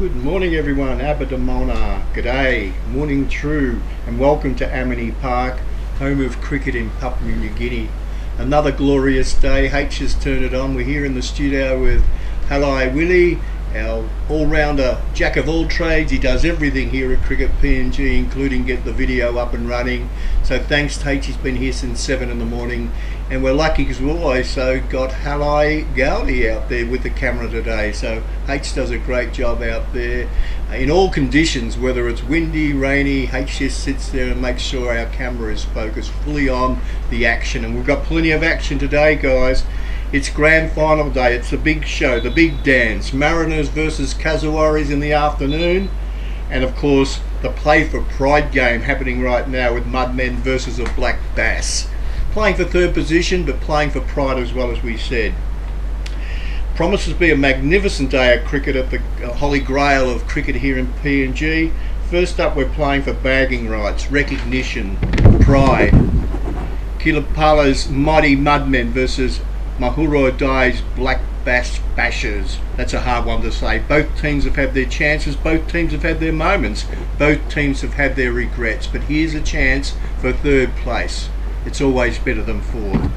Good morning everyone, Abadamona, G'day, morning true, and welcome to Amini Park, home of cricket in Papua New Guinea. Another glorious day. H has turned it on. We're here in the studio with Halai Willie, our all-rounder, jack of all trades. He does everything here at Cricket PNG, including get the video up and running. So thanks to H, he's been here since 7 in the morning. And we're lucky because we've also got Halai Gaudi out there with the camera today. So H does a great job out there in all conditions, whether it's windy, rainy. H just sits there and makes sure our camera is focused fully on the action. And we've got plenty of action today, guys. It's grand final day. It's the big show, the big dance. Mariners versus Kazawaris in the afternoon. And of course, the Play for Pride game happening right now with Mudmen versus a Black Bass. Playing for third position, but playing for pride as well, as we said. Promises to be a magnificent day of cricket at the Holy Grail of cricket here in PNG. First up, we're playing for bagging rights, recognition, pride. Kilapala's mighty Mudmen versus Mahuro Dai's Black Bass Bashers. That's a hard one to say. Both teams have had their chances, both teams have had their moments, both teams have had their regrets, but here's a chance for third place. It's always better than fourth.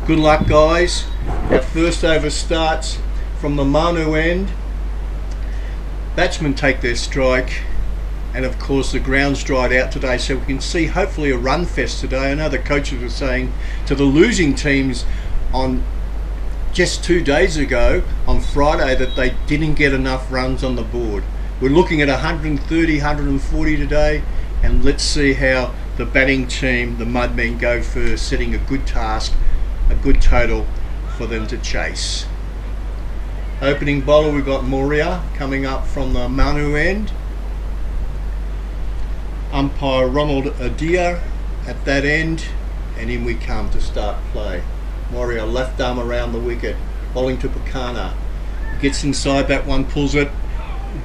Good luck, guys. Our first over starts from the Manu end. Batsmen take their strike, and of course the ground's dried out today, so we can see hopefully a run fest today. I know the coaches were saying to the losing teams on just 2 days ago on Friday that they didn't get enough runs on the board. We're looking at 130, 140 today, and let's see how the batting team, the Mudmen, go first, setting a good task, a good total for them to chase. Opening bowler, we've got Moria coming up from the Manu end. Umpire Ronald Adia at that end, and in we come to start play. Moria left arm around the wicket, bowling to Pakana. Gets inside that one, pulls it.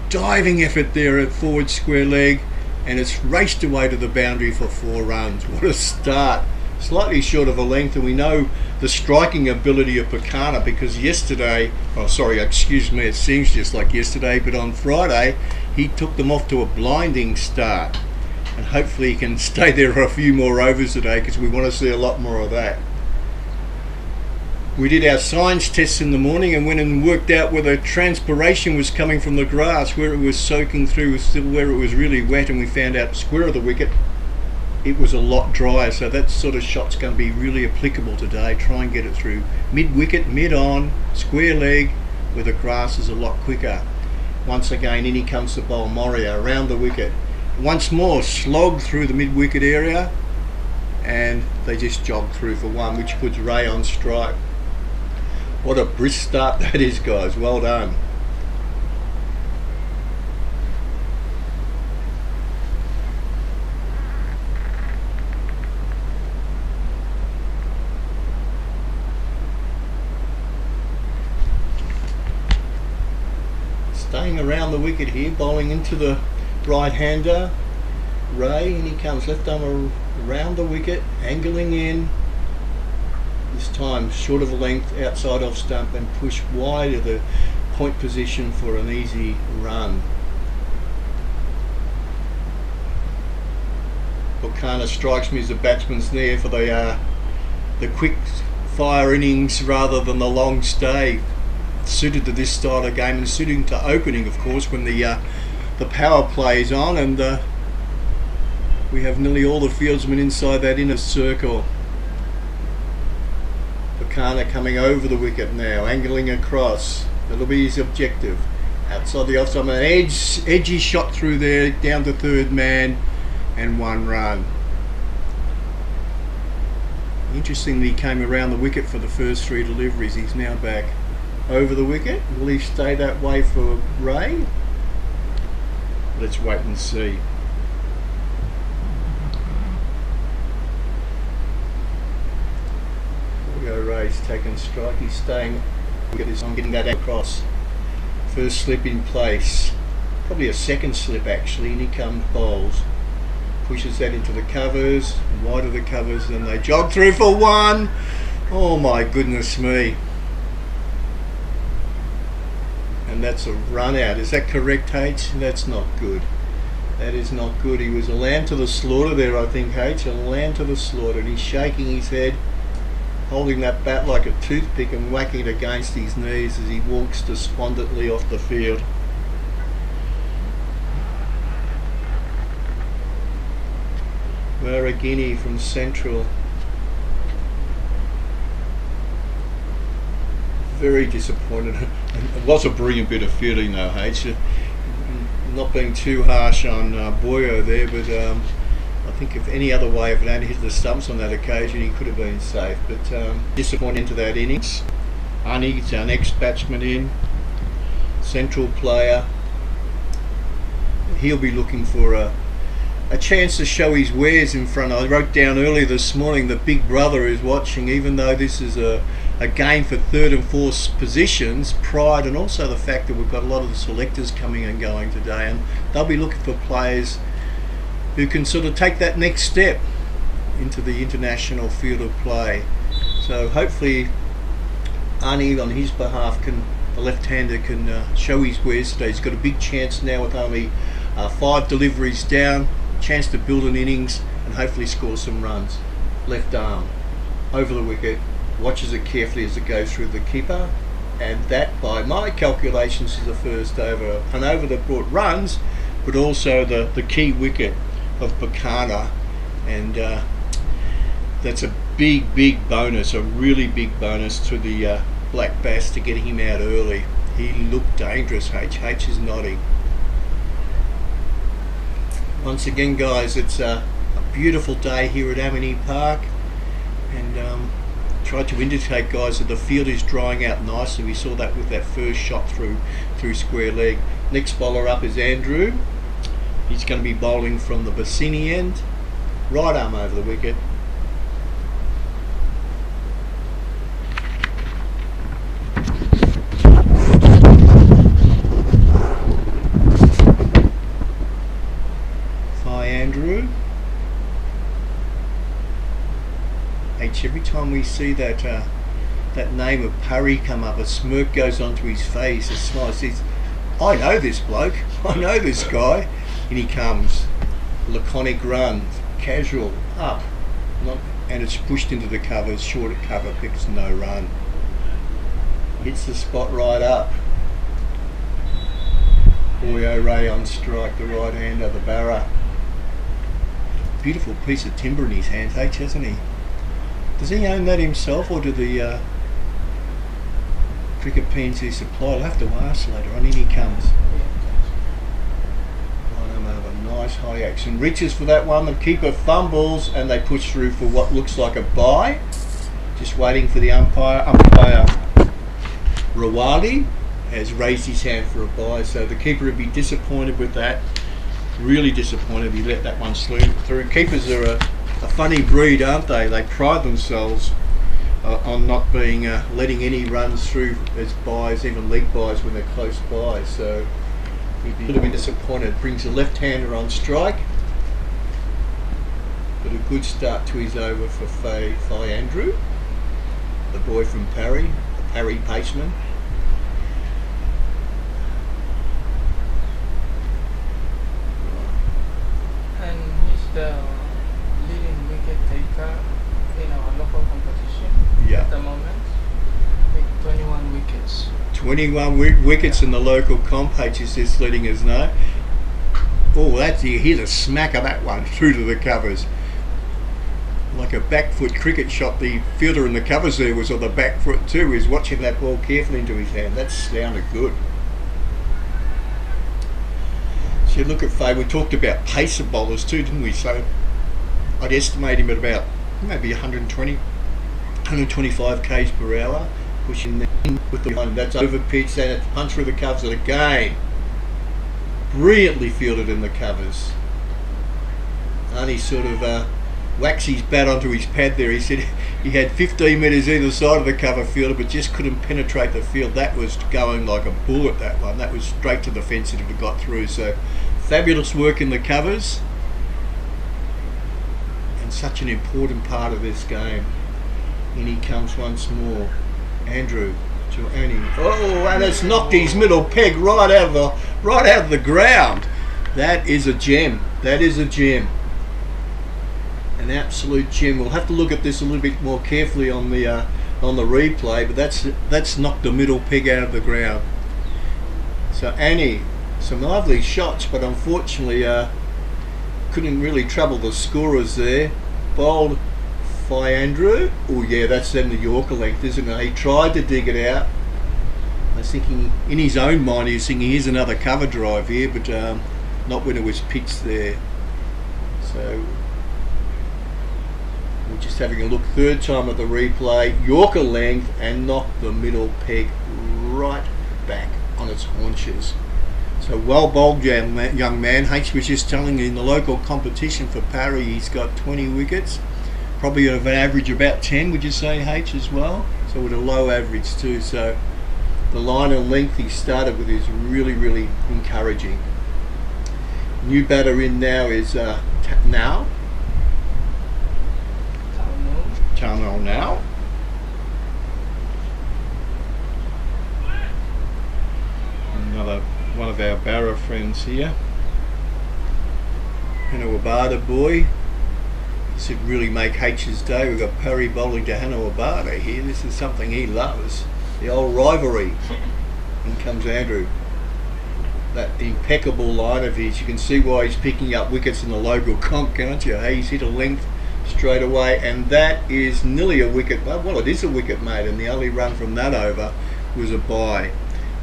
Diving effort there at forward square leg, and it's raced away to the boundary for 4 runs. What a start. Slightly short of a length, and we know the striking ability of Pakana because yesterday, it seems just like yesterday, but on Friday he took them off to a blinding start, and hopefully he can stay there for a few more overs today because we want to see a lot more of that. We did our science tests in the morning and went and worked out whether transpiration was coming from the grass, where it was soaking through, still where it was really wet, and we found out square of the wicket it was a lot drier, so that sort of shot's going to be really applicable today. Try and get it through mid-wicket, mid-on, square leg, where the grass is a lot quicker. Once again, in he comes the bowl, Moria, around the wicket. Once more, slog through the mid-wicket area, and they just jog through for 1, which puts Ray on strike. What a brisk start that is, guys. Well done. Staying around the wicket here, bowling into the right-hander, Ray, and he comes left arm around the wicket, angling in. This time short of a length, outside off stump, and push wide of the point position for an easy run. Pakana strikes me as the batsman's there for the quick fire innings rather than the long stay. Suited to this style of game and suiting to opening, of course, when the power play is on, and we have nearly all the fieldsmen inside that inner circle. Pakana coming over the wicket now, angling across. That'll be his objective. Outside the offside, an edgy shot through there, down to third man, and 1 run. Interestingly, he came around the wicket for the first 3 deliveries. He's now back over the wicket. Will he stay that way for Ray? Let's wait and see. Ray's taken strike, he's staying. I'm getting that across. First slip in place, probably a second slip actually, and he comes, bowls, pushes that into the covers, wide of the covers, and they jog through for 1. Oh my goodness me. and that's a run out. Is that correct, H? That's not good. That is not good. He was a lamb to the slaughter there, I think, H. A lamb to the slaughter. And he's shaking his head, holding that bat like a toothpick and whacking it against his knees as he walks despondently off the field. Guinea from Central. Very disappointed. It was a brilliant bit of fielding though, H. Not being too harsh on Boyo there, but I think if any other way, if it hadn't hit the stumps on that occasion, he could have been safe. But disappointed into that innings. Ani's our next batsman in. Central player. He'll be looking for a chance to show his wares in front. I wrote down earlier this morning that Big Brother is watching, even though this is a game for third and fourth positions, pride, and also the fact that we've got a lot of the selectors coming and going today, and they'll be looking for players who can sort of take that next step into the international field of play. So hopefully Ani on his behalf the left-hander can show his wares today. He's got a big chance now with only 5 deliveries down, chance to build an innings and hopefully score some runs. Left arm over the wicket, watches it carefully as it goes through the keeper, and that, by my calculations, is the first over. An over that brought runs, but also the key wicket of Bakana, and that's a big bonus, a really big bonus to the Black Bass to get him out early. He looked dangerous. H is nodding. Once again, guys, it's a beautiful day here at Amini Park, and tried to indicate, guys, that the field is drying out nicely. We saw that with that first shot through square leg. Next bowler up is Andrew. He's going to be bowling from the Bassini end. Right arm over the wicket. Andrew. Every time we see that name of Parry come up, a smirk goes onto his face, a smile. Says, I know this bloke, I know this guy. And he comes, laconic run, casual, up, and it's pushed into the covers, short at cover, picks no run. Hits the spot right up. Boyo Ray on strike, the right hander, the barra. Beautiful piece of timber in his hands, H, hasn't he? Does he own that himself, or do the cricket PNC supply? I'll have to ask later on. In he comes. Nice high action. Reaches for that one. The keeper fumbles, and they push through for what looks like a bye. Just waiting for the umpire. Umpire Rawali has raised his hand for a bye, so the keeper would be disappointed with that. Really disappointed if he let that one slip through. Keepers are a funny breed, aren't they? They pride themselves on not being letting any runs through as byes, even leg byes when they're close by. So he'd be a little bit disappointed. Brings a left-hander on strike, but a good start to his over for Faye Andrew, the boy from Parry, the Parry paceman. And he's the leading wicket taker in our local competition at the moment, with 21 wickets. 21 wickets in the local comp. H is just letting us know. Oh, here's a smack of that one through to the covers. Like a back foot cricket shot. The fielder in the covers there was on the back foot too. He was watching that ball carefully into his hand. That sounded good. So you look at Faye, we talked about pace of bowlers too, didn't we? So I'd estimate him at about maybe 120, 125 k's per hour, pushing in with the one. That's over pitch, and it's punched through the covers again. Brilliantly fielded in the covers. And he sort of whacks his bat onto his pad there. He said he had 15 metres either side of the cover fielder, but just couldn't penetrate the field. That was going like a bullet, that one. That was straight to the fence if it had got through. So fabulous work in the covers, and such an important part of this game. In he comes once more. Andrew to Annie. Oh, and it's knocked his middle peg right out of the ground. That is a gem. That is a gem. An absolute gem. We'll have to look at this a little bit more carefully on the replay, but that's knocked the middle peg out of the ground. So Annie, some lovely shots, but unfortunately couldn't really trouble the scorers there. Bowled by Andrew. Oh yeah, that's then the Yorker length, isn't it? He tried to dig it out. I was thinking, in his own mind, he was thinking, here's another cover drive here, but not when it was pitched there. So we're just having a look, third time at the replay. Yorker length and knocked the middle peg right back on its haunches. So well bowled, young man. H was just telling you, in the local competition for Parry, he's got 20 wickets. Probably of an average of about 10, would you say, H, as well? So with a low average too. So the line and length he started with is really, really encouraging. New batter in now is now. Channel now. Another one of our Barra friends here. Hanawabada boy. This would really make H's day. We've got Parry bowling to Hanawabada here. This is something he loves. The old rivalry. In comes Andrew. That impeccable line of his. You can see why he's picking up wickets in the local comp, can't you? Hey, he's hit a length straight away, and that is nearly a wicket. Well, it is a wicket, mate, and the only run from that over was a bye.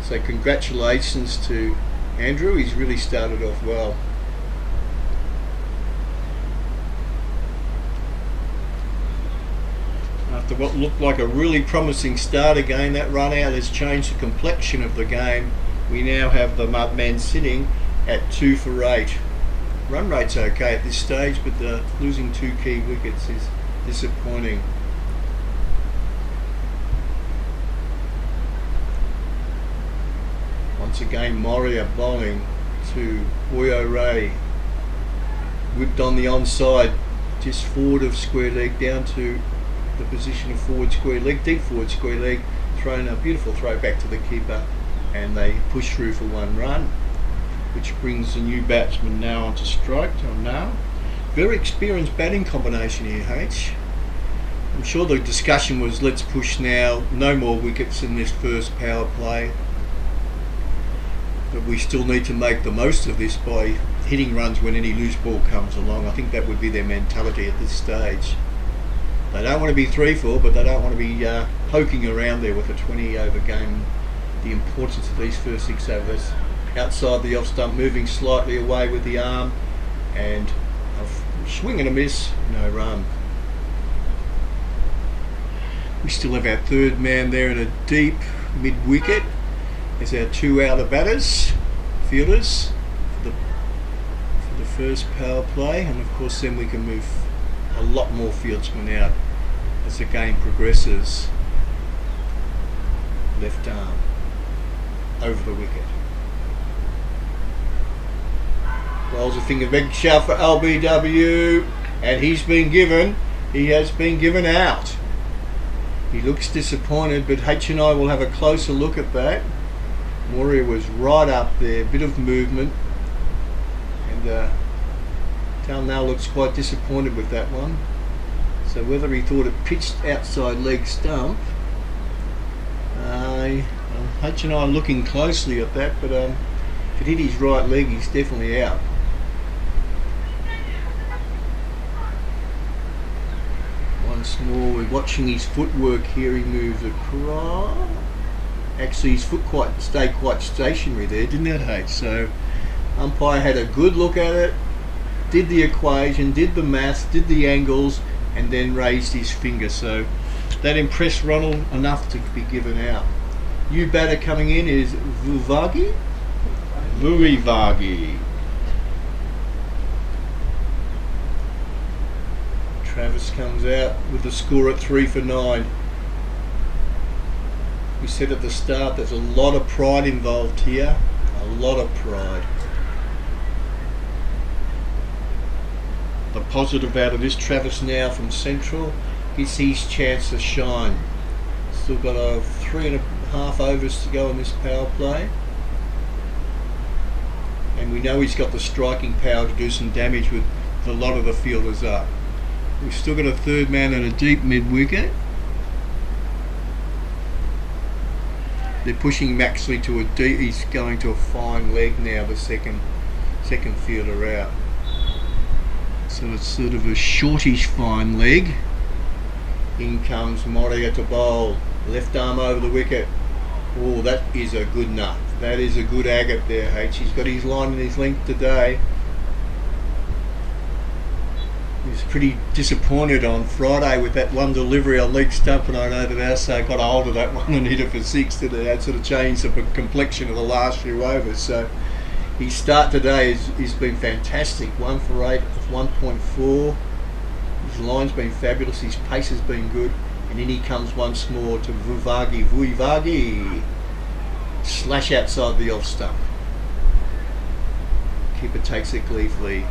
So congratulations to Andrew. He's really started off well. After what looked like a really promising start again, that run out has changed the complexion of the game. We now have the Mudmen sitting at 2 for 8. Run rate's okay at this stage, but losing 2 key wickets is disappointing. Once again, Moria bowling to Boyo Ray. Whipped on the onside, just forward of square leg, down to the position of forward square leg, deep forward square leg, thrown a beautiful throw back to the keeper, and they push through for 1 run, which brings the new batsman now onto strike. Now, very experienced batting combination here, H. I'm sure the discussion was, let's push now, no more wickets in this first power play, but we still need to make the most of this by hitting runs when any loose ball comes along. I think that would be their mentality at this stage. They don't want to be 3-4, but they don't want to be poking around there with a 20 over game. The importance of these first 6 overs. Outside the off stump, moving slightly away with the arm, and a swing and a miss, no run. We still have our third man there in a deep mid wicket. There's our 2 outer batters, fielders, for the first power play, and of course then we can move a lot more fieldsmen out as the game progresses. Left arm over the wicket. Rolls a finger, big shout for LBW, and he has been given out. He looks disappointed, but H and I will have a closer look at that. Moria was right up there, bit of movement, and Tal now looks quite disappointed with that one. So whether he thought it pitched outside leg stump, H and I are looking closely at that, but if it hit his right leg, he's definitely out. Once more, we're watching his footwork here. He moves across. Actually, his foot stayed quite stationary there, didn't it, H? So umpire had a good look at it, did the equation, did the maths, did the angles, and then raised his finger. So that impressed Ronald enough to be given out. New batter coming in is Vuvagi. Travis comes out with the score at 3 for 9. We said at the start there's a lot of pride involved here. A lot of pride. The positive out of this, Travis now from Central, gets his chance to shine. Still got a half overs to go in this power play. And we know he's got the striking power to do some damage with a lot of the fielders up. We've still got a third man and a deep mid-wicket. They're pushing Maxley to a deep, he's going to a fine leg now, the second fielder out. So it's sort of a shortish fine leg. In comes Moria to bowl. Left arm over the wicket. Oh, that is a good nut. That is a good agate there, H. He's got his line and his length today. He was pretty disappointed on Friday with that one delivery on leg stump, and I know that Asuzu got a hold of that one and hit it for 6 today. That sort of changed the complexion of the last few overs. So his start today has been fantastic. 1 for 8 of 1.4. His line's been fabulous. His pace has been good. And in he comes once more to Vuivagi. Slash outside the off stump. Keeper takes it gleefully.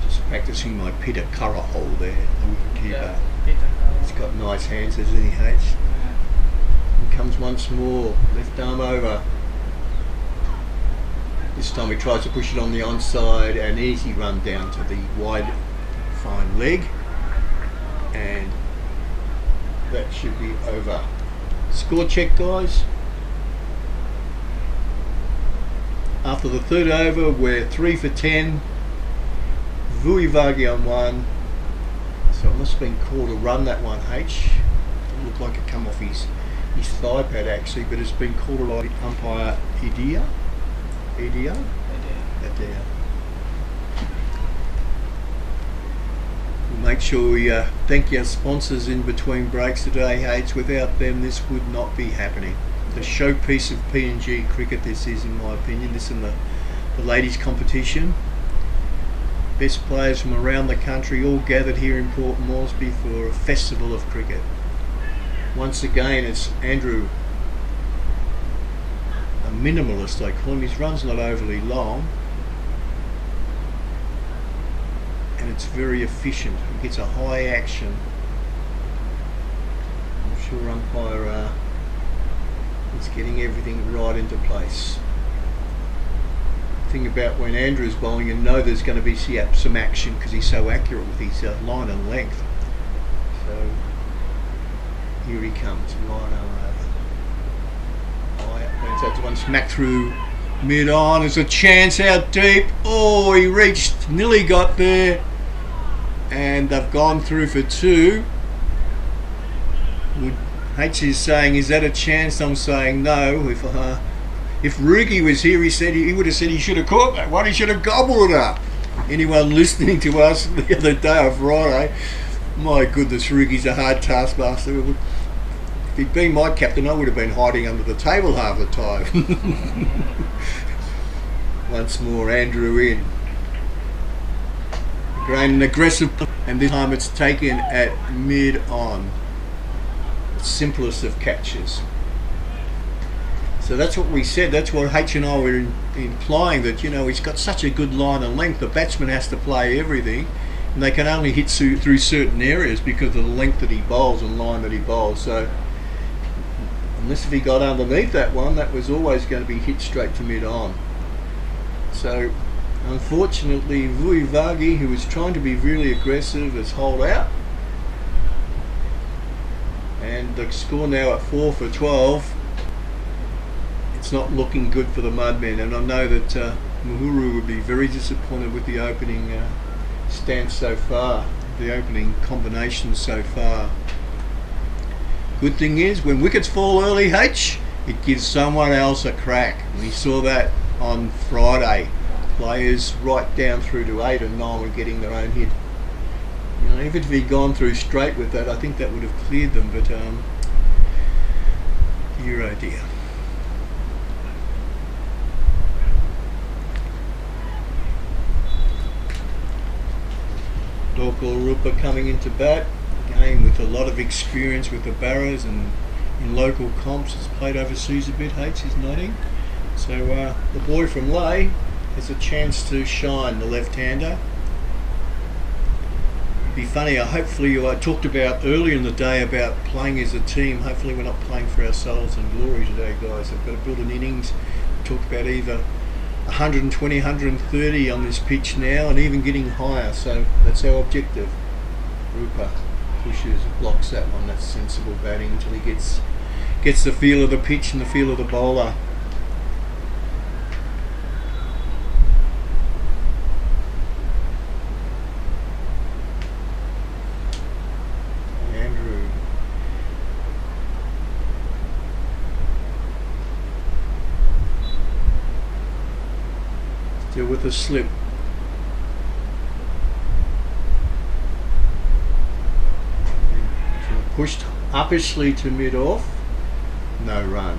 Just practicing my Peter Curra hold there, the wicket keeper. He's got nice hands, doesn't he, H? He comes once more, left arm over. This time he tries to push it on the onside, an easy run down to the wide, fine leg, and that should be over. Score check, guys. After the third over, we're 3 for 10. Vuivagi on 1. So it must have been called a run, that one, H. It looked like it come off his thigh pad actually, but it's been called a lot. Umpire Idea. We'll make sure we thank our sponsors in between breaks today, H. Without them, this would not be happening. The showpiece of PNG cricket this is, in my opinion. This and the ladies competition. Best players from around the country all gathered here in Port Moresby for a festival of cricket. Once again, it's Andrew, a minimalist I call him. His run's not overly long and it's very efficient. He gets a high action. I'm sure umpire is getting everything right into place. Thing about when Andrew's bowling, you know there's going to be some action because he's so accurate with his line and length. So here he comes, line over. That's one smack through mid on. There's a chance out deep. Oh, he reached, nearly got there, and they've gone through for 2. H is saying, is that a chance? I'm saying no. If Rugi was here, he would have said he should have caught that one. He should have gobbled it up. Anyone listening to us the other day of Friday, my goodness, Rugi's a hard taskmaster. If he'd been my captain, I would have been hiding under the table half the time. Once more, Andrew in. Great and aggressive, and this time it's taken at mid on. The simplest of catches. So that's what we said, that's what H and I were implying, that, you know, he's got such a good line and length, the batsman has to play everything, and they can only hit through certain areas because of the length that he bowls and line that he bowls. So unless if he got underneath that one, that was always going to be hit straight to mid on. So unfortunately, Vuivagi, who was trying to be really aggressive, has holed out. And the score now at 4 for 12. It's not looking good for the Mudmen, and I know that Muhuru would be very disappointed with the opening stance so far, the opening combination so far. Good thing is, when wickets fall early, H, it gives someone else a crack. We saw that on Friday. Players right down through to 8 and 9 were getting their own hit. You know, even if he'd gone through straight with that, I think that would have cleared them, but oh dear. Dorkal Rupa coming into bat, again with a lot of experience with the Barrows, and in local comps, has played overseas a bit. H is nodding. So the boy from Lay has a chance to shine, the left-hander. It'd be funny, hopefully I talked about earlier in the day about playing as a team. Hopefully we're not playing for ourselves and glory today, guys. I've got to build an innings. Talk about either 120, 130 on this pitch now and even getting higher, so that's our objective. Rupa pushes, blocks that one. That's sensible batting until he gets the feel of the pitch and the feel of the bowler. Andrew. Still with the slip. Pushed uppishly to mid-off, no run.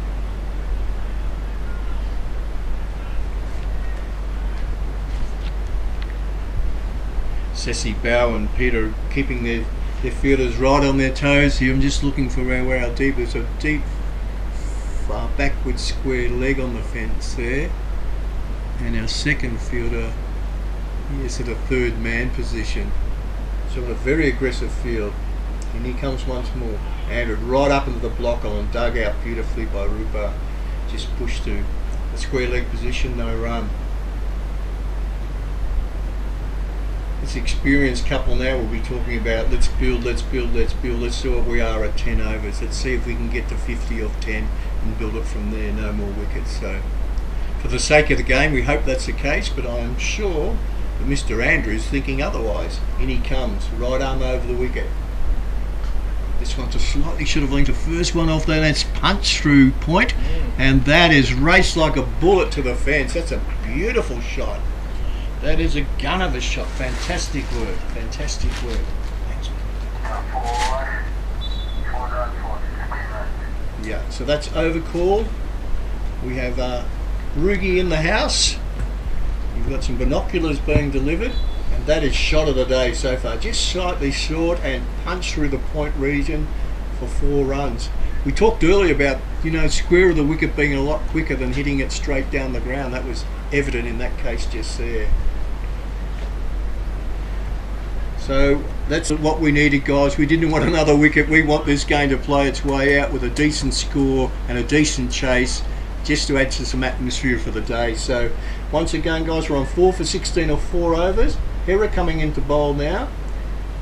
Ceci Bow and Peter keeping their fielders right on their toes here. I'm just looking for where our deep is. A deep, far backward square leg on the fence there. And our second fielder is at a third man position. So a very aggressive field. And he comes once more. Andrew right up into the block on, dug out beautifully by Rupa. Just pushed to a square leg position, no run. This experienced couple now will be talking about let's build, let's build, let's build. Let's see what we are at 10 overs. Let's see if we can get to 50 off 10 and build it from there. No more wickets. So for the sake of the game, we hope that's the case, but I am sure that Mr. Andrews thinking otherwise. In he comes, right arm over the wicket. This one's a slightly should have linked the first one off there. That's punch through point, and that is raced like a bullet to the fence. That's a beautiful shot. That is a gun of a shot. Fantastic work. Fantastic work. Thanks. Yeah, so that's overcalled. We have Rugi in the house. You've got some binoculars being delivered. And that is shot of the day so far. Just slightly short and punched through the point region for 4 runs. We talked earlier about, square of the wicket being a lot quicker than hitting it straight down the ground. That was evident in that case just there. So that's what we needed, guys. We didn't want another wicket. We want this game to play its way out with a decent score and a decent chase, just to add to some atmosphere for the day. So once again, guys, we're on 4 for 16 or 4 overs. Hera coming into bowl now,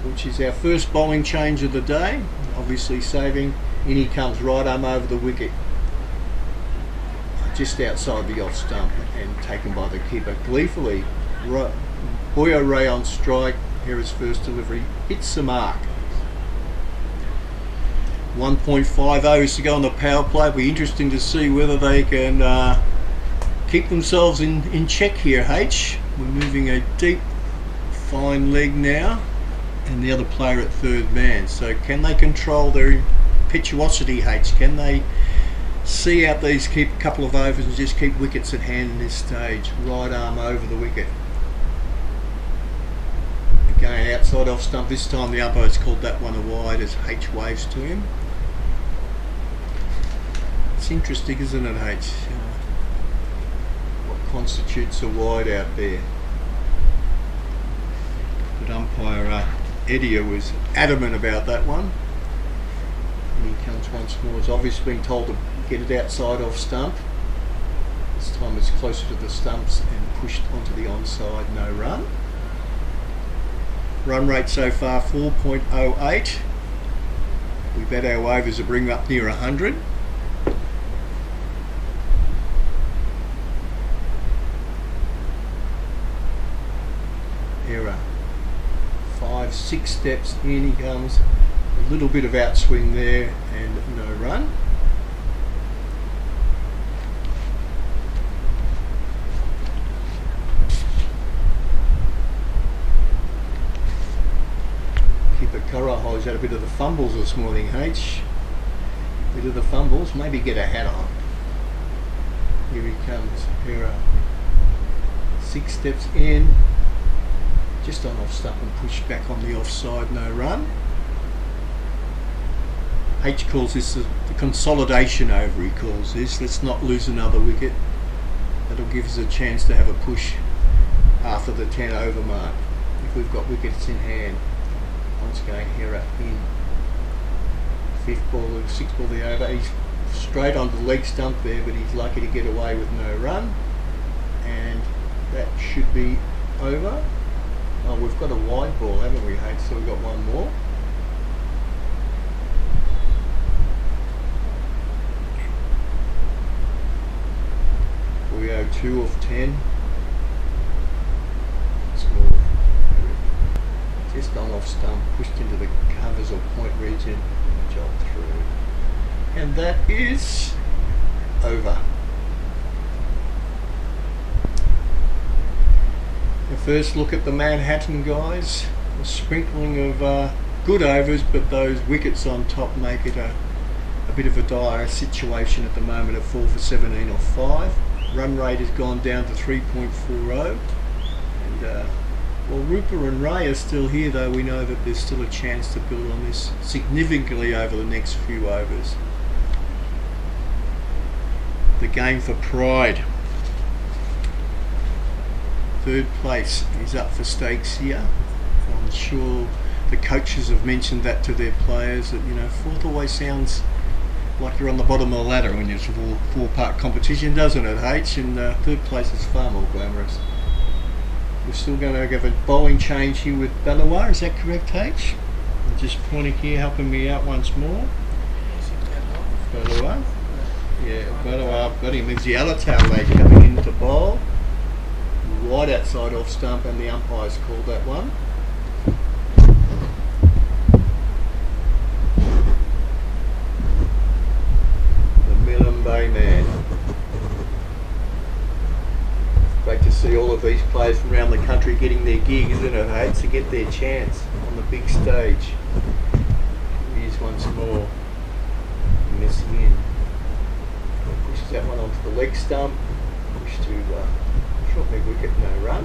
which is our first bowling change of the day. Obviously saving. In he comes, right arm over the wicket, just outside the off stump, and taken by the keeper gleefully. Boyo Ray on strike. Hera's first delivery hits the mark. 1.5 overs to go on the power play. It'll be interesting to see whether they can keep themselves in check here, H. We're moving a deep, fine leg now, and the other player at third man. So can they control their impetuosity, H? Can they see out these, keep a couple of overs and just keep wickets at hand in this stage? Right arm over the wicket. Again, outside off stump. This time the umpire's called that one a wide as H waves to him. It's interesting, isn't it, H? What constitutes a wide out there? But umpire Eddie was adamant about that one. And he comes once more. He's obviously been told to get it outside off stump. This time it's closer to the stumps and pushed onto the onside, no run. Run rate so far 4.08. We bet our overs will bring up near 100. Error. 5, 6 steps in he comes. A little bit of outswing there and no run. Keeper Karaho's had a bit of the fumbles this morning, H. Bit of the fumbles, maybe get a hat on. Here he comes, Hera. 6 steps in. Just on off stump and pushed back on the offside, no run. H calls this the consolidation over, he calls this. Let's not lose another wicket. That'll give us a chance to have a push after the 10 over mark if we've got wickets in hand. Once again, Hera in. Fifth ball, sixth ball the over. He's straight onto the leg stump there, but he's lucky to get away with no run. And that should be over. Oh, we've got a wide ball, haven't we, H? So we've got one more. We go 2 of 10. Small. Just on off stump, pushed into the covers or point region, job through. And that is over. The first look at the Manhattan guys. A sprinkling of good overs, but those wickets on top make it a bit of a dire situation at the moment at 4 for 17 or 5. Run rate has gone down to 3.40. And well, Rupa and Ray are still here, though we know that there's still a chance to build on this significantly over the next few overs. The game for pride. Third place is up for stakes here. I'm sure the coaches have mentioned that to their players, that, you know, fourth always sounds like you're on the bottom of the ladder when it's a four-part competition, doesn't it, H? And third place is far more glamorous. We're still going to have a bowling change here with Balawa, is that correct, H? I'm just pointing here, helping me out once more. Balawa. Yeah, Balawa, I've got him. There's the Alatal coming in to bowl. Right outside off stump, and the umpires called that one. The Milam Bay man. Great to see all of these players from around the country getting their gig, isn't it, H, to get their chance on the big stage. Here's once more. Missing in. Pushes that one onto the leg stump. Push to short leg wicket, no run.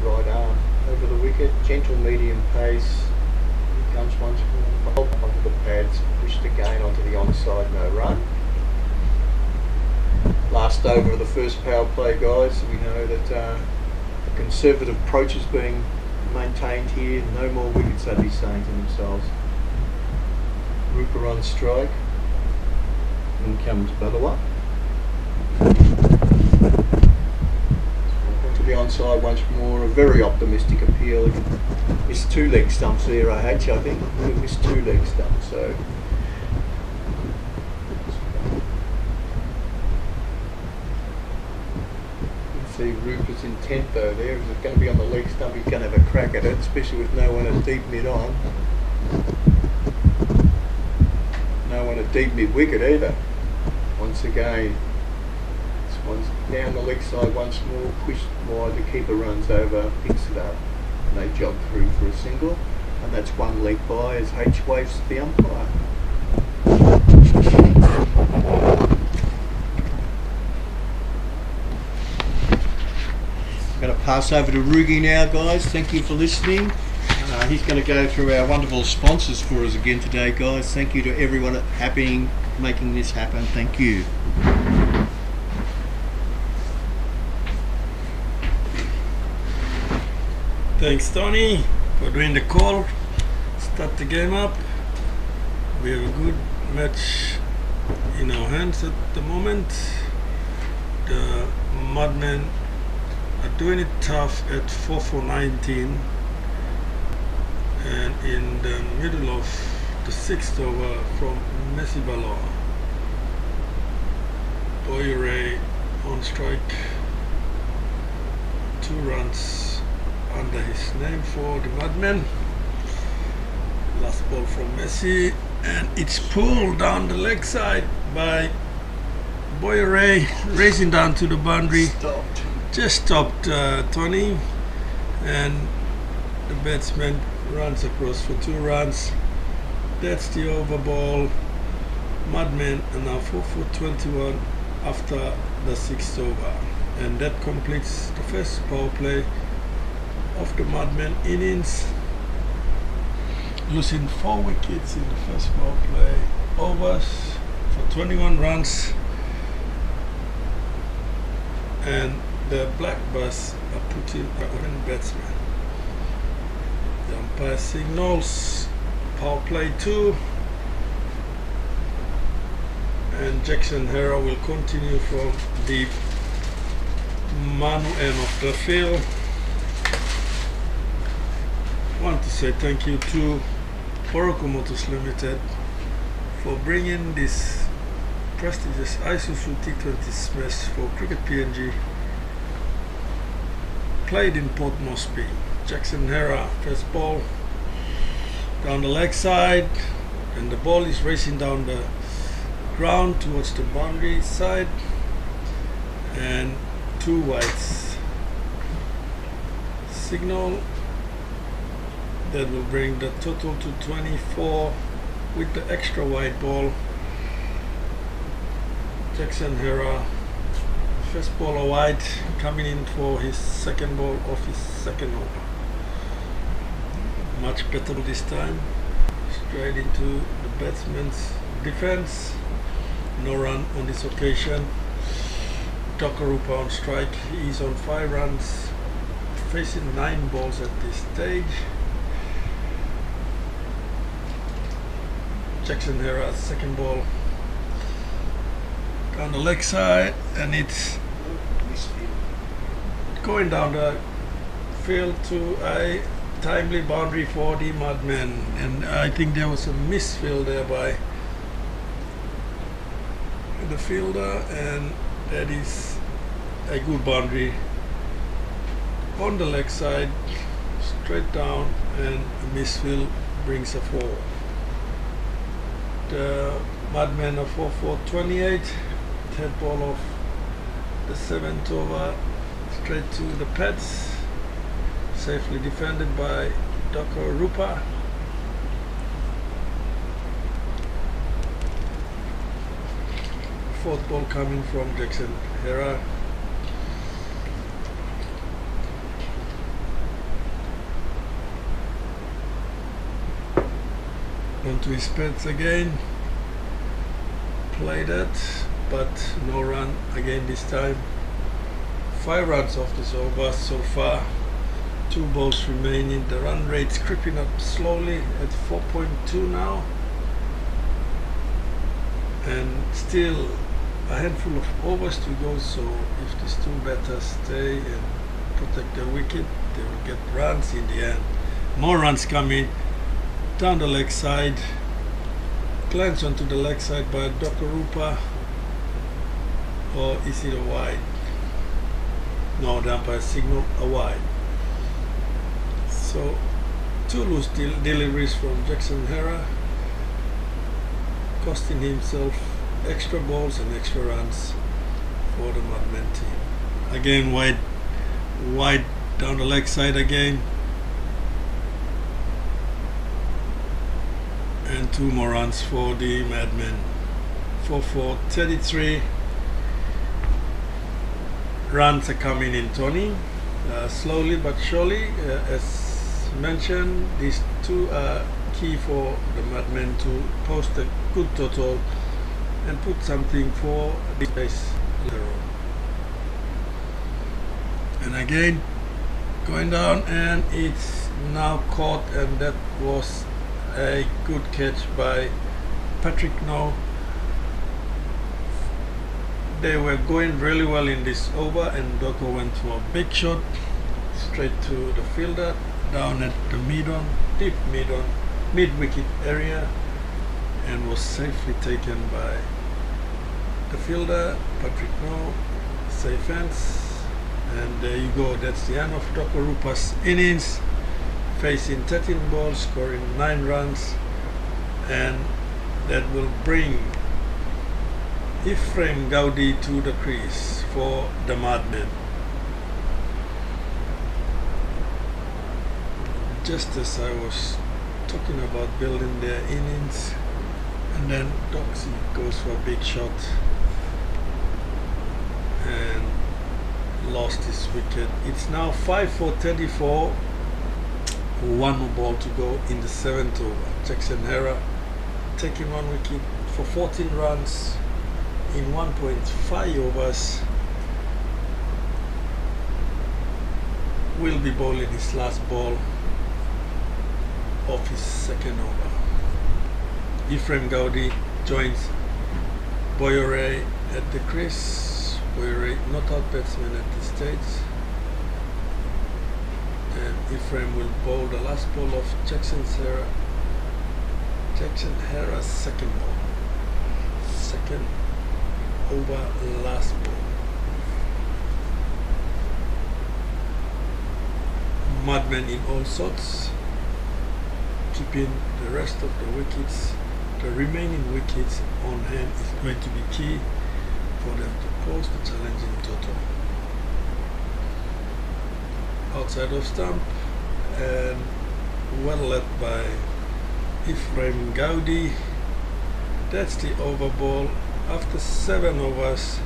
Right arm over the wicket, gentle medium pace. Here comes once more onto the pads, pushed again onto the onside, no run. Last over of the first power play, guys. We know that a conservative approach is being maintained here. No more wickets, they'd be saying to themselves. Rupa on strike. In comes Balawa. To the onside once more. A very optimistic appeal. Missed 2 leg stumps there, I think. We missed 2 leg stumps, so. See Rupert's intent though there. If it's going to be on the leg stump, he's going to have a crack at it, especially with no one at deep mid on. No one at deep mid wicket either. Once again, this one's down the leg side once more, pushed wide, the keeper runs over, picks it up, and they jog through for a single. And that's 1 leg by as H waves to the umpire. Going to pass over to Rugi now, guys. Thank you for listening. He's going to go through our wonderful sponsors for us again today, guys. Thank you to everyone at making this happen. Thank you. Thanks, Tony, for doing the call. Start the game up. We have a good match in our hands at the moment. The Mudmen are doing it tough at 4 for 19, and in the middle of the 6th over from Messi Balawa. Boy Ray on strike, 2 runs under his name for the Mudmen. Last ball from Messi, and it's pulled down the leg side by Boy Ray, racing down to the boundary. Just stopped Tony, and the batsman runs across for 2 runs. That's the over ball. Mudmen are now 4 for 21 after the sixth over. And that completes the first power play of the Mudmen innings, losing 4 wickets in the first power play overs for 21 runs. And the Black Bus are putting a 11 batsmen. The umpire signals power play 2, and Jackson Hera will continue from the Manu end of the field. I want to say thank you to Oroco Motors Limited for bringing this prestigious Isuzu T20 smash for Cricket PNG, played in Port Moresby. Jackson Hera, first ball down the leg side, and the ball is racing down the ground towards the boundary side, and 2 wides. Signal that will bring the total to 24 with the extra wide ball. Jackson Hera, first ball wide, coming in for his second ball of his second over. Much better this time. Straight into the batsman's defense. No run on this occasion. Dokarupa on strike. He's on 5 runs, facing 9 balls at this stage. Jackson Hera's second ball down the leg side, and it's going down the field to a timely boundary for the Mudmen. And I think there was a misfield there by the fielder, and that is a good boundary on the leg side, straight down, and a misfield brings a 4. The Mudmen are 4-4-28, third ball of the 7th over, straight to the pads, safely defended by Dokarupa. Fourth ball coming from Jackson Hera. Onto his pads again. Play that, but no run again this time. 5 runs off this over so far. 2 balls remaining. The run rate's creeping up slowly at 4.2 now. And still a handful of overs to go, so if these 2 batters stay and protect their wicket, they will get runs in the end. More runs coming down the leg side. Glance onto the leg side by Dokarupa, or is it a wide? No, the umpire signal a wide. So 2 loose deliveries from Jackson Hera, costing himself extra balls and extra runs for the Mudmen team. Again wide down the leg side again, and 2 more runs for the Mudmen. 4-4-33. Runs are coming in, Tony, slowly but surely. As mentioned, these 2 are key for the Mudmen to post a good total and put something for the base later on. And again, going down, and it's now caught, and that was a good catch by Patrick No. They were going really well in this over, and Doko went for a big shot straight to the fielder down at the mid wicket area, and was safely taken by the fielder Patrick No. Safe hands, and there you go. That's the end of Dokarupa's innings, facing 13 balls, scoring 9 runs, and that will bring Ephraim Gaudi to the crease for the Mudmen. Just as I was talking about building their innings, and then Doxy goes for a big shot lost his wicket. It's now 5 for 34. One more ball to go in the 7th over. Jackson Hera taking 1 wicket for 14 runs in 1.5 overs. Will be bowling his last ball of his 2nd over. Ephraim Gowdy joins Boyore at the crease. Boyore not out batsman at this stage. And Ephraim will bowl the last ball of Jackson Hera's 2nd ball. 2nd over, last ball. Mudmen in all sorts, keeping the rest of the wickets, the remaining wickets on hand is going to be key for them to post the challenging total. Outside of stump and well led by Ephraim Gowdy. That's the over ball. After 7 overs,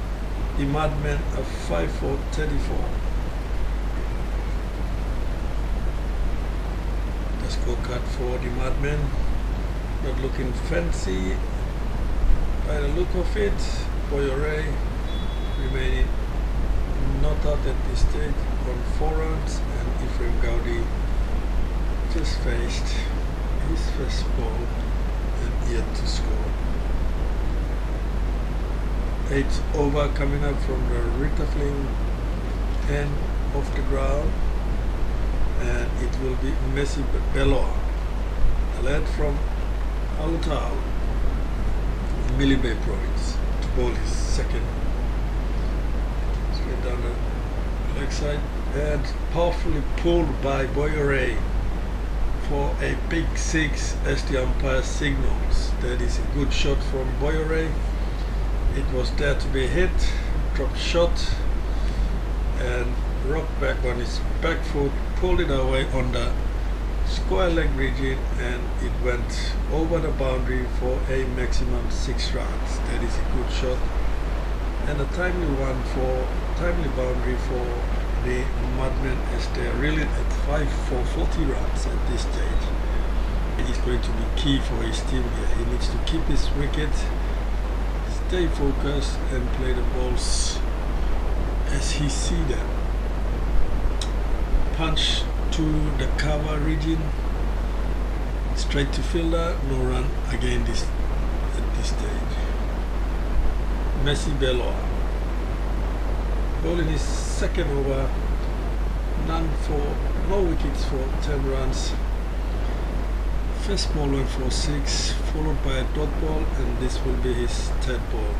the Mudmen are 5 for 34. The scorecard for the Mudmen, not looking fancy by the look of it. Boyore remaining not out at this stage on 4 runs, and Ephraim Gowdy just faced his first ball and yet to score. 8th over coming up from the retafling end of the ground, and it will be Messi Belloa, a lad from Alutau, Mili Bay province, to bowl his 2nd. Straight down the leg side and powerfully pulled by Boyore for a big 6 as the umpire signals. That is a good shot from Boyore. It was there to be hit, dropped shot and rocked back on his back foot, pulled it away on the square leg region, and it went over the boundary for a maximum 6 runs. That is a good shot and a timely boundary for the Mudmen as they are reeling at 5 for 40 runs at this stage. It is going to be key for his team here. He needs to keep his wicket, stay focused and play the balls as he see them. Punch to the cover region, straight to fielder, no run again at this stage. Messi Belloa bowling his 2nd over, no wickets for 10 runs. First ball went for 6, followed by a dot ball, and this will be his 3rd ball.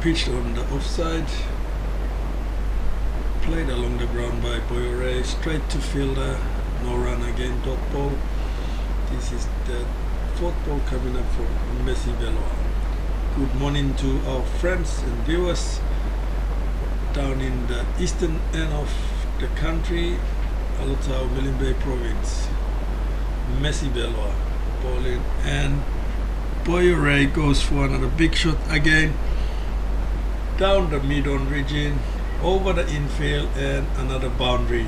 Pitched on the offside, played along the ground by Boyore, straight to fielder, no run again, dot ball. This is the 4th ball coming up for Messi Belloa. Good morning to our friends and viewers down in the eastern end of the country, Alutau, Mili Bay province. Messi Belloa bowling, and Boyore goes for another big shot again, down the mid-on region, over the infield and another boundary.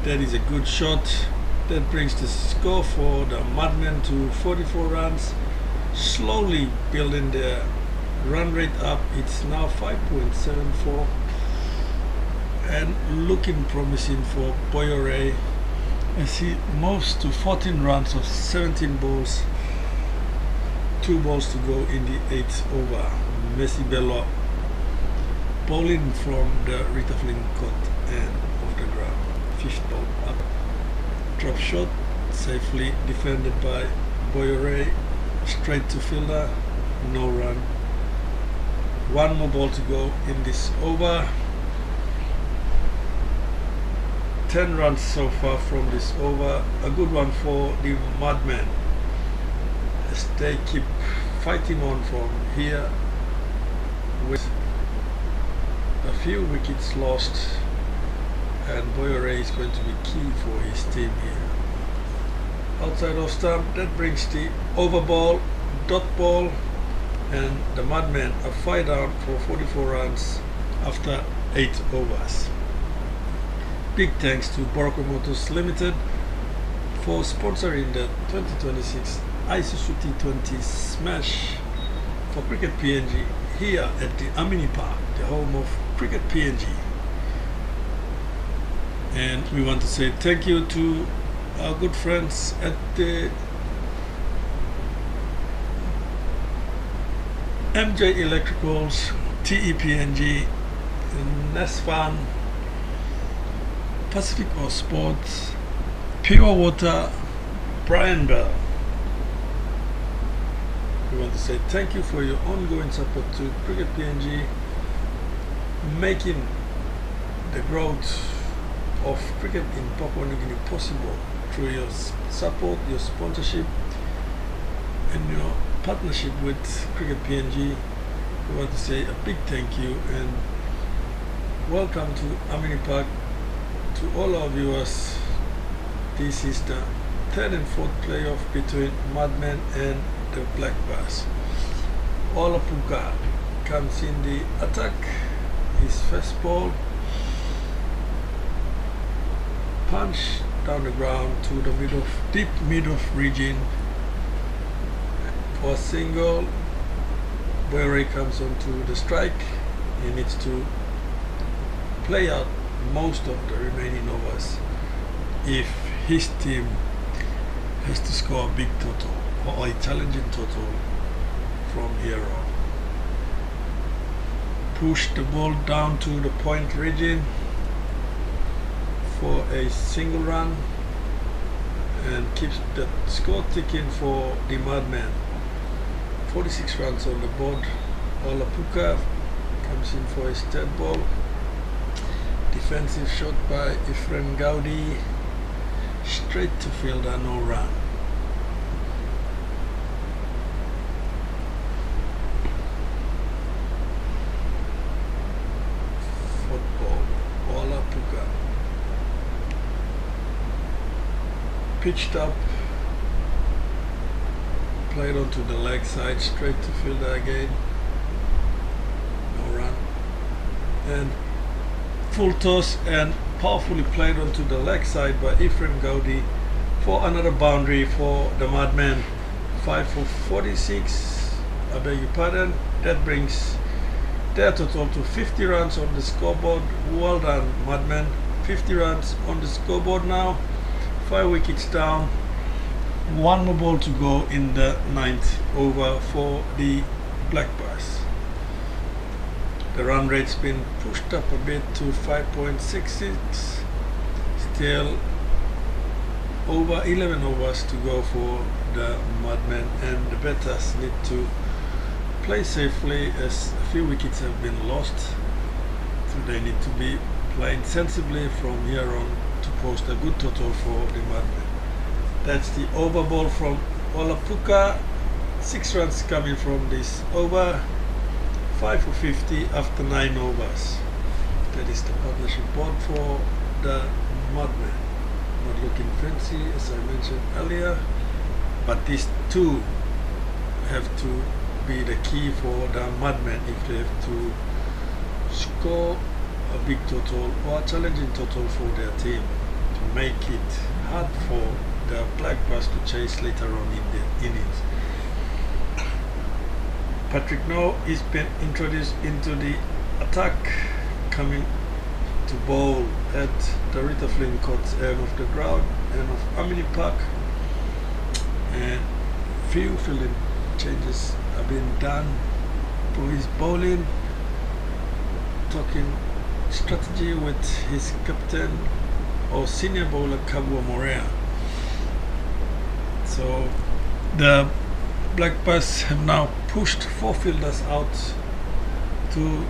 That is a good shot. That brings the score for the Mudmen to 44 runs, slowly building their run rate up. It's now 5.74 and looking promising for Boyore as he moves to 14 runs of 17 balls, 2 balls to go in the 8th over. Messi Belloa bowling from the retafling cut end of the ground. 5th ball up, drop shot, safely defended by Boyore, straight to fielder, no run. 1 more ball to go in this over. 10 runs so far from this over. A good one for the Mudmen as they keep fighting on from here with a few wickets lost, and Boyore is going to be key for his team here. Outside of stump, that brings the over ball dot ball, and the Mudmen are 5 down for 44 runs after 8 overs. Big thanks to Boroko Motors Limited for sponsoring the 2026 Isuzu T20 Smash for Cricket PNG here at the Amini Park, the home of Cricket PNG. And we want to say thank you to our good friends at the MJ Electricals, TEPNG, Nesfan, Pacific Oil Sports, Pure Water, Brian Bell. We want to say thank you for your ongoing support to Cricket PNG, making the growth of cricket in Papua New Guinea possible through your support, your sponsorship, and your partnership with Cricket PNG. We want to say a big thank you and welcome to Amini Park. To all our viewers, this is the third and fourth playoff between Mudmen and the Black Bass. Olapuka comes in the attack. His first ball, punch down the ground to the deep mid-off region for a single. Where comes onto the strike, he needs to play out most of the remaining overs if his team has to score a big total or a challenging total from here on. Push the ball down to the point region for a single run and keeps the score ticking for the Mudmen. 46 runs on the board. Olapuka comes in for his third ball. Defensive shot by Ifren Gaudi, straight to fielder, no run. Football, Olapuka. Pitched up, played onto the leg side, straight to fielder again, no run. And full toss and powerfully played onto the leg side by Ephraim Gaudi for another boundary for the Mudmen. 5 for 46, I beg your pardon. That brings their total to 50 runs on the scoreboard. Well done, Mudmen. 50 runs on the scoreboard now. 5 wickets down. One more ball to go in the 9th over for the Black Bass. The run rate's been pushed up a bit to 5.66. Still over 11 overs to go for the Mudmen, and the batters need to play safely as a few wickets have been lost. So they need to be playing sensibly from here on to post a good total for the Mudmen. That's the over ball from Olapuka. 6 runs coming from this over. 5 for 50 after 9 overs. That is the partnership board for the Mudmen. Not looking fancy as I mentioned earlier, but these two have to be the key for the Mudmen if they have to score a big total or a challenging total for their team to make it hard for the Black Bass to chase later on in the innings. Patrick No is been introduced into the attack, coming to bowl at the Rita Flynn Court's end of the ground, end of Amini Park, and few fielding changes have been done for his bowling, talking strategy with his captain or senior bowler Kabua Morea. So the Black Bass have now pushed 4 fielders out to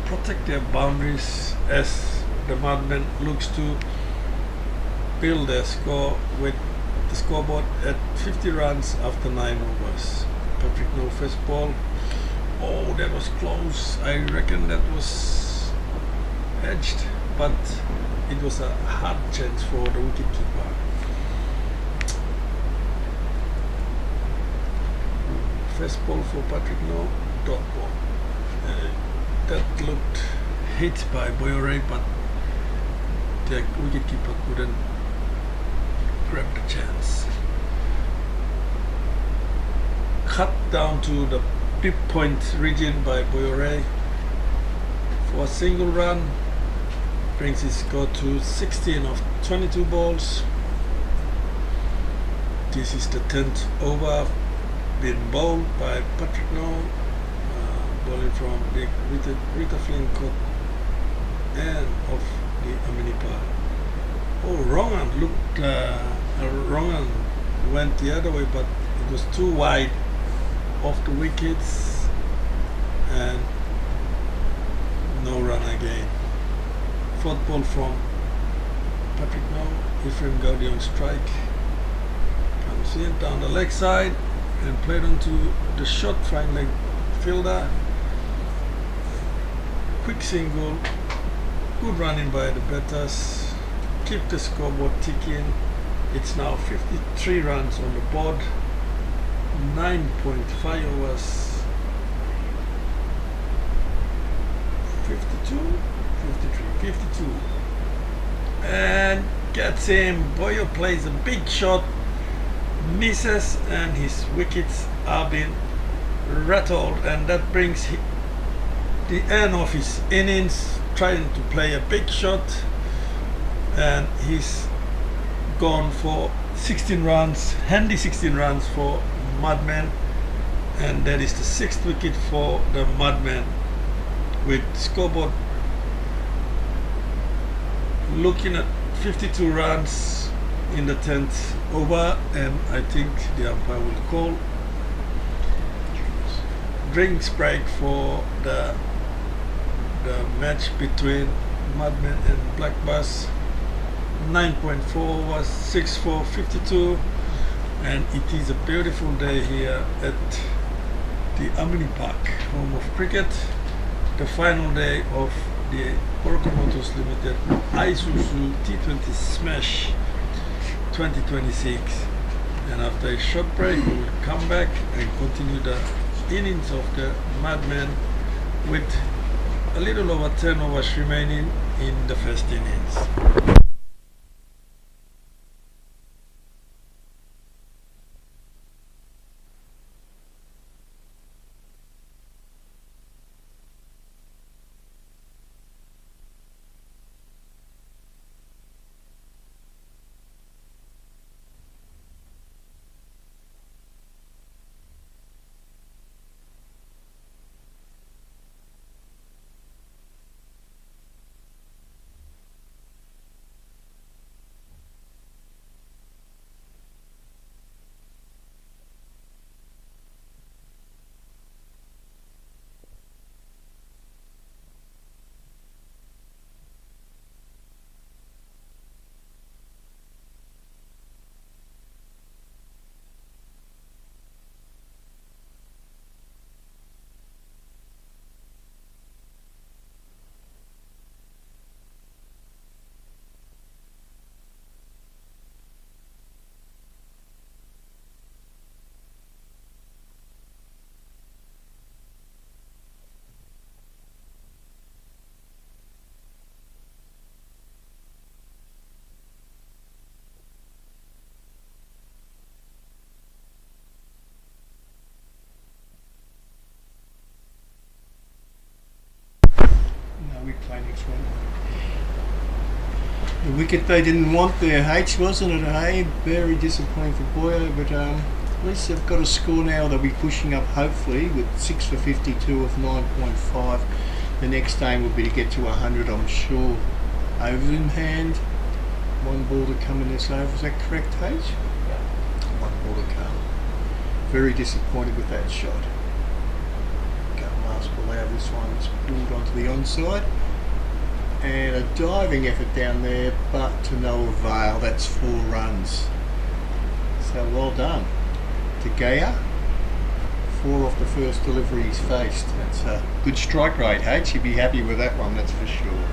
protect their boundaries as the Mudmen looks to build their score with the scoreboard at 50 runs after 9 overs. Patrick No first ball. Oh, that was close. I reckon that was edged, but it was a hard chance for the wicketkeeper. first ball for Patrick No, dot ball. That looked hit by Boyore, but the wicketkeeper couldn't grab the chance. Cut down to the deep point region by Boyore for a single run, brings his score to 16 of 22 balls. This is the 10th over being bowled by Patrick No, bowling from the Rita Flynn cut end of the Amini Park. Oh, wrong hand looked, wrong hand went the other way, but it was too wide off the wickets and no run again. Fourth ball from Patrick No, Ephraim Gowdy on strike. Comes in down the leg side and played onto the short flying leg fielder. Quick single, good running by the batters. Keep the scoreboard ticking. It's now 53 runs on the board, 9.5 overs, 52, 53, 52. And gets him. Boyo plays a big shot, misses, and his wickets are being rattled, and that brings the end of his innings, trying to play a big shot, and he's gone for 16 runs, handy 16 runs for Mudmen, and that is the 6th wicket for the Mudmen, with scoreboard looking at 52 runs in the 10th over, and I think the umpire will call drinks break for the match between Mudmen and Black Bus. 9.4 was 6-4, 52, and it is a beautiful day here at the Amini Park, home of cricket. The final day of the Oracle Motors Limited Isuzu T20 Smash 2026, and after a short break we will come back and continue the innings of the Mudmen with a little over 10 overs remaining in the first innings. We play next one. The wicket they didn't want there, H, wasn't it? Hey, very disappointing for Boyo, but at least they've got a score now. They'll be pushing up hopefully with 6 for 52 of 9.5. The next aim will be to get to 100, I'm sure. Overs in hand, one ball to come in this over. Is that correct, H? Yeah. One ball to come. Very disappointed with that shot. Last ball out, this one's pulled onto the onside, and a diving effort down there, but to no avail. That's 4 runs, so well done to Gaia. 4 off the first delivery he's faced. That's a good strike rate, H. You'd be happy with that one, that's for sure.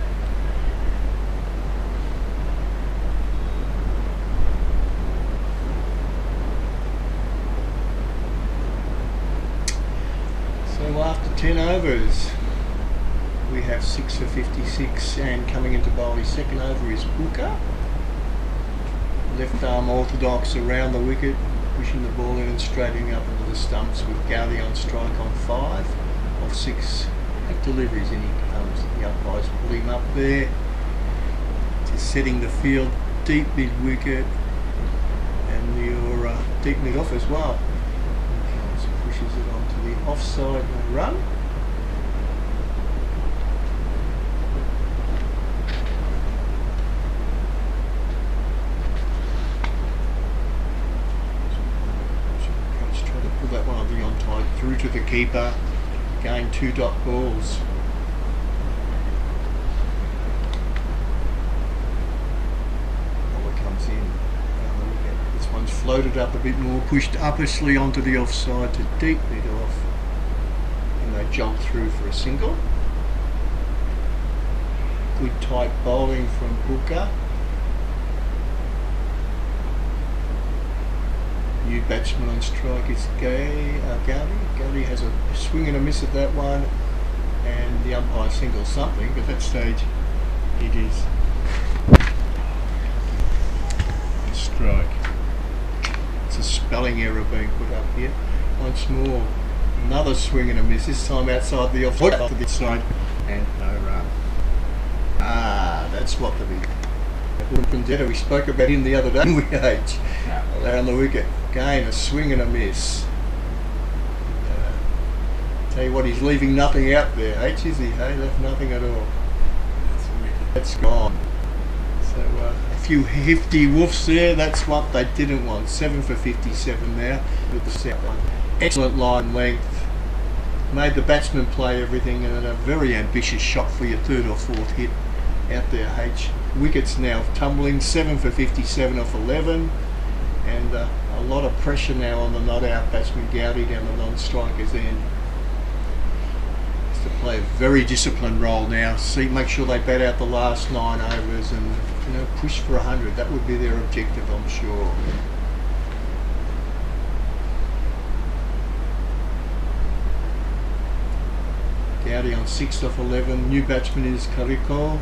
10 overs. We have 6 for 56, and coming into bowling second over is Booker. Left arm orthodox around the wicket, pushing the ball in and straightening up into the stumps with Gowdy on strike on 5 of 6. 8 deliveries, and he comes. The umpires pull him up there. Just setting the field deep mid wicket, and your deep mid off as well. He comes, pushes it onto the offside, no run. That one will be on tight through to the keeper. Again, 2 dot balls. Bowler comes in. This one's floated up a bit more, pushed uppishly onto the offside to deep mid off, and they jog through for a single. Good tight bowling from Booker. New batsman on strike is Gowdy. Gowdy has a swing and a miss at that one, and the umpire singles something, but at that stage it is a strike. It's a spelling error being put up here. Once more, another swing and a miss, this time outside the offside to the side, and no run. That's what the big from Detta, we spoke about him the other day, didn't we, H? Around the wicket. Again, a swing and a miss. Tell you what, he's leaving nothing out there, H, is he? Hey, left nothing at all. That's gone. So a few hefty woofs there, that's what they didn't want. 7 for 57 now with the set one. Excellent line length. Made the batsman play everything, and a very ambitious shot for your 3rd or 4th hit out there, H. Wickets now tumbling, 7 for 57 off 11, and a lot of pressure now on the not out batsman Gowdy down the non-striker's end. Has to play a very disciplined role now. Make sure they bat out the last 9 overs and push for 100. That would be their objective, I'm sure. Gowdy on 6 off 11. New batsman is Kariko.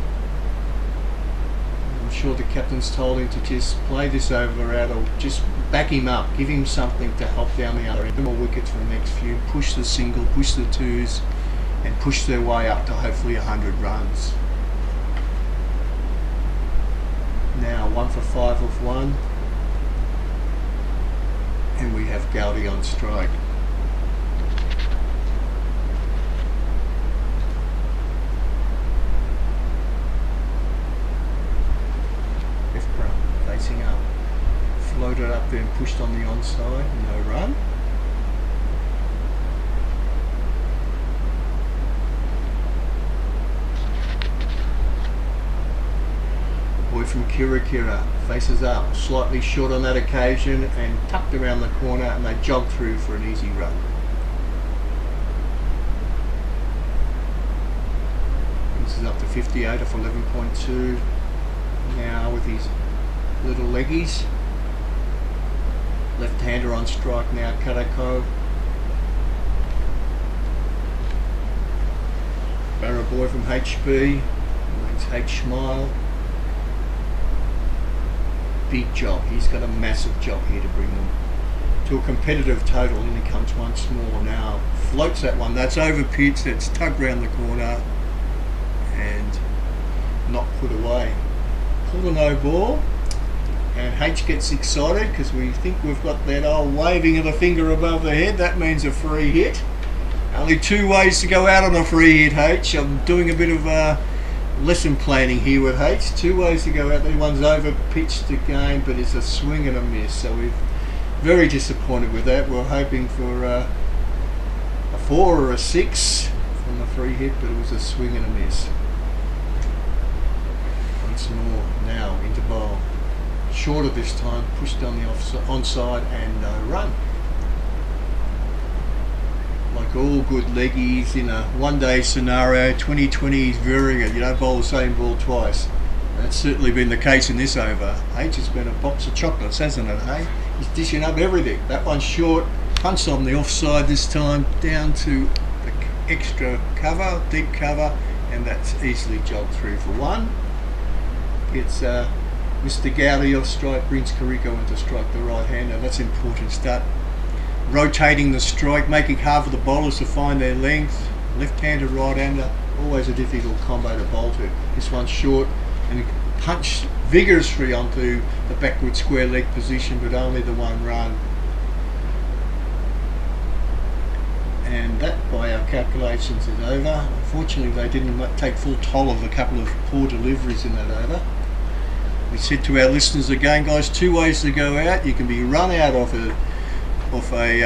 I'm sure the captain's told him to just play this over out, or just back him up, give him something to help down the other end. More wickets for the next few, push the single, push the 2s, and push their way up to hopefully 100 runs. Now 1 for 5 off 1, and we have Gowdy on strike. Facing up, floated up there and pushed on the onside, no run. The boy from Kira faces up, slightly short on that occasion and tucked around the corner, and they jog through for an easy run. This is up to 58 off 11.2 now with his little leggies. Left-hander on strike now, Karako. Barra boy from HB, it's H Smile. Big job, he's got a massive job here to bring them to a competitive total, and he comes once more now. Floats that one, that's over pitch, that's tugged round the corner and not put away. Pull the no ball. And H gets excited because we think we've got that old waving of the finger above the head. That means a free hit. Only 2 ways to go out on a free hit, H. I'm doing a bit of lesson planning here with H. 2 ways to go out. The one's over pitched again, but it's a swing and a miss. So we're very disappointed with that. We're hoping for a 4 or a 6 from the free hit, but it was a swing and a miss. Once more now into bowl. Shorter this time, pushed on the onside and no run. Like all good leggies in a one-day scenario, 2020 is very good. You don't bowl the same ball twice. That's certainly been the case in this over. H has been a box of chocolates, hasn't it, hey? He's dishing up everything. That one's short, punched on the offside this time, down to the extra cover, deep cover, and that's easily jogged through for one. It's Mr. Gowdy off strike, brings Kariko into strike, the right hander. That's an important start. Rotating the strike, making half of the bowlers to find their length. Left-hander, right-hander, always a difficult combo to bowl to. This one's short and punched vigorously onto the backward square leg position, but only the one run. And that, by our calculations, is over. Unfortunately, they didn't take full toll of a couple of poor deliveries in that over. We said to our listeners again, guys, two ways to go out. You can be run out off a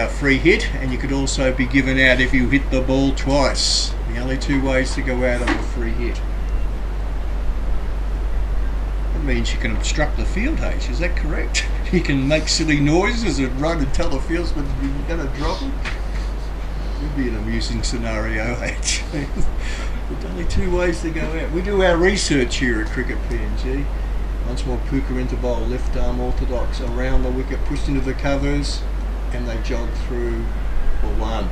free hit, and you could also be given out if you hit the ball twice. The only two ways to go out of a free hit. That means you can obstruct the field, H. Is that correct? You can make silly noises and run and tell the fieldsman you're going to drop them. Would be an amusing scenario, H. There's only two ways to go out. We do our research here at Cricket PNG. Once more, Puka into bowl, left arm orthodox, around the wicket, pushed into the covers, and they jog through for one.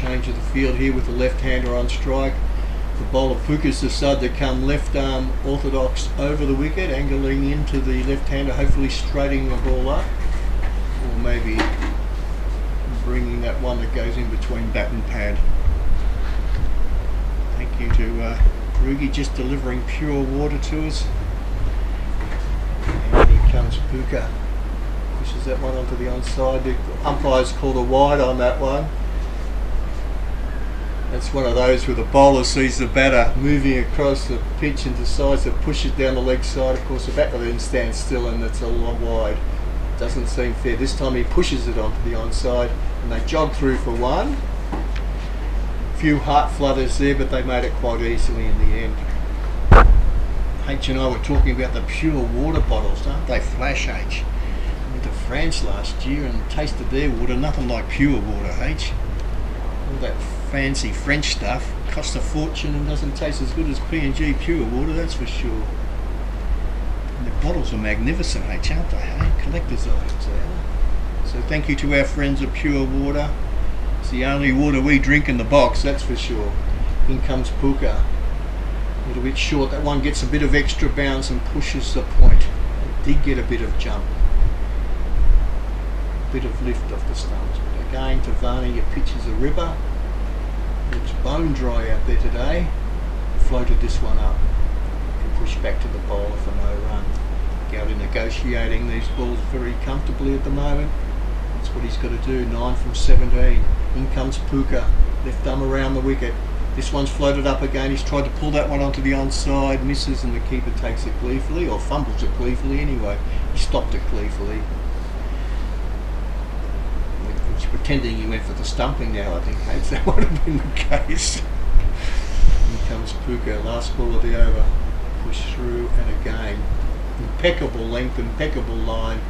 Change of the field here with the left-hander on strike. The bowler Puka's decided to come left arm orthodox over the wicket, angling into the left-hander, hopefully straightening the ball up. Or maybe bringing that one that goes in between bat and pad. Thank you to Rugi, just delivering pure water to us. And here comes Puka. Pushes that one onto the onside. The umpire's called a wide on that one. That's one of those where the bowler sees the batter moving across the pitch and decides to push it down the leg side. Of course, the batter then stands still and it's a lot wide. Doesn't seem fair. This time he pushes it onto the onside and they jog through for one. Few heart flutters there, but they made it quite easily in the end. H and I were talking about the pure water bottles, aren't they? Flash H. I went to France last year and tasted their water. Nothing like pure water, H. All that fancy French stuff costs a fortune and doesn't taste as good as P&G pure water, that's for sure. And the bottles are magnificent, H, aren't they? Hey? Collector's items they are. So thank you to our friends of Pure Water. It's the only water we drink in the box, that's for sure. In comes Puka. A little bit short, that one gets a bit of extra bounce and pushes the point. It did get a bit of jump. A bit of lift off the stumps. But again, Tavani, your pitch is a ripper. Looks bone dry out there today. Floated this one up and pushed back to the bowler for no run. Gowdy negotiating these balls very comfortably at the moment. That's what he's got to do. 9 from 17. In comes Puka. Left arm around the wicket. This one's floated up again. He's tried to pull that one onto the onside, misses, and the keeper takes it gleefully, or fumbles it gleefully anyway. He stopped it gleefully. He's pretending he went for the stumping now, I think, H. That would have been the case. Here comes Puka, last ball of the over. Push through and again. Impeccable length, impeccable line,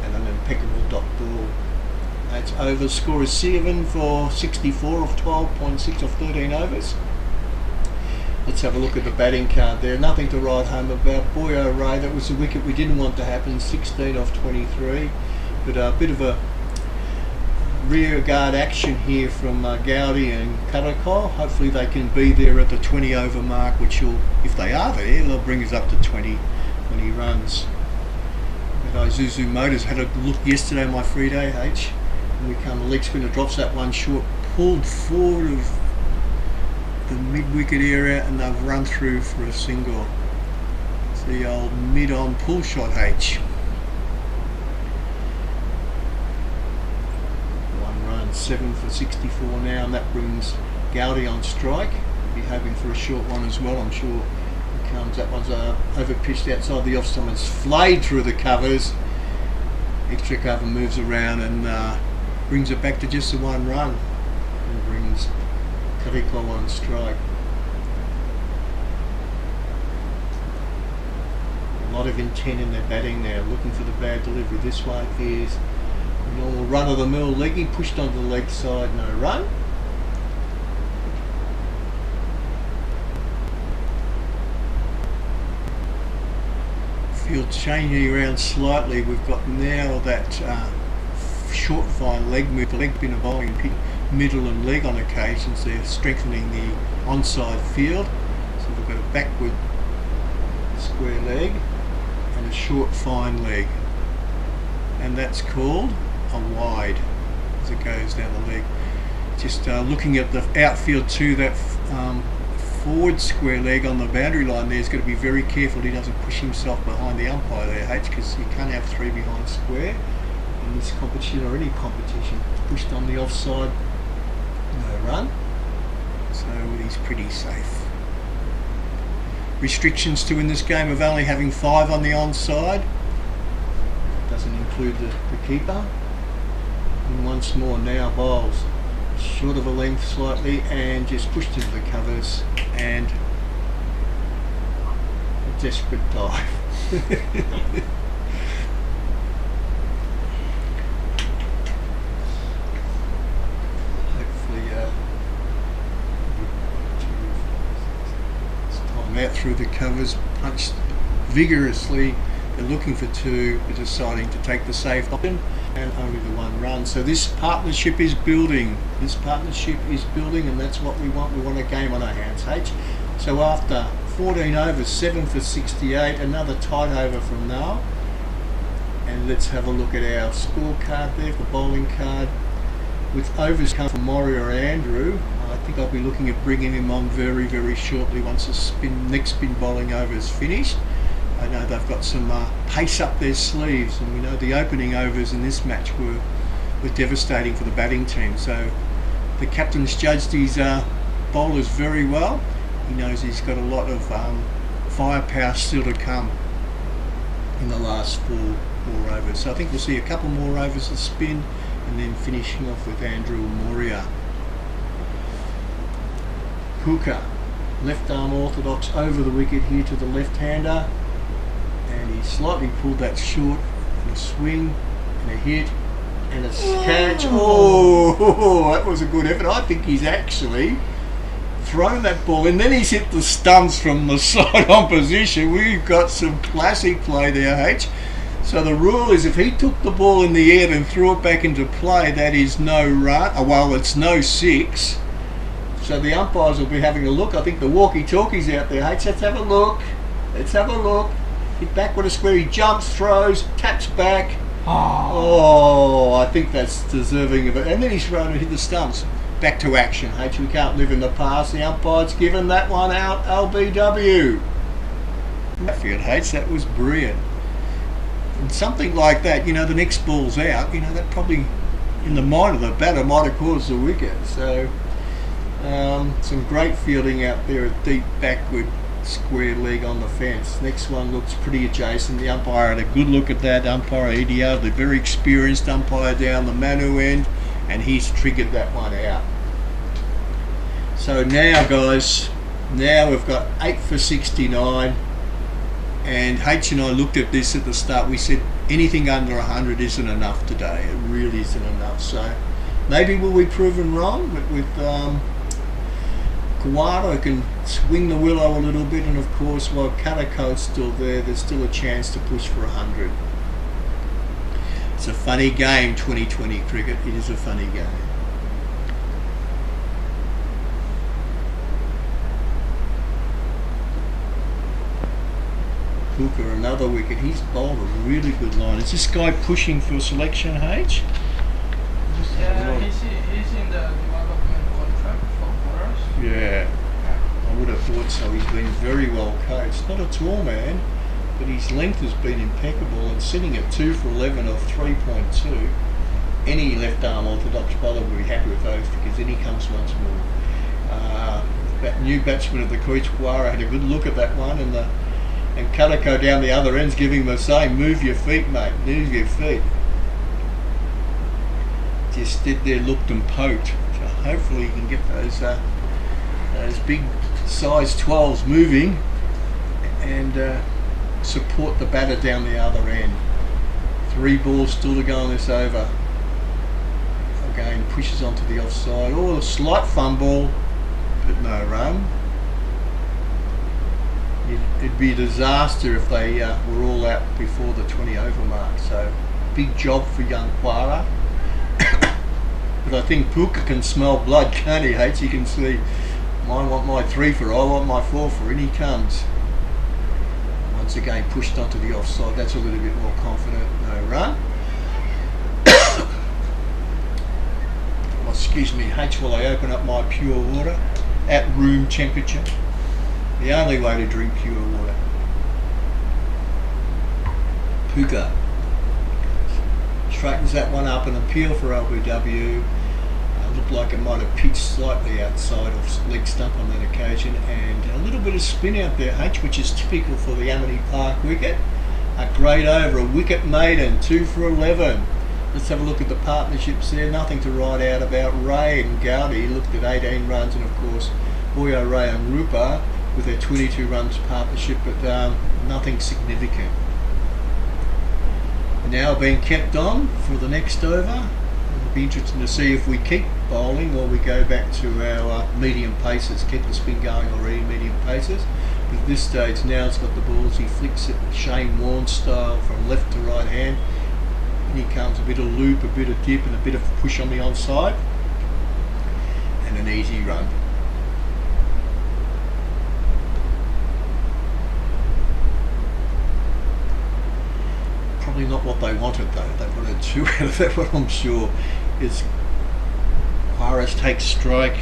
and an impeccable dot ball. It's over. Score is 7 for 64 off 12.6 off 13 overs. Let's have a look at the batting card there. Nothing to write home about. Boy O'Ray, that was the wicket we didn't want to happen. 16 off 23. But a bit of a rear guard action here from Gowdy and Kariko. Hopefully they can be there at the 20 over mark, which will, if they are there, they'll bring us up to 20 when he runs. But Isuzu Motors had a look yesterday on my free day, H. And we come, the leg spinner drops that one short, pulled forward of the mid-wicket area, and they've run through for a single. It's the old mid-on pull shot, H. One run, 7 for 64 now, and that brings Gowdy on strike. We'll be hoping for a short one as well, I'm sure. Comes, that one's over pitched outside the off stump. It's flayed through the covers. Extra cover moves around and brings it back to just the one run. And brings Kariko on strike. A lot of intent in their batting now, looking for the bad delivery. This one is a normal run of the mill leggy, pushed onto the leg side, no run. outfield changing around slightly. We've got now that short fine leg move. The leg spinner bowling middle and leg on occasions. They're strengthening the onside field. So we've got a backward square leg and a short fine leg, and that's called a wide as it goes down the leg. Just looking at the outfield too, that forward square leg on the boundary line there's got to be very careful he doesn't push himself behind the umpire there, H, because you can't have three behind square in this competition or any competition. Pushed on the offside, no run, so he's pretty safe. Restrictions to in this game of only having 5 on the onside, doesn't include the keeper. And once more now bowls short of a length slightly and just pushed into the covers and a desperate dive. Hopefully it's time out through the covers, punched vigorously. They're looking for 2, but deciding to take the safe option, and only the 1 run. So this partnership is building. And that's what we want. We want a game on our hands, H. So after 14 overs, 7 for 68, another tight over from now. And let's have a look at our scorecard there, the bowling card. With overs come from Maury or Andrew, I think I'll be looking at bringing him on very, very shortly once the next spin bowling over is finished. I know they've got some pace up their sleeves, and we know the opening overs in this match were devastating for the batting team. So the captain's judged his bowlers very well. He knows he's got a lot of firepower still to come in the last 4 overs. So I think we'll see a couple more overs of spin, and then finishing off with Andrew Moria. Hooker, left arm orthodox over the wicket here to the left-hander. And he slightly pulled that short, and a swing, and a hit, and a catch. Oh, that was a good effort. I think he's actually thrown that ball, and then he's hit the stumps from the side on position. We've got some classic play there, H. So the rule is if he took the ball in the air and threw it back into play, that is no run. Well, it's no 6. So the umpires will be having a look. I think the walkie-talkie's out there, H. Let's have a look. Hit back with a square, he jumps, throws, taps back. Oh, I think that's deserving of it. And then he's thrown and hit the stumps. Back to action, H. We can't live in the past. The umpire's given that one out, LBW. Field, H. That was brilliant. And something like that, the next ball's out, that probably, in the mind of the batter, might have caused the wicket. So, some great fielding out there, a deep backward square leg on the fence. Next one looks pretty adjacent. The umpire had a good look at that. Umpire EDO, the very experienced umpire down the Manu end, and he's triggered that one out. So now, guys, we've got 8 for 69, and H and I looked at this at the start. We said anything under 100 isn't enough today. It really isn't enough. So maybe we'll be proven wrong, but with Guado can swing the willow a little bit, and of course while Calico's still there, there's still a chance to push for 100. It's a funny game, 2020 cricket. It is a funny game. Hooker, another wicket. He's bowled a really good line. Is this guy pushing for selection, H? Yeah, he's in the development contract for us. Yeah, I would have thought so. He's been very well coached. Not a tall man, but his length has been impeccable, and sitting at 2 for 11 of 3.2. Any left arm orthodox bowler will be happy with those, because then he comes once more. That new batsman of the crease, Guara, had a good look at that one, and Calico down the other end's giving him the same. Move your feet, mate. Move your feet. Just stood there, looked and poked. So hopefully he can get those big size 12s moving and support the batter down the other end. 3 balls still to go on this over. Again, pushes onto the offside. Oh, a slight fumble, but no run. It'd be a disaster if they were all out before the 20 over mark. So big job for young Quara. But I think Puka can smell blood, can't he, H? You can see, I want my 3 for, I want my 4 for, and he comes. Once again pushed onto the offside, that's a little bit more confident, no run. Well, excuse me, H, while I open up my pure water at room temperature. The only way to drink pure water. Puka straightens that one up, and appeal for LBW. Looked like it might have pitched slightly outside of leg stump on that occasion, and a little bit of spin out there, H, which is typical for the Amini Park wicket. A great over, a wicket maiden, 2 for 11. Let's have a look at the partnerships there. Nothing to write out about. Ray and Gowdy looked at 18 runs, and of course Boyo Ray and Rupa with their 22 runs partnership, but nothing significant. Now being kept on for the next over. It'll be interesting to see if we keep bowling or we go back to our medium paces, keep the spin going already, medium paces. But at this stage now it's got the balls, he flicks it Shane Warne style from left to right hand. And here comes a bit of loop, a bit of dip and a bit of push on the onside. And an easy run. Probably not what they wanted though. They wanted 2 out of that, what I'm sure is Juarez takes strike.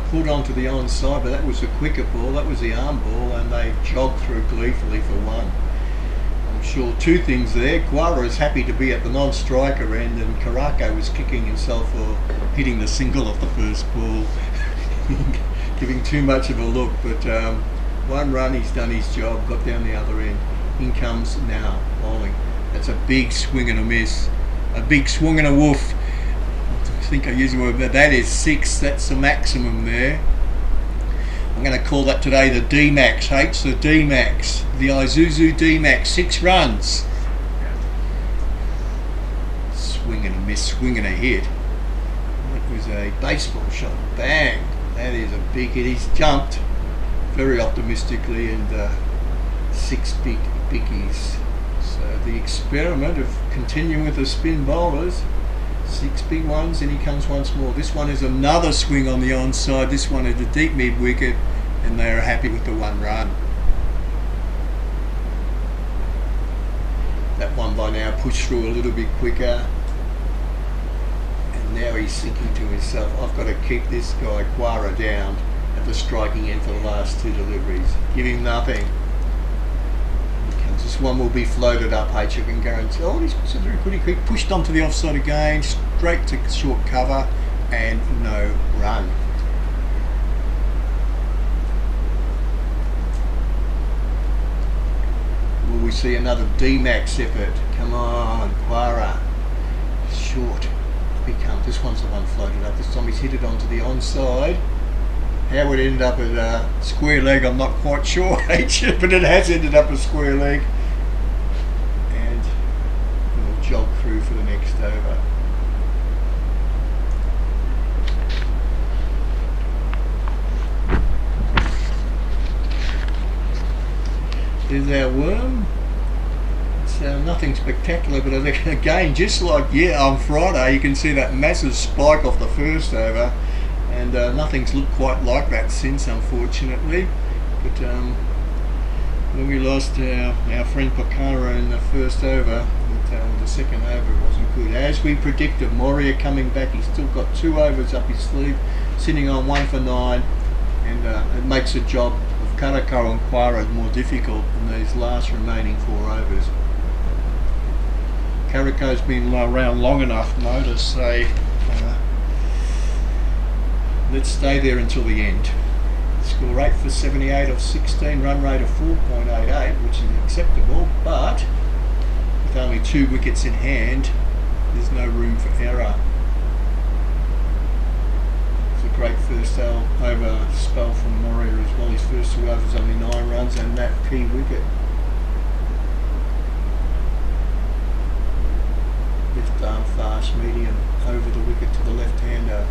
Pulled onto the onside, but that was a quicker ball, that was the arm ball, and they jogged through gleefully for 1. I'm sure 2 things there. Quara is happy to be at the non-striker end, and Karako was kicking himself for hitting the single off the first ball, giving too much of a look, but 1 run, he's done his job, got down the other end. In comes now bowling. That's a big swing and a miss, a big swing and a woof. I think I used the word, but that is 6, that's the maximum there. I'm going to call that today the D-Max, H, the D-Max, the Isuzu D-Max, 6 runs. Swing and a miss, swing and a hit. That was a baseball shot, bang. That is a big hit, he's jumped very optimistically, and 6 big biggies. So the experiment of continuing with the spin bowlers, 6 big ones, and he comes once more. This one is another swing on the onside. This one is a deep mid wicket, and they are happy with the 1 run. That one by now pushed through a little bit quicker, and now he's thinking to himself, I've got to keep this guy Quara down at the striking end for the last 2 deliveries. Give him nothing. This one will be floated up, H, you can guarantee. Oh, he's considering pretty quick. Pushed onto the offside again, straight to short cover, and no run. Will we see another D-Max effort? Come on, Quara. Short. Become. This one's the one floated up. This time he's hit it onto the onside. How it ended up at square leg, I'm not quite sure, H, but it has ended up a square leg. And we'll jog through for the next over. There's our worm. It's nothing spectacular, but again, just like on Friday, you can see that massive spike off the first over. And nothing's looked quite like that since, unfortunately. But when we lost our friend Pokara in the first over, the second over wasn't good. As we predicted, Moria coming back, he's still got 2 overs up his sleeve, sitting on 1 for 9, and it makes the job of Karako and Quara more difficult in these last remaining 4 overs. Karako's been around long enough now to say, let's stay there until the end. Score rate for 78 of 16, run rate of 4.88, which is acceptable, but with only 2 wickets in hand, there's no room for error. So great first over spell from Moria as well. His first 2 overs only 9 runs and that key wicket. Left arm fast medium over the wicket to the left-hander.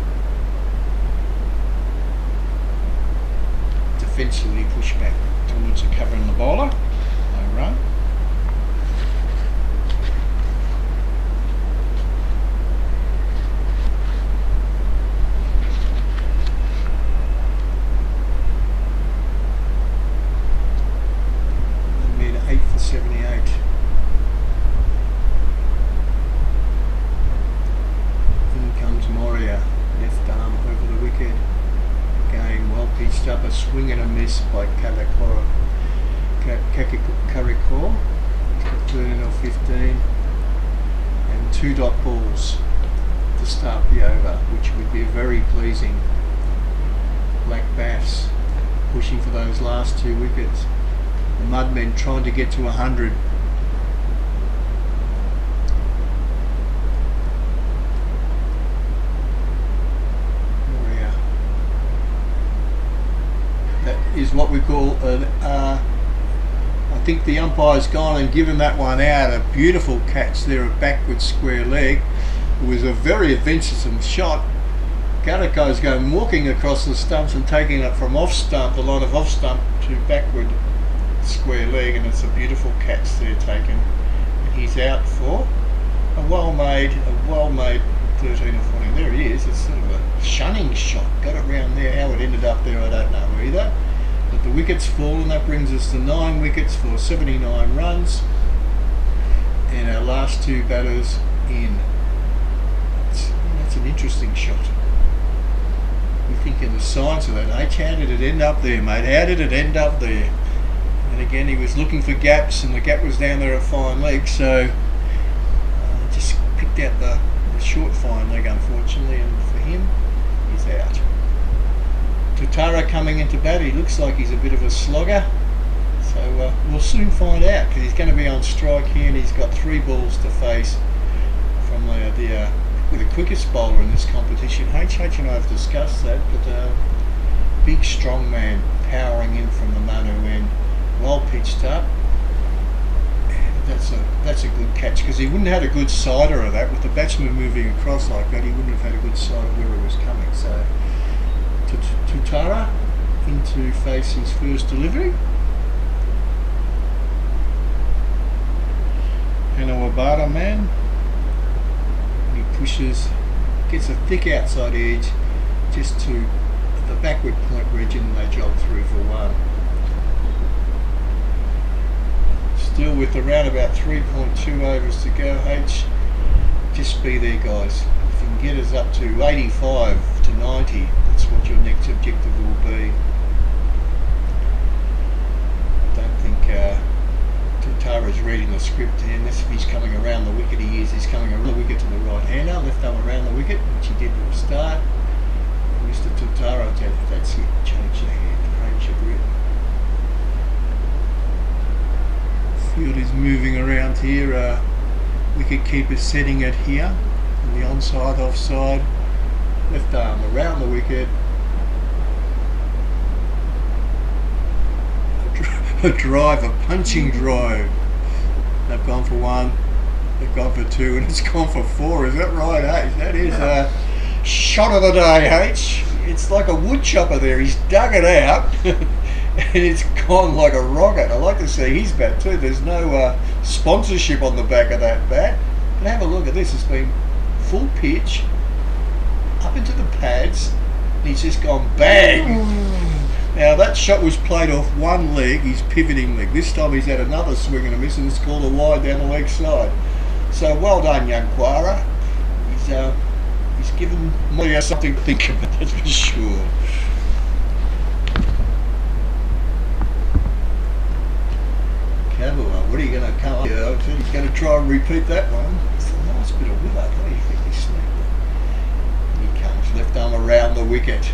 Defensively pushed back towards the cover and the bowler. No run. Made 8 for 78. In comes Moria, left arm over the wicket. Again, well pitched up, a swing and a miss by Karikor. He's got 13 or 15. And 2 dot balls to start the over, which would be very pleasing. Black Bass pushing for those last 2 wickets. The Mudmen trying to get to 100. Moria. That is what we call an. I think the umpire's gone and given that one out. A beautiful catch there, a backward square leg. It was a very adventuresome shot. Garako's going walking across the stumps and taking it from off stump, the line of off stump to backward square leg, and it's a beautiful catch there taken. And he's out for a well-made 13 or 14. There he is. It's sort of a shunning shot. Got it round there. How it ended up there, I don't know either. But the wickets fall, and that brings us to 9 wickets for 79 runs. And our last 2 batters in. That's an interesting shot. You're thinking the science of that, H. How did it end up there, mate? How did it end up there? And again, he was looking for gaps, and the gap was down there at fine leg, so just picked out the short fine leg, unfortunately, and for him, he's out. Tutara coming into bat. He looks like he's a bit of a slogger, so we'll soon find out, because he's going to be on strike here, and he's got 3 balls to face from the quickest bowler in this competition. H and I have discussed that, but big strong man powering in from the Manu end, well pitched up, and that's a good catch, because he wouldn't have had a good sider of that. With the batsman moving across like that, he wouldn't have had a good sight of where it was coming. So Tutara in to face his first delivery. Hanawabata man. He pushes, gets a thick outside edge just to the backward point region, and they job through for 1. Still with around about 3.2 overs to go, H. Just be there, guys. If you can get us up to 85 to 90, that's what your next objective will be. I don't think Tutara's reading the script here, unless if he's coming around the wicket. He is. He's coming around the wicket to the right hander, left arm around the wicket, which he did at the start. Mr. Tutara, that's it. Change your hand, change your grip. Field is moving around here. Wicket keeper setting it here on the onside, offside. Left arm around the wicket. A drive, a punching drive. They've gone for 1, they've gone for 2, and it's gone for 4. Is that right, H? That is a shot of the day, H. It's like a wood chopper there. He's dug it out, and it's gone like a rocket. I like to see his bat too. There's no sponsorship on the back of that bat. But have a look at this. It's been full pitch, up into the pads, and he's just gone bang. Now that shot was played off one leg, his pivoting leg. This time he's had another swing and a miss, and it's called a wide down the leg side. So well done, young Quara. He's given Moya something to think about, that's for sure. Cavalier, what are you going to come up with? He's going to try and repeat that one. It's a nice bit of willow. What do you think he snapped it? He comes left arm around the wicket.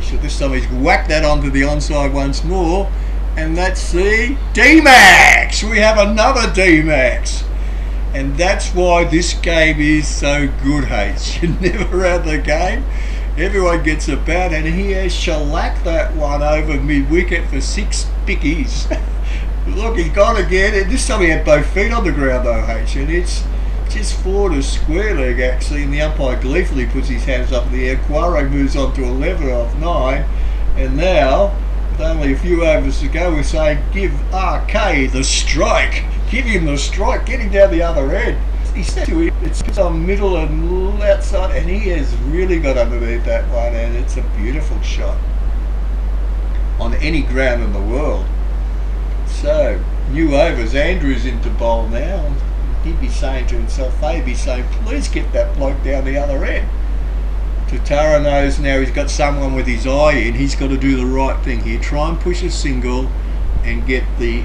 So this time he's whacked that onto the onside once more, and that's the D-Max. We have another D-Max, And that's why this game is so good, H. You're never out of the game. Everyone gets about, and he has shellacked that one over mid-wicket for 6 pickies. Look, he's gone again. This time he had both feet on the ground though, H, and it's just forward a square leg actually, and the umpire gleefully puts his hands up in the air. Poirot moves on to 11 off 9, and now, with only a few overs to go, we're saying give RK the strike. Give him the strike, get him down the other end. He said to him, it's on middle and outside, and he has really got underneath that one, and it's a beautiful shot on any ground in the world. So, new overs, Andrew's into bowl now. He'd be saying to himself, they'd be saying, please get that bloke down the other end. Tutara knows now he's got someone with his eye in, he's got to do the right thing here. Try and push a single and get the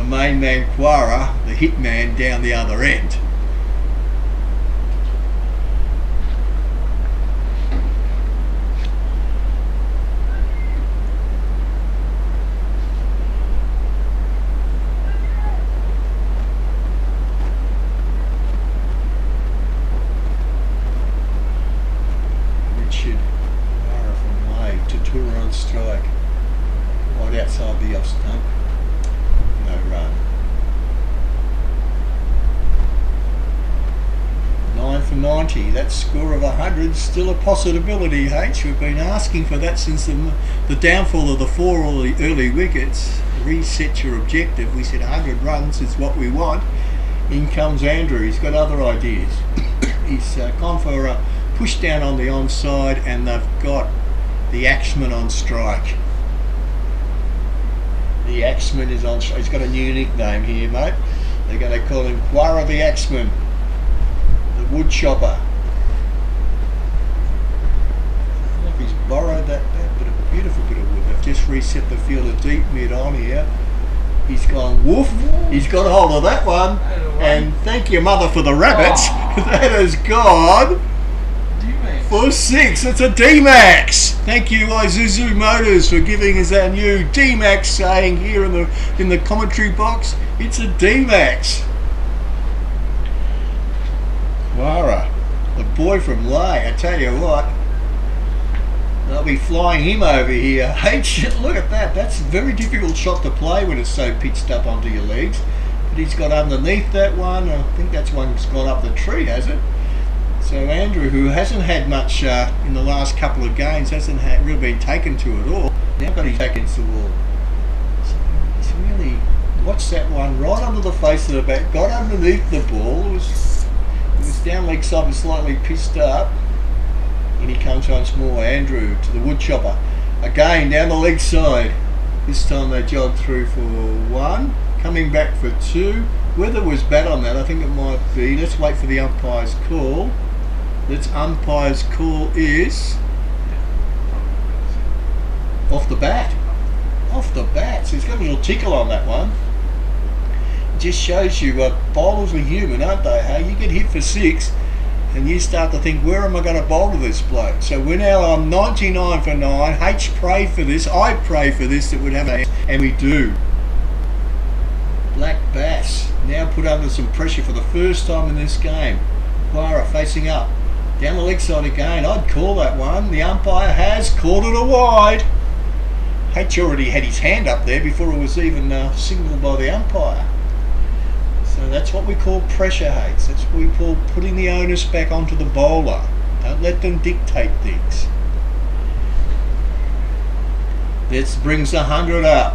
main man Quara, the hit man, down the other end. Richard Quara from Lay to tour on strike, right outside the off stump. No run. 9 for 90. That score of 100 still a possibility, H. We've been asking for that since the downfall of the 4 early wickets. Reset your objective. We said 100 runs is what we want. In comes Andrew. He's got other ideas. He's gone for a push down on the onside, and they've got the Axeman on strike. The Axeman is on. He's got a new nickname here, mate. They're going to call him Quara the Axeman, the wood chopper. Look, he's borrowed that bit of beautiful bit of wood. They've just reset the fielder deep mid on here. He's gone woof. He's got hold of that one, and thank your mother for the rabbits. That has gone for 6. It's a D-Max. Thank you, Isuzu Motors, for giving us our new D-Max saying here in the commentary box. It's a D-Max. Quara, the boy from Lay. I tell you what, they'll be flying him over here. H, look at that. That's a very difficult shot to play when it's so pitched up onto your legs. But he's got underneath that one. I think that's one that's gone up the tree, has it? So Andrew, who hasn't had much in the last couple of games, hasn't really been taken to it all, now got his back against the wall. So he's really watched that one right under the face of the bat, got underneath the ball, it was down leg side and slightly pissed up. And he comes once more, Andrew, to the wood chopper. Again, down the leg side. This time they jogged through for 1, coming back for 2. Weather was bad on that, I think it might be. Let's wait for the umpire's call. This umpire's call is off the bat. Off the bat. So he's got a little tickle on that one. It just shows you bowlers are human, aren't they? Hey, you get hit for 6 and you start to think, where am I going to bowl to this bloke? So we're now on 99 for 9. H prayed for this. I prayed for this, that would have a, and we do. Black Bass now put under some pressure for the first time in this game. Quara facing up. Down the leg side again. I'd call that one. The umpire has called it a wide. H already had his hand up there before it was even signalled by the umpire. So that's what we call pressure, H. That's what we call putting the onus back onto the bowler. Don't let them dictate things. This brings 100 up.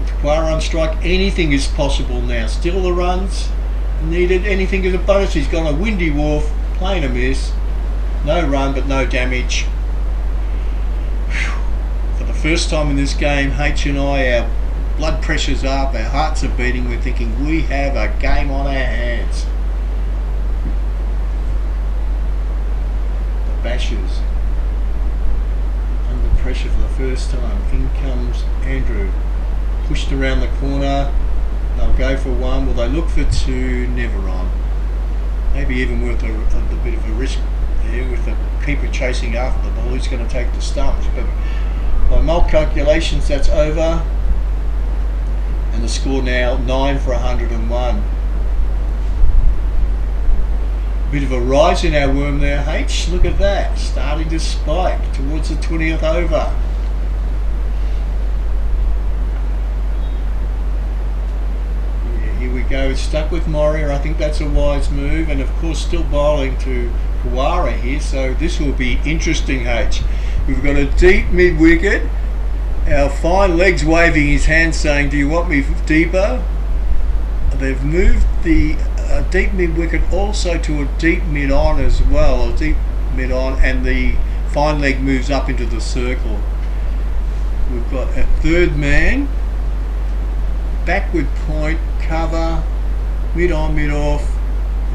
With Quara on strike, anything is possible now. Still the runs needed. Anything is a bonus. He's gone a windy wharf. Plain a miss. No run, but no damage. Whew. For the first time in this game, H and I, our blood pressure's up, our hearts are beating. We're thinking we have a game on our hands. The Bashers under pressure for the first time. In comes Andrew. Pushed around the corner. They'll go for 1. Will they look for 2? Never on. Maybe even worth a bit of a risk there with the keeper chasing after the ball. Who's going to take the stumps? But by my calculations, that's over. And the score now 9 for 101. Bit of a rise in our worm there, H. Look at that, starting to spike towards the 20th over. Yeah, here we go. It's stuck with Moria. I think that's a wise move, and of course still bowling to Kawara here, so this will be interesting, H. We've got a deep mid-wicket. Our fine legs waving his hand saying, do you want me deeper? They've moved the deep mid-wicket also to a deep mid-on as well, a deep mid-on, and the fine leg moves up into the circle. We've got a third man, backward point, cover, mid-on, mid-off,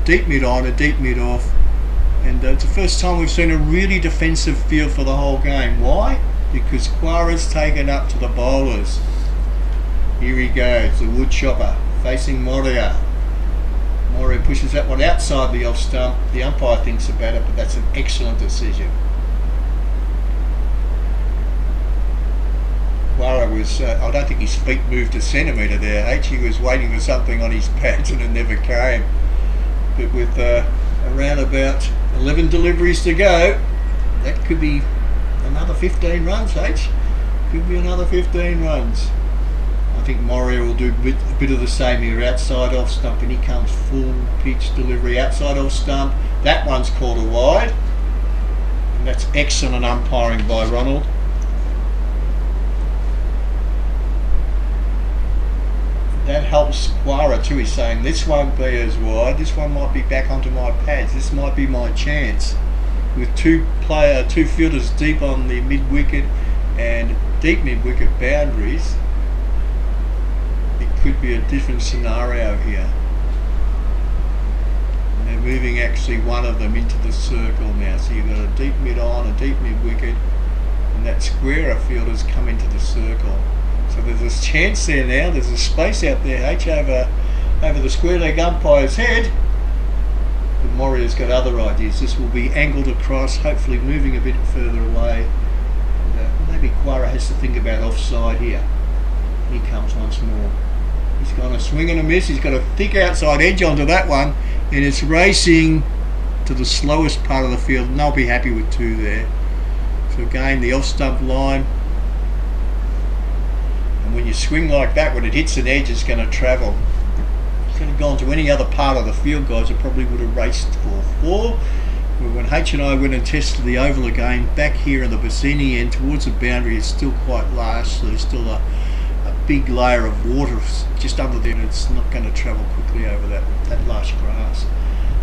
deep mid-on, a deep mid-off, and it's the first time we've seen a really defensive feel for the whole game. Why? Because Quara's taken up to the bowlers. Here he goes, the wood chopper, facing Moria. Moria pushes that one outside the off stump. The umpire thinks about it, but that's an excellent decision. Quara was, I don't think his feet moved a centimetre there. H, he was waiting for something on his pads and it never came. But with around about 11 deliveries to go, that could be another 15 runs, H. Could be another 15 runs. I think Moria will do a bit of the same here, outside off stump, and he comes full pitch delivery, outside off stump. That one's called a wide, and that's excellent umpiring by Ronald. That helps Quara too. He's saying this won't be as wide, this one might be back onto my pads, this might be my chance. With two fielders deep on the mid-wicket and deep mid-wicket boundaries, it could be a different scenario here. And they're moving actually one of them into the circle now. So you've got a deep mid-on, a deep mid-wicket, and that squarer fielder's come into the circle. So there's a chance there now, there's a space out there, H, over the square leg umpire's head. But Moria's got other ideas. This will be angled across, hopefully moving a bit further away. And, maybe Quara has to think about offside here. He comes once more. He's got a swing and a miss. He's got a thick outside edge onto that one, and it's racing to the slowest part of the field, and they'll be happy with two there. So again, the off-stump line. And when you swing like that, when it hits an edge, it's going to travel. If it had gone to any other part of the field, guys, it probably would have raced for 4. But when H and I went and tested the oval again, back here in the Bassini end towards the boundary, it's still quite large, so there's still a big layer of water just under there, and it's not going to travel quickly over that lush grass.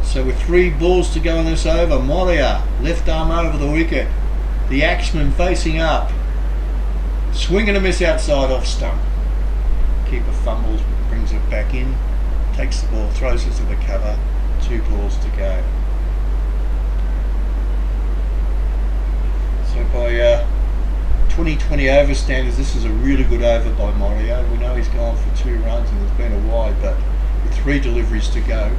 So with 3 balls to go on this over, Moria, left arm over the wicket, the axeman facing up, swing and a miss outside off stump. Keeper fumbles, brings it back in, takes the ball, throws it to the cover, 2 balls to go. So by 2020 over standards, this is a really good over by Moria. We know he's gone for 2 runs and there's been a wide, but with 3 deliveries to go,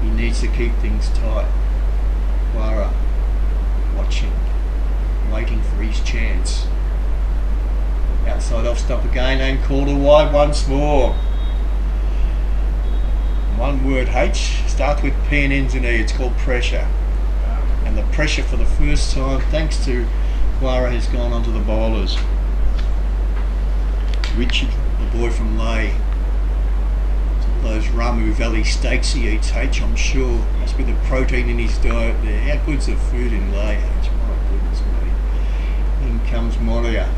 he needs to keep things tight. Quara watching, waiting for his chance. Outside off stump again and called a wide once more. One word, H, starts with P and ends in E. It's called pressure. And the pressure for the first time, thanks to Quara, has gone onto the bowlers. Richard, the boy from Lay, all those Ramu Valley steaks he eats, H, I'm sure. Must be the protein in his diet there. How good's the food in Lay, H? My goodness me. In comes Moria.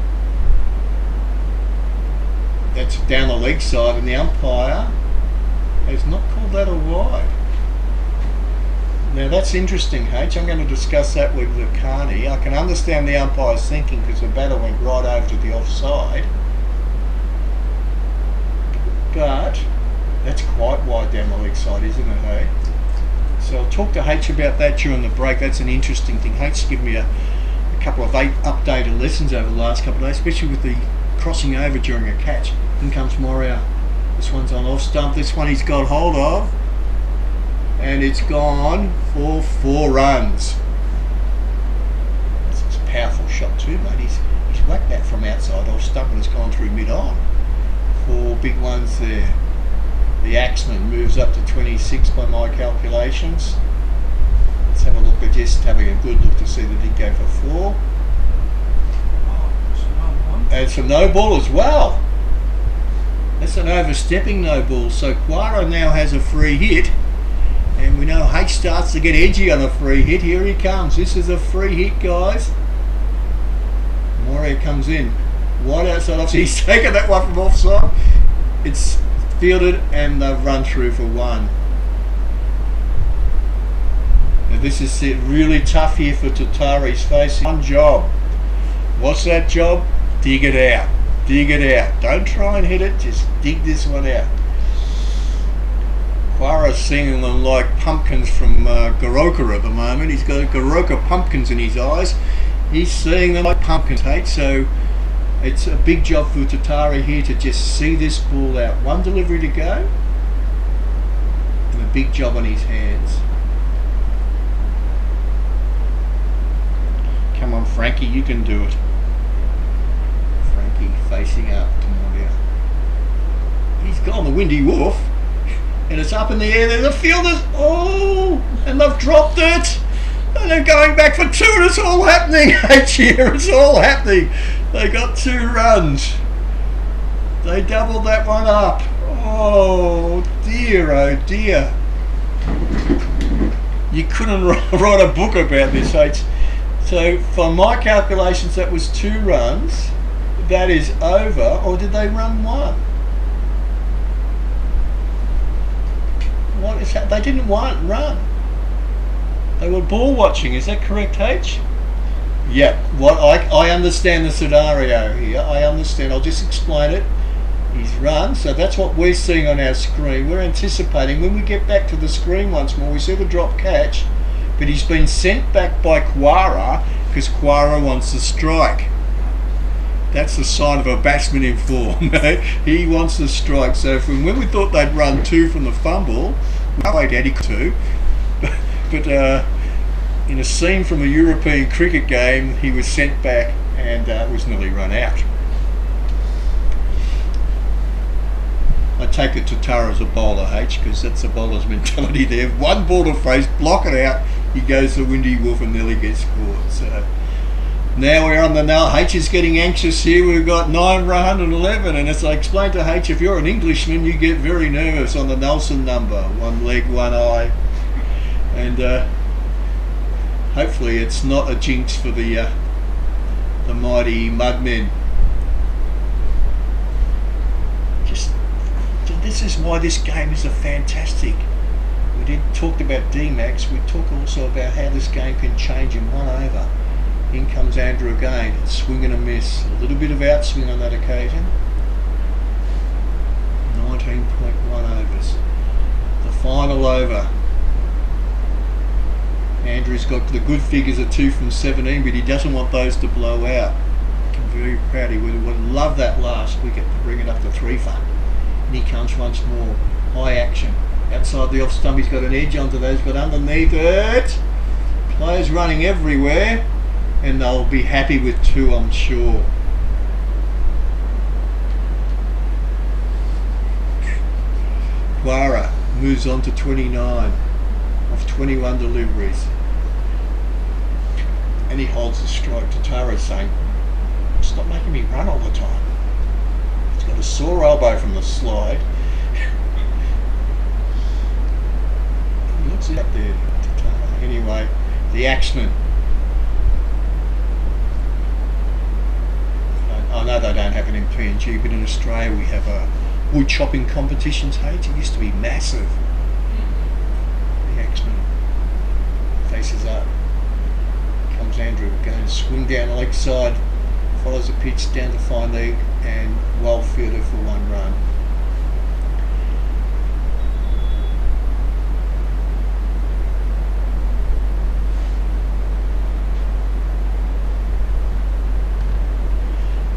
That's down the leg side, and the umpire has not called that a wide. Now that's interesting, H. I'm going to discuss that with Carney. I can understand the umpire's thinking because the batter went right over to the offside. But that's quite wide down the leg side, isn't it, hey? So I'll talk to H about that during the break. That's an interesting thing. H given me a couple of updated lessons over the last couple of days, especially with the crossing over during a catch. In comes Moria. This one's on off stump. This one he's got hold of. And it's gone for 4 runs. That's a powerful shot too, mate. He's whacked that from outside off stump and it's gone through mid-on. 4 big ones there. The axeman moves up to 26 by my calculations. but just having a good look to see that he'd go for 4. And it's a no ball as well. That's an overstepping no ball. So Quara now has a free hit. And we know H starts to get edgy on a free hit. Here he comes. This is a free hit, guys. Moria comes in. Wide outside offside. He's taken that one from offside. It's fielded and they've run through for 1. Now this is it. Really tough here for Tatara. He's facing one job. What's that job? Dig it out. Dig it out. Don't try and hit it. Just dig this one out. Quara's seeing them like pumpkins from Goroka at the moment. He's got Goroka pumpkins in his eyes. He's seeing them like pumpkins, H. So it's a big job for Tatara here to just see this ball out. 1 delivery to go. And a big job on his hands. Come on, Frankie, you can do it. Frankie facing up to Moria. He's gone the windy woof. And it's up in the air. There's the fielders. Oh, and they've dropped it. And they're going back for 2. And it's all happening. H here. It's all happening. They got 2 runs. They doubled that one up. Oh dear, oh dear. You couldn't write a book about this, H. So for my calculations, that was 2 runs. That is over. Or did they run 1? What is that? They didn't run. They were ball watching. Is that correct, H? Yeah. What I understand the scenario here. I understand. I'll just explain it. He's run. So that's what we're seeing on our screen. We're anticipating when we get back to the screen once more. We see the drop catch, but he's been sent back by Quara because Quara wants to strike. That's the sign of a batsman in form. He wants to strike. So from when we thought they'd run 2 from the fumble, we played Eddie 2. But in a scene from a European cricket game, he was sent back and was nearly run out. I take it Tatara's a bowler, H, because that's the bowler's mentality there. 1 ball to face, block it out, he goes to windy wolf and nearly gets scored. So now we're on the nail. H is getting anxious here. We've got 9 for 111, and as I explained to H, if you're an Englishman, you get very nervous on the Nelson number. 1 leg, 1 eye. And hopefully it's not a jinx for the mighty Mudmen. This is why this game is a fantastic. We did talk about D-Max. We talk also about how this game can change in 1 over. In comes Andrew again, swing and a miss. A little bit of outswing on that occasion. 19.1 overs. The final over. Andrew's got the good figures at 2 from 17, but he doesn't want those to blow out. I'm very proud. He would love that last wicket to bring it up to 3 for. And he comes once more. High action. Outside the off stump, he's got an edge onto those, but underneath it, players running everywhere. And they'll be happy with 2, I'm sure. Quara moves on to 29 of 21 deliveries. And he holds the strike. Tatara's saying, stop making me run all the time. He's got a sore elbow from the slide. He looks up there, Tatara. Anyway, the axeman. I know they don't have it in PNG, but in Australia we have wood chopping competitions. It used to be massive. The axeman faces up. Comes Andrew again, swing down the leg side, follows the pitch down to fine leg, and well fielded for 1 run.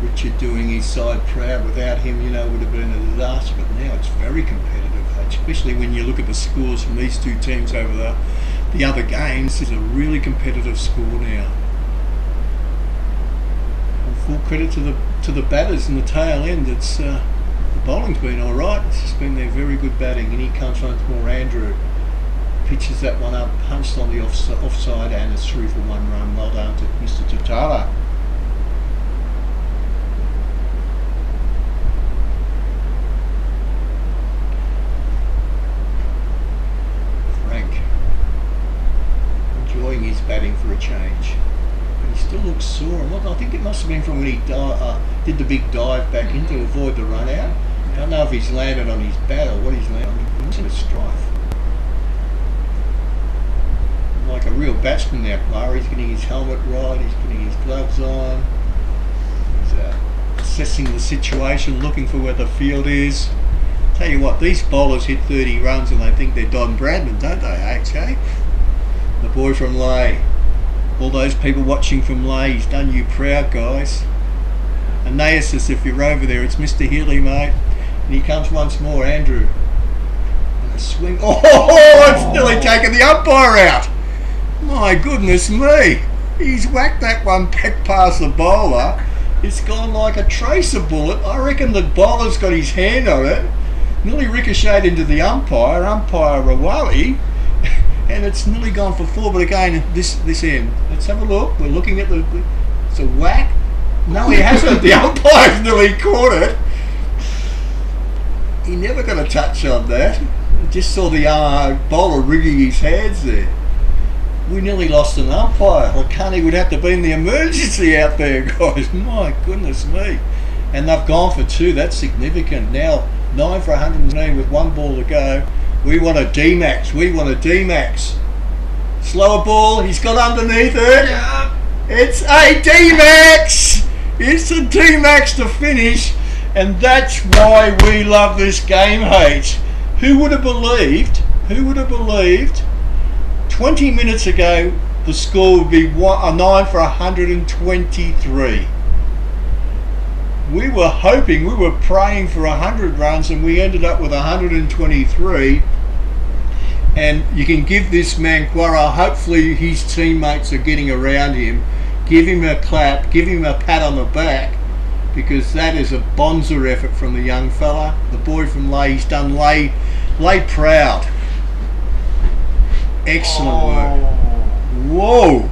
Richard doing his side proud. Without him, would have been a disaster. But now it's very competitive, especially when you look at the scores from these 2 teams over the other games. It's a really competitive score now. And full credit to the batters in the tail end. It's the bowling's been all right. It's just been their very good batting. And here comes once more Andrew. pitches that one up, punched on the offside, and it's through for 1 run. Well done to Mr. Tatala. Frank enjoying his batting for a change. He still looks sore. I think it must have been from when he did the big dive back in to avoid the run out. I don't know if he's landed on his bat or what he's landed on. He's in a strife. Like a real batsman now, player. He's getting his helmet right, he's putting his gloves on. He's assessing the situation, looking for where the field is. Tell you what, these bowlers hit 30 runs and they think they're Don Bradman, don't they, HK? The boy from Lay. All those people watching from Lay, he's done you proud, guys. Anaeus, if you're over there, it's Mr. Healy, mate. And he comes once more, Andrew. And a swing. Oh, it's nearly taken the umpire out. My goodness me. He's whacked that one back past the bowler. It's gone like a tracer bullet. I reckon the bowler's got his hand on it. Nearly ricocheted into the umpire Rawali. And it's nearly gone for 4, but again, this end. Let's have a look. We're looking at it's a whack. No, he hasn't. The umpire's nearly caught it. He never got a touch on that. Just saw the bowler rigging his hands there. We nearly lost an umpire. Lakani would have to be in the emergency out there, guys. My goodness me. And they've gone for 2. That's significant. Now, 9 for 109 with 1 ball to go. We want a D-Max. We want a D-Max. Slower ball. He's got underneath it. Yeah. It's a D-Max. It's a D-Max to finish. And that's why we love this game, H. Who would have believed? 20 minutes ago, the score would be 9 for 123. We were hoping, we were praying for 100 runs, and we ended up with 123. And you can give this man Quara, hopefully his teammates are getting around him. Give him a clap, give him a pat on the back, because that is a bonza effort from the young fella. The boy from Lay, he's done Lay proud. Excellent work. Whoa!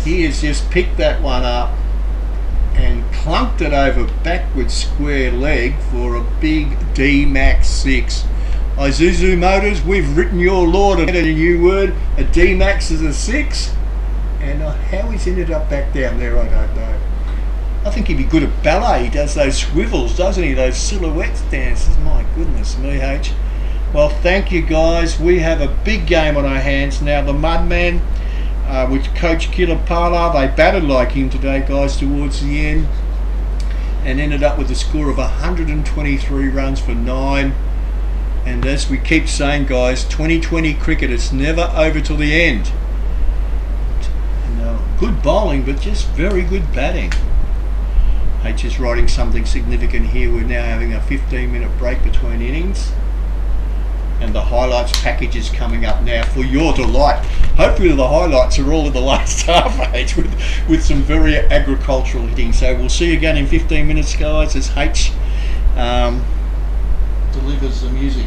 He has just picked that one up and clunked it over backward square leg for a big D-Max 6. Isuzu Motors, we've written your law to add a new word. A D-Max is a 6. And how he's ended up back down there, I don't know. I think he'd be good at ballet. He does those swivels, doesn't he? Those silhouette dances. My goodness me, H. Well, thank you, guys. We have a big game on our hands now. The Mudmen, with Coach Kilapala, they batted like him today, guys, towards the end, and ended up with a score of 123 runs for 9. And as we keep saying, guys, 2020 cricket, it's never over till the end. Good bowling, but just very good batting. H is writing something significant here. We're now having a 15-minute break between innings. And the highlights package is coming up now for your delight. Hopefully the highlights are all in the last half, H, with some very agricultural hitting. So we'll see you again in 15 minutes, guys, as H delivers the music.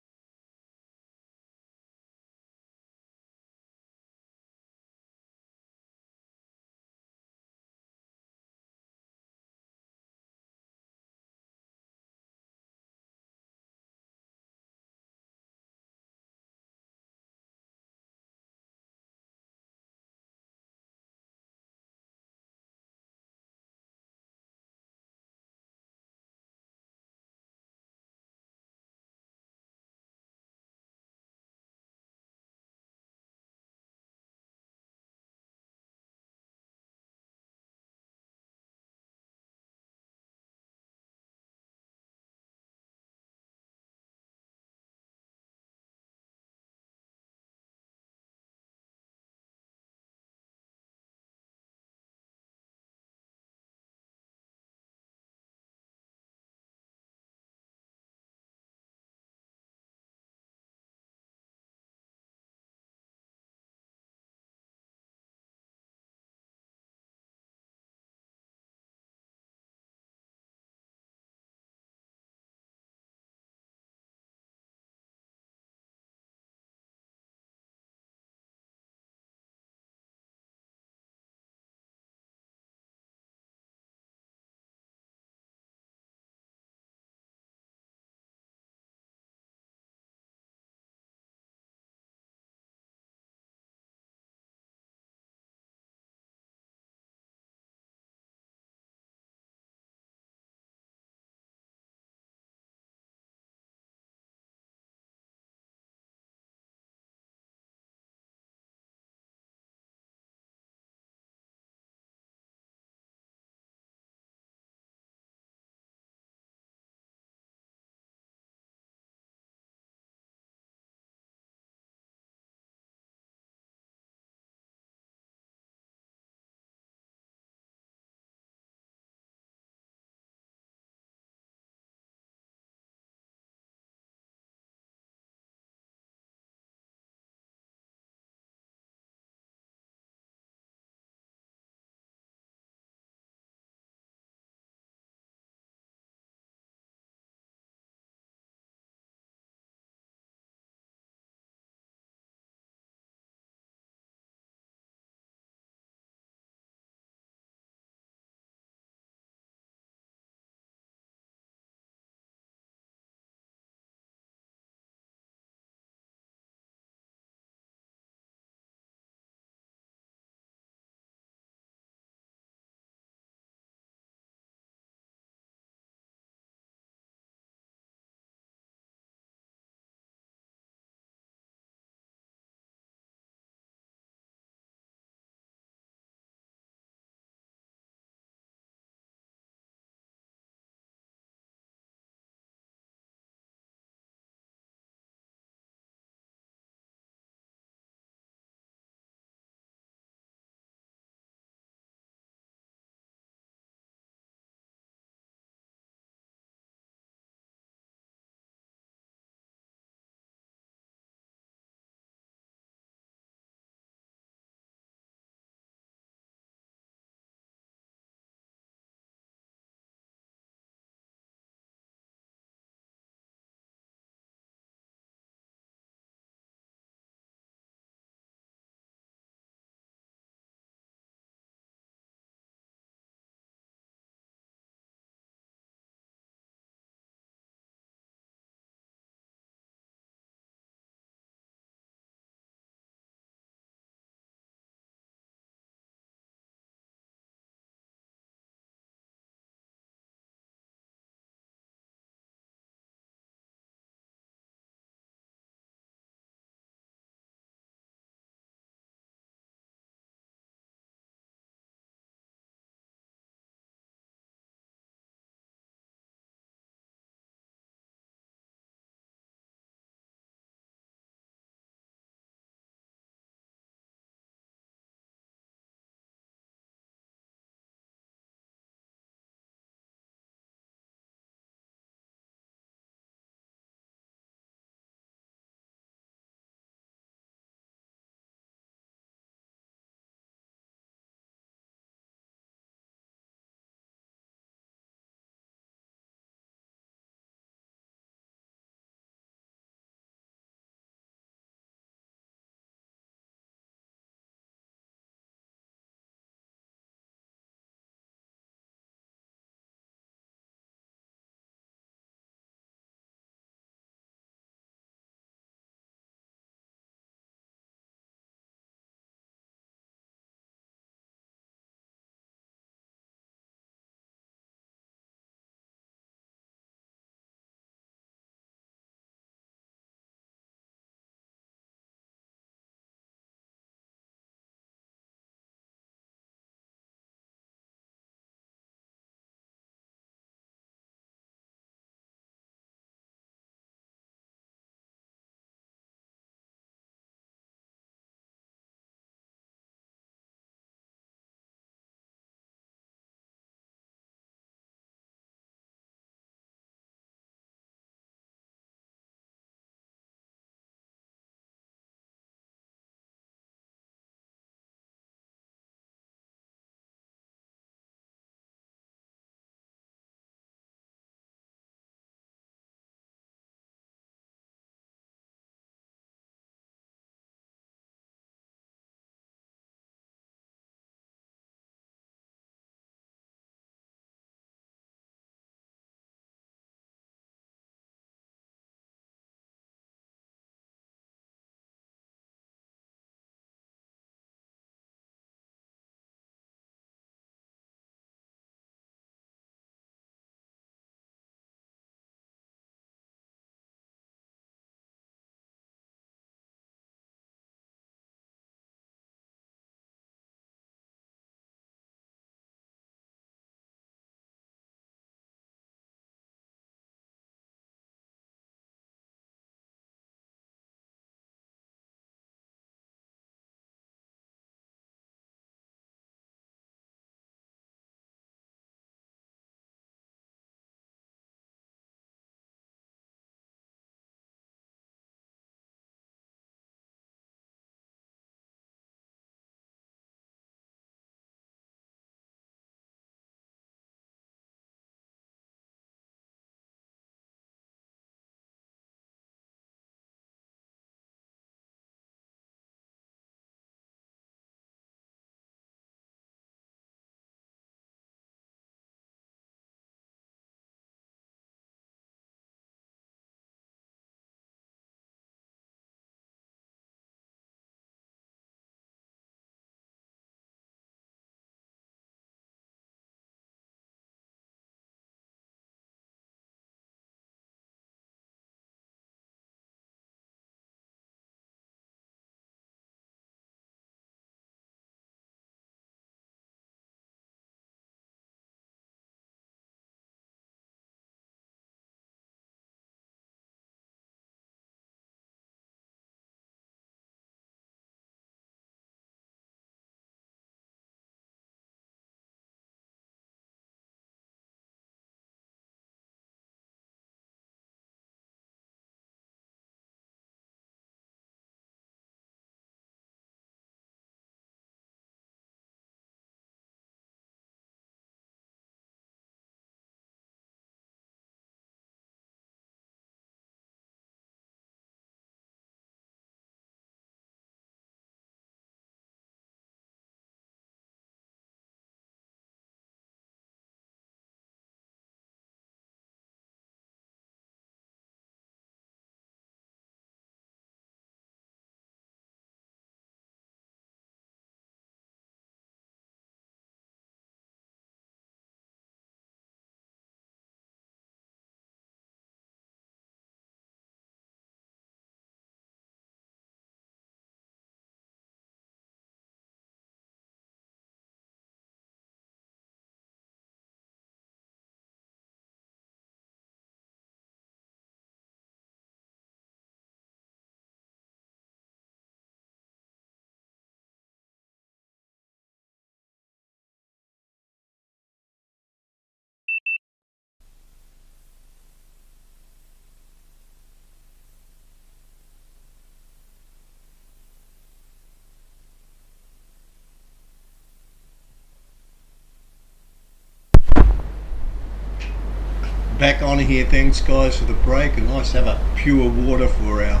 back on here. Thanks guys for the break, and nice to have a pure water for our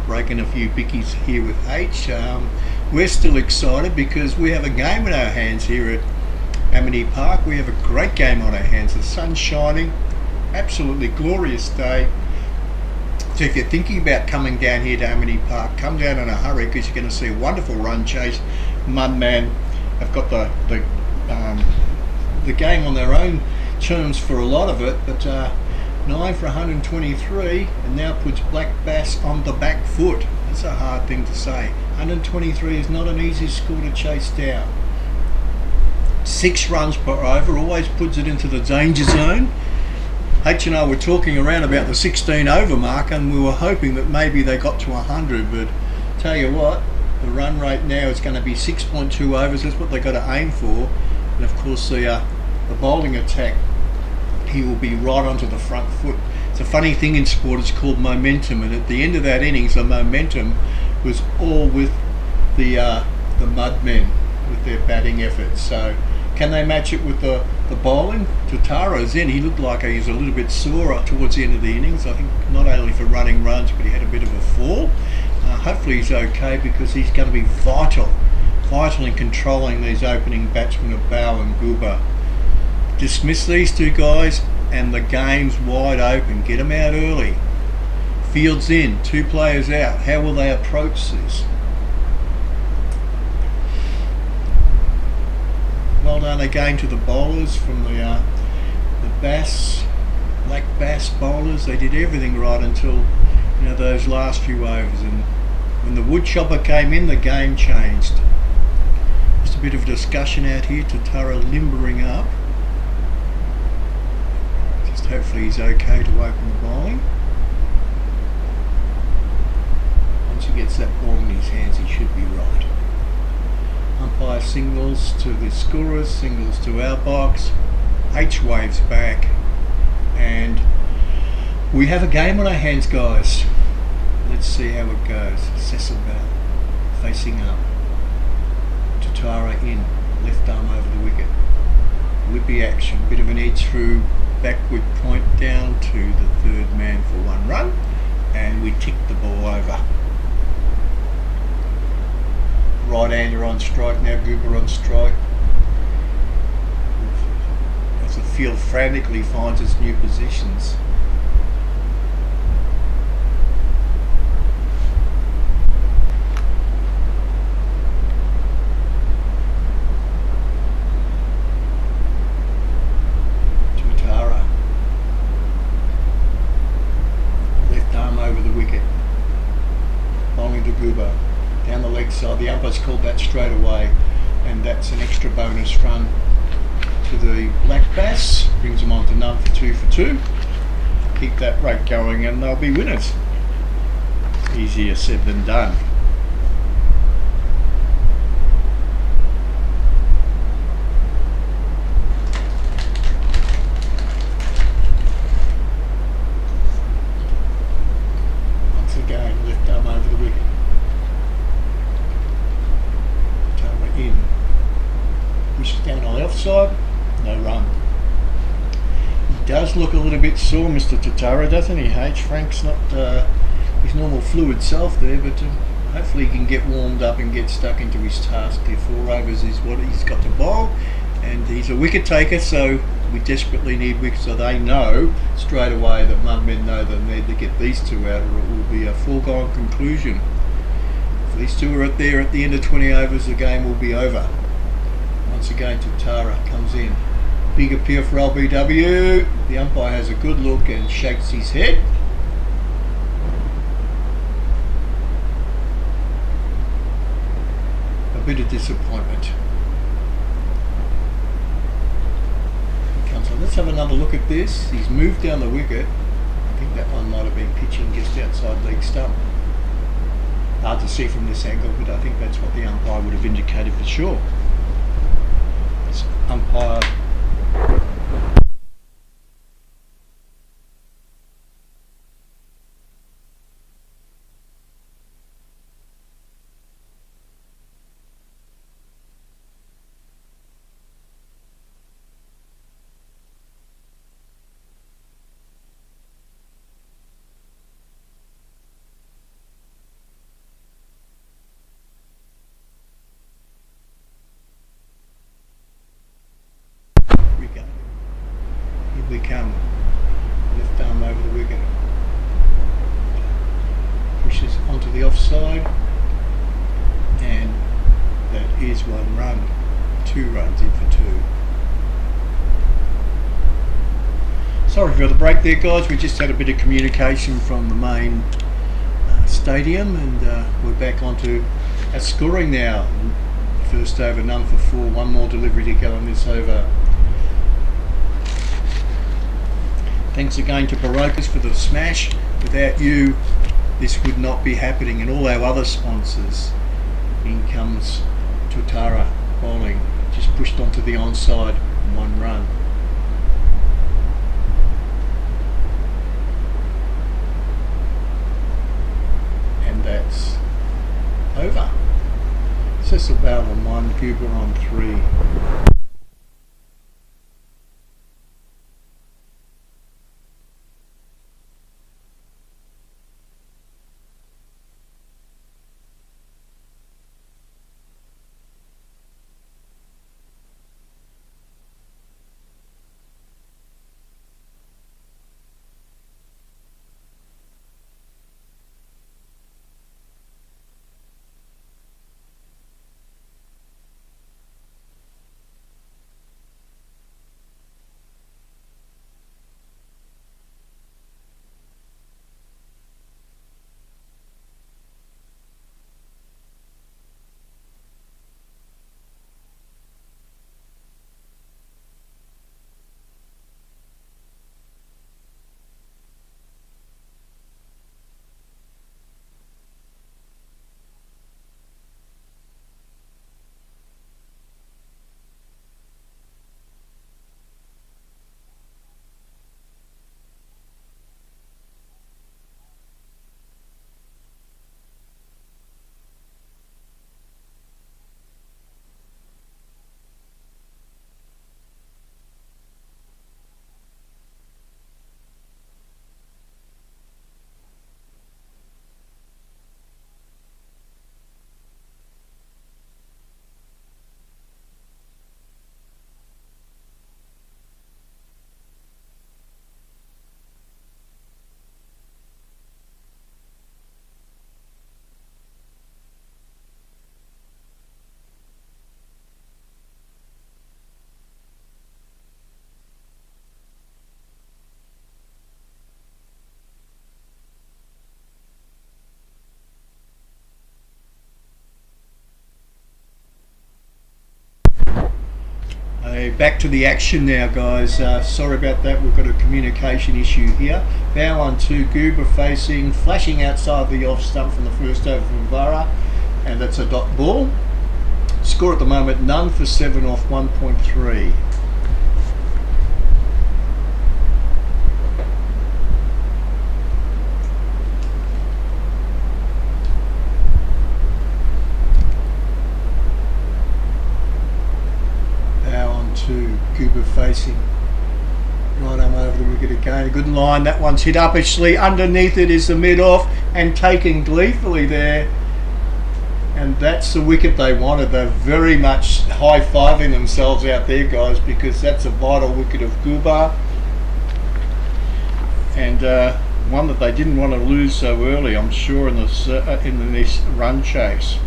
break and a few bickies here with H. We're still excited because we have a game in our hands here at Amini Park. We have a great game on our hands. The sun's shining, absolutely glorious day. So if you're thinking about coming down here to Amini Park, come down in a hurry because you're going to see a wonderful run chase. Mudmen have got the game on their own terms for a lot of it, but 9 for 123, and now puts Black Bass on the back foot. That's a hard thing to say. 123 is not an easy score to chase down. 6 runs per over always puts it into the danger zone. H and I were talking around about the 16 over mark, and we were hoping that maybe they got to 100, but tell you what, the run rate now is going to be 6.2 overs. That's what they've got to aim for. And of course the bowling attack, he will be right onto the front foot. It's a funny thing in sport, it's called momentum, and at the end of that innings the momentum was all with the Mudmen with their batting efforts. So can they match it with the bowling? Tatara's in. He looked like he's a little bit sore towards the end of the innings, I think, not only for running runs, but he had a bit of a fall. Hopefully he's okay, because he's going to be vital in controlling these opening batsmen of Bow and Goober. Dismiss these two guys and the game's wide open. Get them out early. Fields in, 2 players out. How will they approach this? Well done again to the bowlers from the Black Bass bowlers. They did everything right until those last few overs, and when the woodchopper came in, the game changed. Just a bit of discussion out here. Tatara limbering up. Just hopefully he's okay to open the bowling. Once he gets that ball in his hands, he should be right. Umpire signals to the scorers, signals to our box. H waves back, and we have a game on our hands, guys. Let's see how it goes. Cecil Bell facing up. Tatara in, left arm over the wicket. Whippy action, bit of an edge through, backward point down to the third man for 1 run, and we tick the ball over. Right-hander on strike now, Goober on strike. As the field frantically finds its new positions. Tatara. Left arm over the wicket. Bowling to Goober. Down the leg side, the umpires called that straight away, and that's an extra bonus run to the Black Bass. Brings them on to none for 2 for 2. Keep that rate going and they'll be winners. Easier said than done. Once again, left arm over the wicket. In. Wishes down on the left side, no run. He does look a little bit sore, Mr. Tatara, doesn't he, H? Frank's not his normal fluid self there, but hopefully he can get warmed up and get stuck into his task. The 4 overs is what he's got to bowl, and he's a wicket taker, so we desperately need wickets, so they know straight away that Mudmen know they need to get these 2 out, or it will be a foregone conclusion. These 2 are at the end of 20 overs, the game will be over. Once again, Tatara comes in. Big appeal for LBW. The umpire has a good look and shakes his head. A bit of disappointment. He comes on. Let's have another look at this. He's moved down the wicket. I think that one might have been pitching just outside leg stump. Hard to see from this angle, but I think that's what the umpire would have indicated for sure. It's umpire run. 2 runs, in for 2. Sorry for the break there, guys. We just had a bit of communication from the main stadium, and we're back onto our scoring now. First over, none for 4. One more delivery to go on this over. Thanks again to Barocas for the smash. Without you, this would not be happening, and all our other sponsors. In comes Tutara bowling, just pushed onto the onside, 1 run. And that's over. Cecil Bell on 1, Goober on 3. Back to the action now, guys. Sorry about that, we've got a communication issue here. Bow on 2, Goober facing, flashing outside the off stump from the first over from Vara, and that's a dot ball. Score at the moment, none for 7 off 1.3. Goober facing, right arm over the wicket again. A good line, that one's hit uppishly. Underneath it is the mid off and taken gleefully there, and that's the wicket they wanted. They're very much high-fiving themselves out there, guys, because that's a vital wicket of Goober, and one that they didn't want to lose so early, I'm sure, in this run chase.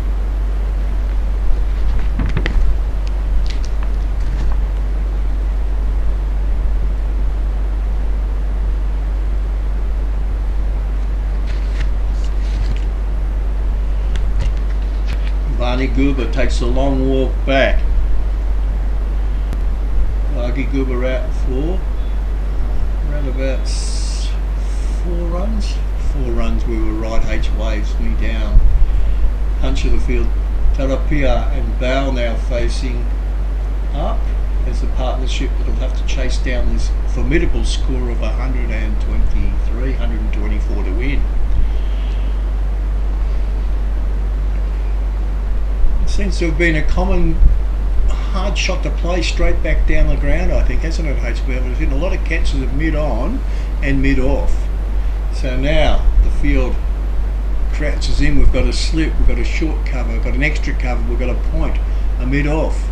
Goober takes a long walk back. Lagi Goober out 4. Around about 4 runs. 4 runs, we were right, H waves me down. Punch of the field. Tarapia and Bow now facing up as the partnership that'll have to chase down this formidable score of 123, 124 to win. Seems to have been a common hard shot to play straight back down the ground, I think, hasn't it, HB? There's been a lot of catches of mid-on and mid-off. So now the field crouches in. We've got a slip, we've got a short cover, we've got an extra cover, we've got a point, a mid-off.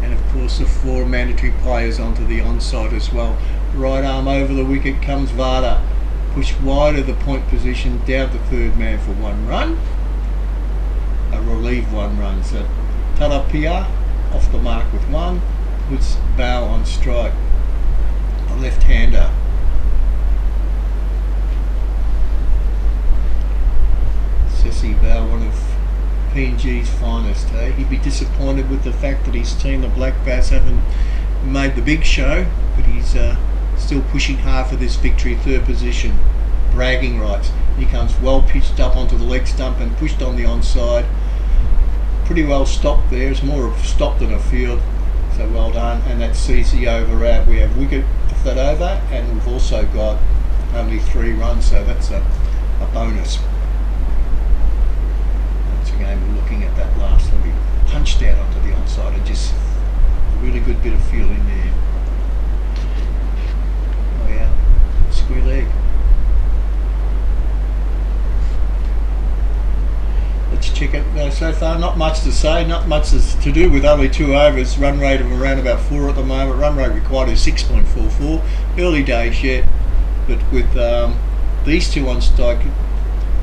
And of course the 4 mandatory players onto the onside as well. Right arm over the wicket comes Vada. Push wide of the point position, down to 3rd man for 1 run. A relief 1 run. So Tarapia the mark with one, puts Bow on strike, a left-hander. Ceci Bow, one of PNG's finest. He'd be disappointed with the fact that his team, the Black Bass, haven't made the big show, but he's still pushing hard for this victory, third position. Bragging rights. He comes well pitched up onto the leg stump and pushed on the onside. Pretty well stopped there. It's more of a stop than a field. So well done. And that sees the over out. We have wicket off that over, and we've also got only 3 runs, so that's a bonus. Once again, we're looking at that last one. We punched out onto the onside and just a really good bit of feel in there. Oh yeah, square leg. Let's check it. So far, not much to say, not much to do with only 2 overs. Run rate of around about 4 at the moment. Run rate required is 6.44. Early days yet, but with these two on strike,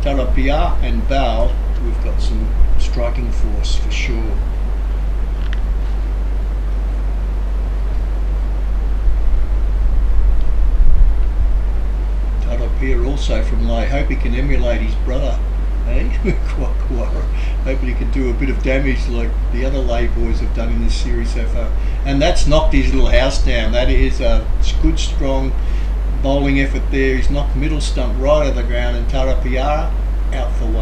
Tarapia and Bao, we've got some striking force for sure. Tarapia also from Lay. Hope he can emulate his brother. Hopefully he can do a bit of damage like the other Lay boys have done in this series so far. And that's knocked his little house down. That is a good, strong bowling effort there. He's knocked middle stump right of the ground, and Tarapia out for 1.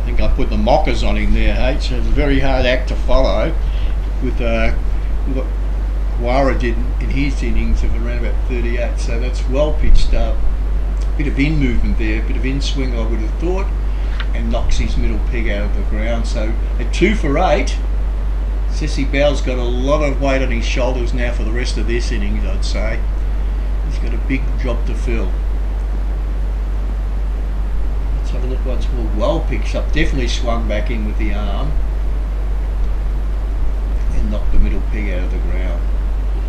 I think I put the mockers on him there, H. So it's a very hard act to follow with what Kwara did in his innings of around about 38. So that's well pitched up. Bit of in movement there, bit of in swing I would have thought, and knocks his middle peg out of the ground. So at 2 for 8, Ceci Bow's got a lot of weight on his shoulders now for the rest of this innings, I'd say. He's got a big job to fill. Let's have a look once more. Well picks up, definitely swung back in with the arm and knocked the middle peg out of the ground.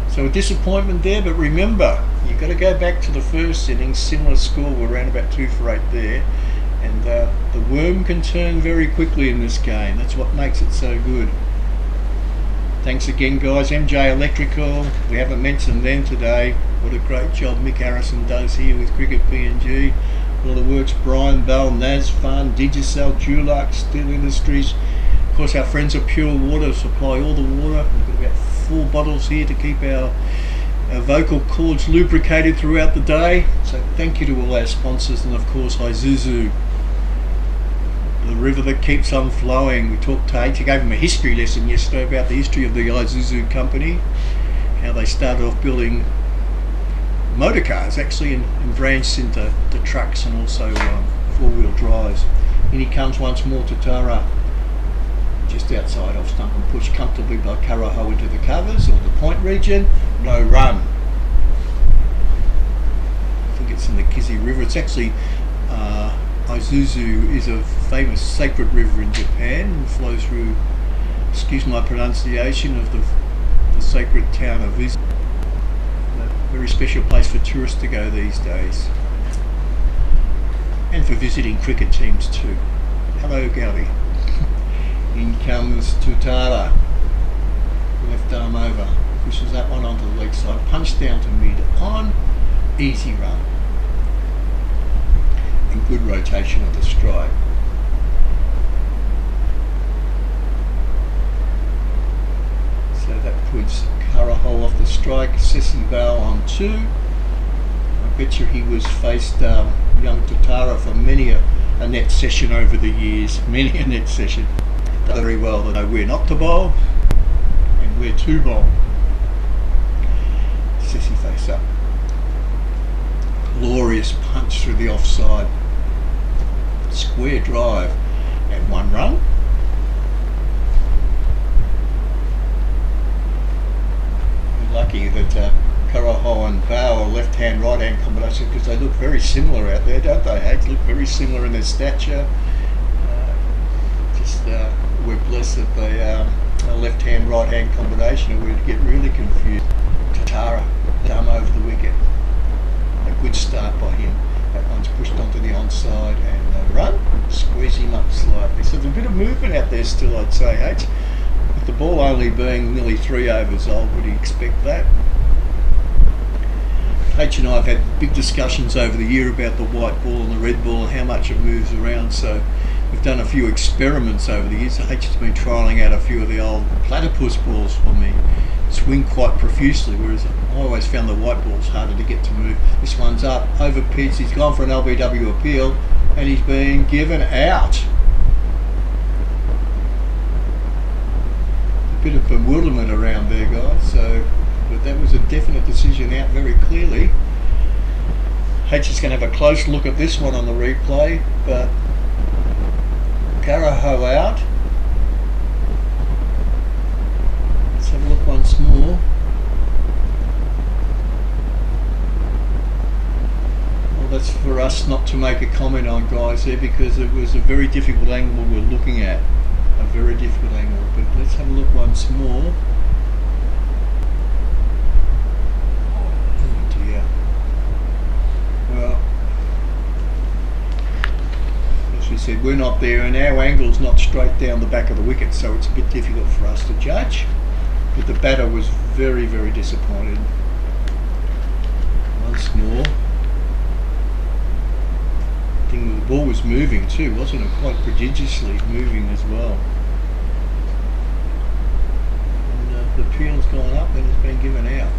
So a disappointment there, but remember, you've got to go back to the first innings, similar score, we're around about 2 for 8 there, and the worm can turn very quickly in this game. That's what makes it so good. Thanks again, guys. MJ Electrical, we haven't mentioned them today. What a great job Mick Harrison does here with Cricket PNG. All the works, Brian Bell, Naz Fun, Digicel, Dulux, Steel Industries. Of course, our friends at Pure Water supply all the water. We've got about 4 bottles here to keep our vocal cords lubricated throughout the day. So thank you to all our sponsors, and of course Isuzu, the river that keeps on flowing. We talked to H. I gave him a history lesson yesterday about the history of the Isuzu company, how they started off building motor cars actually and branched into the trucks and also 4-wheel drives. In he comes once more to Tara, just outside off stump, and pushed comfortably by Karaho into the covers or the point region. No run. I think it's in the Kizi River. It's actually Isuzu is a famous sacred river in Japan and flows through, excuse my pronunciation, of the sacred town of Isuzu. A very special place for tourists to go these days, and for visiting cricket teams too. Hello, Gaudi. In comes Tutara, left arm over, pushes that one onto the leg side, punch down to mid on, easy run, and good rotation of the strike. So that puts Karaho off the strike, Ceci Val on 2. I bet you he was faced young Tutara for many a net session over the years, many a net session. Very well that know where not to bowl and where to bowl. Ceci face up. Glorious punch through the offside. Square drive and 1 run. We're lucky that Karaho and Bao are left-hand, right-hand combination, because they look very similar out there, don't they? They look very similar in their stature. We're blessed that they are a left-hand, right-hand combination, and we'd get really confused. Tatara, thumb over the wicket. A good start by him. That one's pushed onto the onside and a run. Squeeze him up slightly. So there's a bit of movement out there still, I'd say, H. With the ball, only being nearly 3 overs old. Would you expect that? H and I have had big discussions over the year about the white ball and the red ball and how much it moves around, so we've done a few experiments over the years. H has been trialling out a few of the old platypus balls for me. Swing quite profusely, whereas I always found the white balls harder to get to move. This one's up, over pitch, he's gone for an LBW appeal and he's been given out. A bit of bewilderment around there, guys, but that was a definite decision out very clearly. H is going to have a close look at this one on the replay, but Caraho out. Let's have a look once more. Well, that's for us not to make a comment on, guys, there, because it was a very difficult angle we're looking at. A very difficult angle, but let's have a look once more. Oh dear. Well, as we said, we're not there and our angle's not straight down the back of the wicket, so it's a bit difficult for us to judge. But the batter was very, very disappointed. Once more. The ball was moving too, wasn't it? Quite prodigiously moving as well. And the peel's gone up and it's been given out.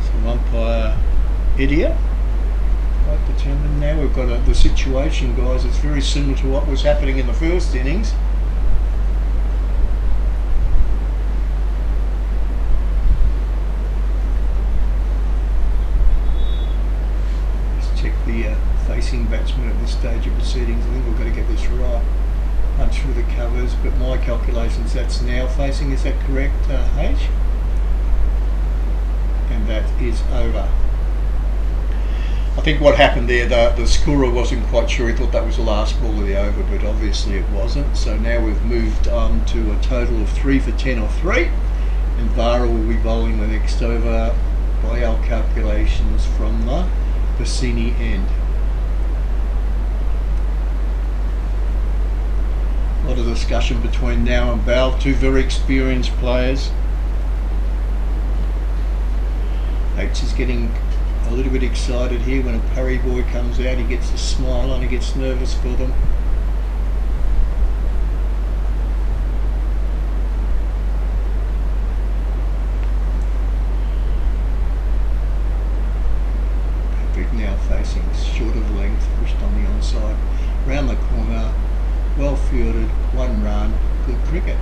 So umpire idiot. Quite determined. Now we've got the situation, guys. It's very similar to what was happening in the first innings. Facing batsman at this stage of proceedings. I think we've got to get this right. Punch through the covers, but my calculations, that's now facing. Is that correct, H? And that is over. I think what happened there, the scorer wasn't quite sure. He thought that was the last ball of the over, but obviously it wasn't. So now we've moved on to a total of 3 for 10 or 3, and Vara will be bowling the next over by our calculations from the Bassini end. A lot of discussion between now and Bell, two very experienced players. H is getting a little bit excited here when a Parry boy comes out. He gets a smile on, he gets nervous for them. Patrick now facing short of length, pushed on the onside, round the corner. Well fielded, 1 run, good cricket.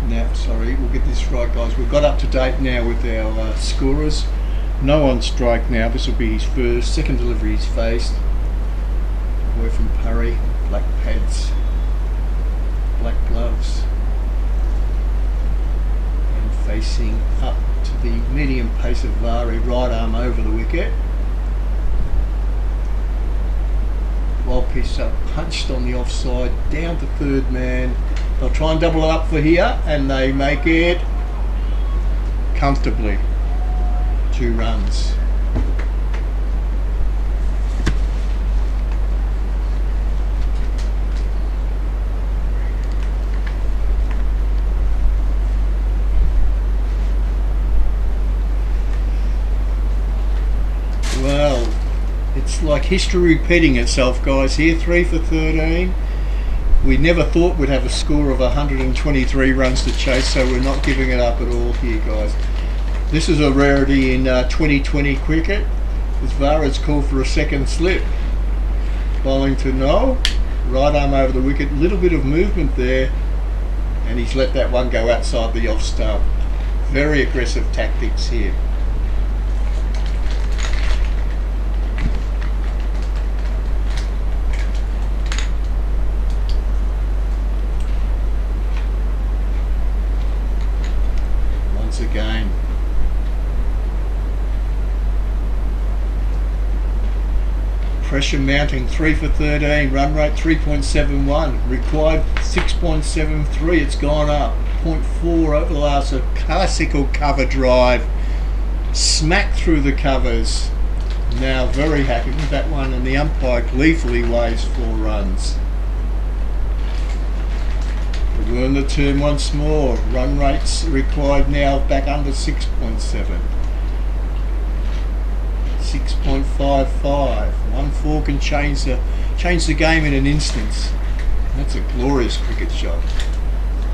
Now, sorry, we'll get this right, guys. We've got up to date now with our scorers. No on strike now. This will be his first. Second delivery he's faced. Away from Parry, black pads, black gloves, and facing up to the medium pace of Vari, right arm over the wicket. Well pitched up, punched on the offside, down to third man. They'll try and double it up for here, and they make it comfortably. 2 runs. Well, it's like history repeating itself, guys. Here, 3 for 13. We never thought we'd have a score of 123 runs to chase, so we're not giving it up at all here, guys. This is a rarity in 2020 cricket. As Vara's called for a second slip. Bowling to Noel, right arm over the wicket, little bit of movement there, and he's let that one go outside the off stump. Very aggressive tactics here. Again. Pressure mounting, 3 for 13, run rate 3.71, required 6.73, it's gone up 0.4 over the last. A classical cover drive, smack through the covers, now very happy with that one, and the umpire gleefully waves 4 runs. We're in the turn once more. Run rates required now back under 6.7. 6.55. 1-4 can change the game in an instance. That's a glorious cricket shot.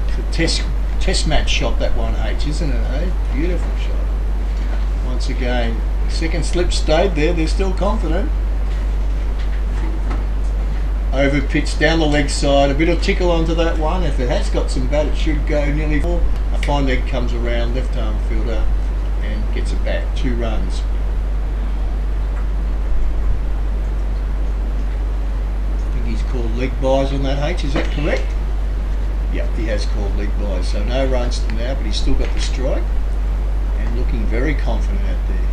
It's a test match shot, that one, H, isn't it, eh? Beautiful shot. Once again, second slip stayed there. They're still confident. Over pitch down the leg side, a bit of tickle onto that one. If it has got some bat, it should go nearly 4. A fine leg comes around, left arm fielder, and gets it back. 2 runs. I think he's called leg buys on that, H, is that correct? Yep, he has called leg buys, so no runs to now, but he's still got the strike and looking very confident out there.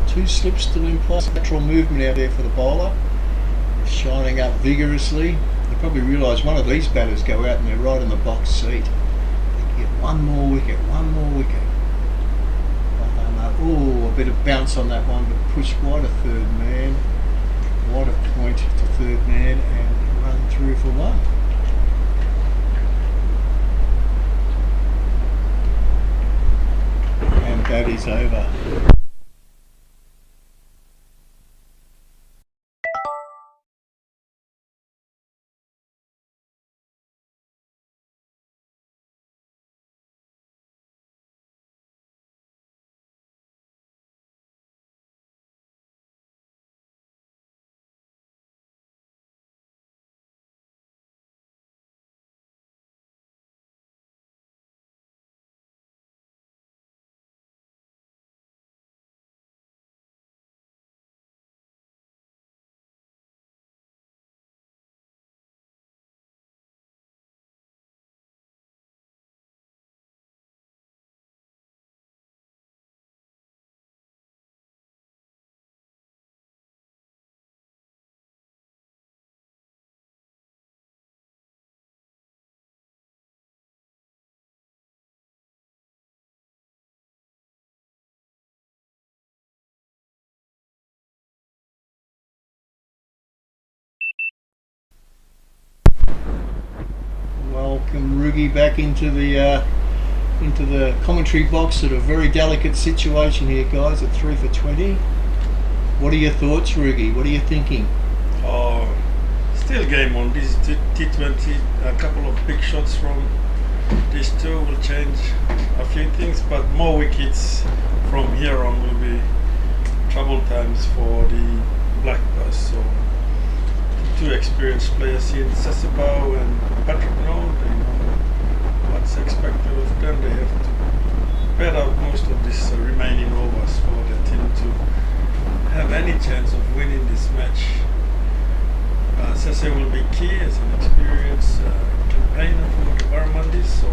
2 slips still in place. Natural movement out there for the bowler. Shining up vigorously. They probably realise one of these batters go out and they're right in the box seat. They get one more wicket. Oh, a bit of bounce on that one, but push wide of third man. Wide of point to third man and run through for 1. And that is over. Welcome Rugi back into the commentary box at a very delicate situation here, guys, at 3 for 20. What are your thoughts, Rugi? What are you thinking? Still game on. This is T20. A couple of big shots from these two will change a few things, but more wickets from here on will be trouble times for the Black Bus. So two experienced players in Sasabao and Patrick Noel, they know what's expected of them. They have to bet out most of these remaining overs for the team to have any chance of winning this match. Sase will be key as an experienced campaigner for the Barmandis, so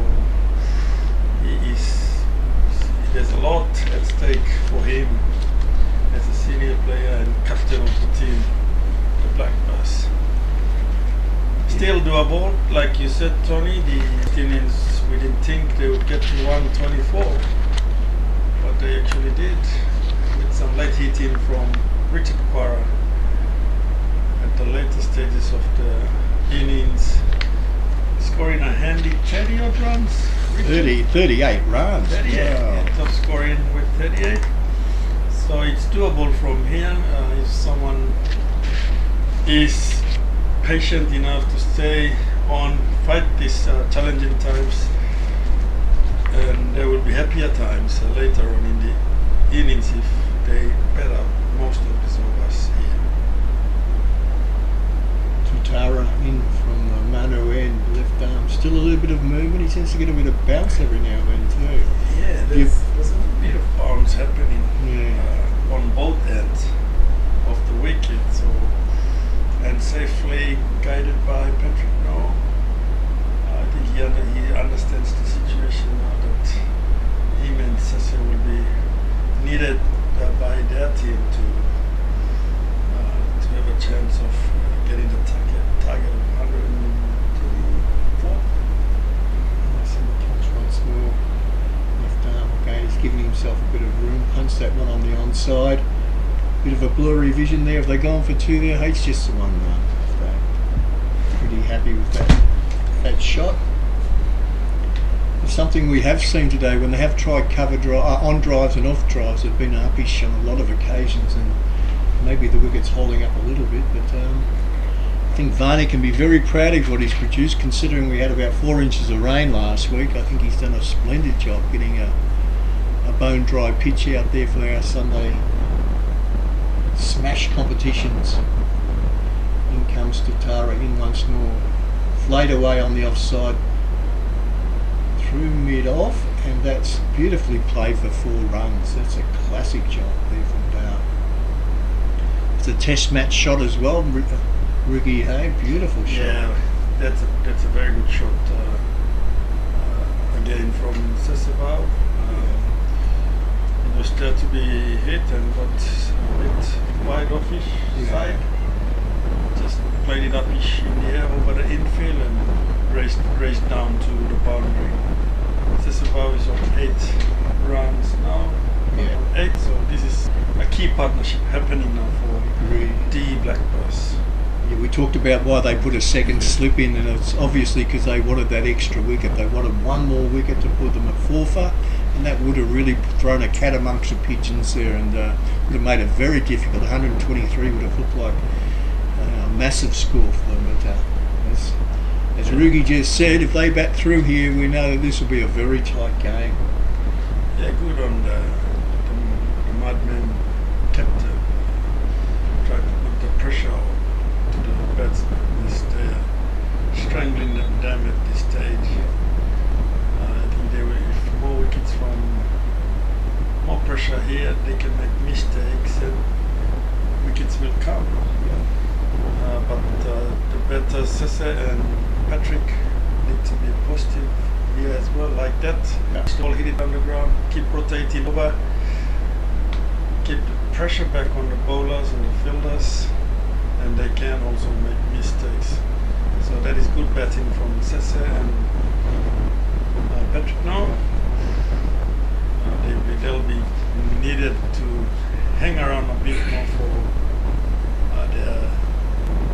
there's a lot at stake for him as a senior player and captain of the team, the Black Bus. Still doable, like you said, Tony. The innings, we didn't think they would get to 124, but they actually did, with some late hitting from Richard Quara at the later stages of the innings, scoring a handy 30 odd runs. 38 runs. 38, wow. Top scoring with 38. So it's doable from here if someone is patient enough to stay on, fight these challenging times, and there will be happier times later on in the innings if they bet out most of these overs here. Tutara in from the Mano end, left arm. Still a little bit of movement. He tends to get a bit of bounce every now and then too. Yeah, there's a bit of bounce happening on both ends of the wicket. So, and safely guided by Patrick Noel. I think he understands the situation now that him and Sase will be needed by their team to have a chance of getting the target of 124. Nice in the punch once more. Left arm again. He's giving himself a bit of room. Punch that Bit of a blurry vision there. Have they gone for two there? It's just the one run. So pretty happy with that shot. It's something we have seen today when they have tried cover on drives and off drives. They've been uppish on a lot of occasions, and maybe the wicket's holding up a little bit. But I think Varney can be very proud of what he's produced, considering we had about 4 inches of rain last week. I think he's done a splendid job getting a bone dry pitch out there for our Sunday smash competitions. In comes Tatara in once more, flayed away on the offside through mid off, and that's beautifully played for 4 runs. That's a classic job there from Dow. It's a test match shot as well, Ricky. Hey, beautiful shot. Yeah, that's a very good shot again from Sesebao. It was there to be hit and got a bit wide offish side. Just played it upish in the air over the infield and raced down to the boundary. Sesebao is on 8 runs now. Yeah. 8, so this is a key partnership happening now for the Blackburns. Yeah, we talked about why they put a second slip in, and it's obviously because they wanted that extra wicket. They wanted one more wicket to put them at 4 for, and that would have really thrown a cat amongst the pigeons there, and would have made it very difficult. 123 would have looked like a massive score for them. But as Rugi just said, if they bat through here, we know that this will be a very tight game. Yeah, good on the Mudmen. Kept tried to put the pressure to the batsmen. They're strangling them at this stage. I think they will, if more wickets from more pressure here, they can make mistakes and wickets will come. But the better Sese and Patrick need to be positive here as well, like that. Yeah. Still hit it on the ground, keep rotating over, keep the pressure back on the bowlers and the fielders, and they can also make mistakes. So that is good batting from Sese and Patrick now. They'll be needed to hang around a bit more for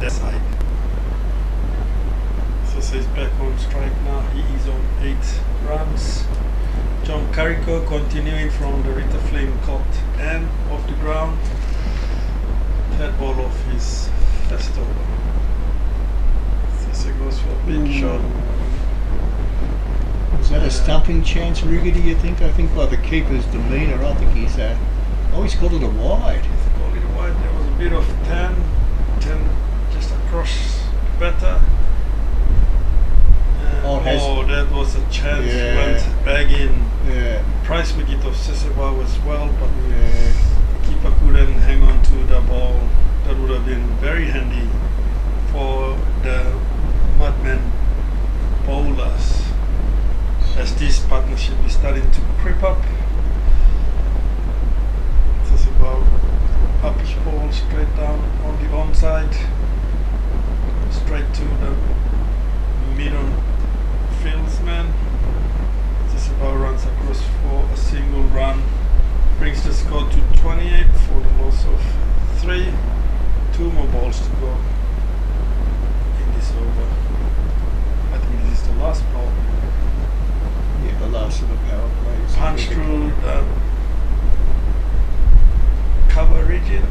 their side. Sese is back on strike now. He is on 8 runs. John Carrico continuing from the Rita Flame caught and off the ground. Third ball of his first over. Sese goes for a big shot. Was that a stumping chance, Rugi, do you think? I think by the keeper's demeanour, I think he's called it a wide. Called it a wide. There was a bit of 10 just across the batter. That was a chance. Yeah. Went back in. Yeah. Price wicket of Sesebao as well, but the keeper couldn't hang on to the ball. That would have been very handy for the Mudmen bowlers, as this partnership is starting to creep up. Sesebao upish ball straight down on the onside, straight to the middle fieldsman. Sesebao runs across for a single run, brings the score to 28 for the loss of 3. 2 more balls to go in this over. I think this is the last ball. Yeah, the last of the power plays. Punch through the cover region,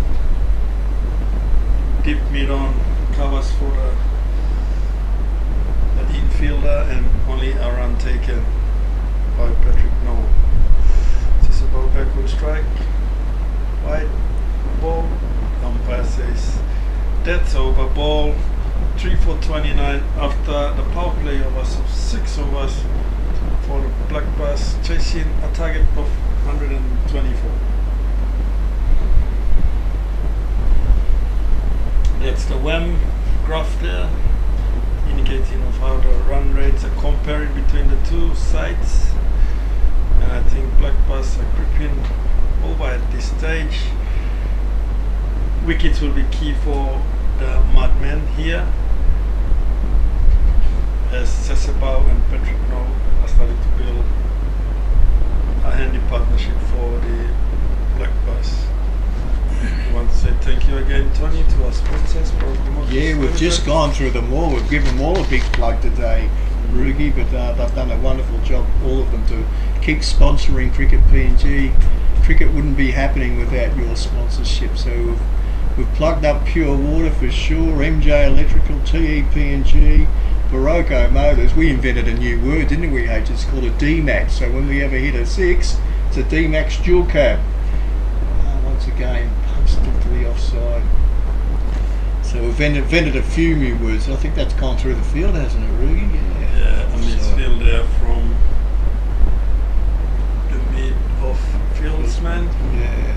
deep mid on, covers for the infielder, and only a run taken by Patrick No. Sesebao backward strike, wide ball, umpire says that's over ball. 3 for 29 after the power play overs of 6 overs for the Blackburns, chasing a target of 124. That's the WHAM graph there, indicating of how the run rates are comparing between the two sides. And I think Blackburns are creeping over at this stage. Wickets will be key for the Mudmen here, as Sesebao and Patrick No are starting to build a handy partnership for the Blackburns. Once you again, Tony, to our sponsors. Yeah, we've just gone through them all. We've given them all a big plug today, Rugi, but they've done a wonderful job, all of them, to keep sponsoring Cricket PNG. Cricket wouldn't be happening without your sponsorship. So we've plugged up Pure Water for sure, MJ Electrical, TEPNG, Barocco Motors. We invented a new word, didn't we, H? It's called a D-Max. So when we ever hit a 6, it's a D-Max dual cab. Once again, punched into the offside. So we've invented a few new words. I think that's gone through the field, hasn't it, Rugi? Yeah, and it's still there from the mid of fieldsman. Yeah.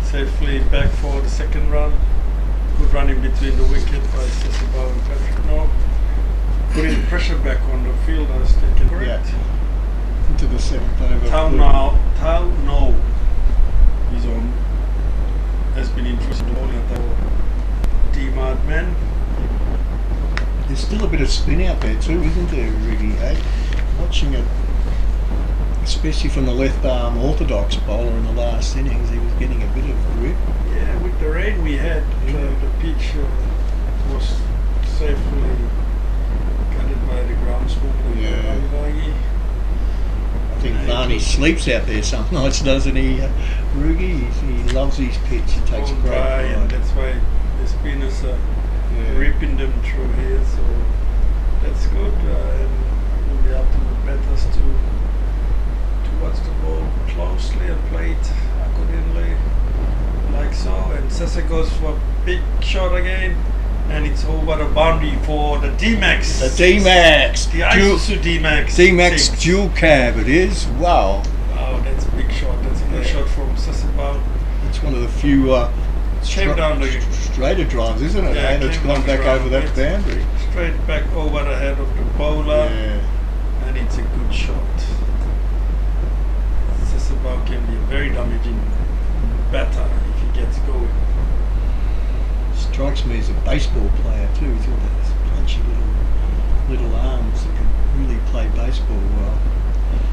Safely back for the second run. Good run in between the wicket by Sesibao and Patrick. No, putting pressure back on the field, I was thinking. Correct. Yeah. Into the 7th over. Tau is on. Has been interested in bowling at the Mudmen. There's still a bit of spin out there too, isn't there, Rugi? Hey? Watching it, especially from the left arm orthodox bowler in the last innings, he was getting a bit of grip. Yeah, with the rain we had, the pitch was safely guided by the groundsman. Yeah. I think Barney sleeps out there some nights, doesn't he, Rugi? He loves his pitch. He takes great pride. And that's why the spinners are ripping them through here. So that's good. And we'll be up to the batters to watch the ball closely and play it accordingly, like so. And Sese goes for a big shot again. And it's over the boundary for the D-Max. The D-Max. The Isuzu D-Max. D-Max dual cab it is. Wow. Wow, that's a big shot. That's a good shot from Sesibao. It's one of the few straighter drives, isn't it? Yeah, and it's gone back over that boundary. Straight back over the head of the bowler. Yeah. And it's a good shot. Sesibao can be a very damaging batter if he gets going. Strikes me as a baseball player too. He's got those punchy little arms that can really play baseball well.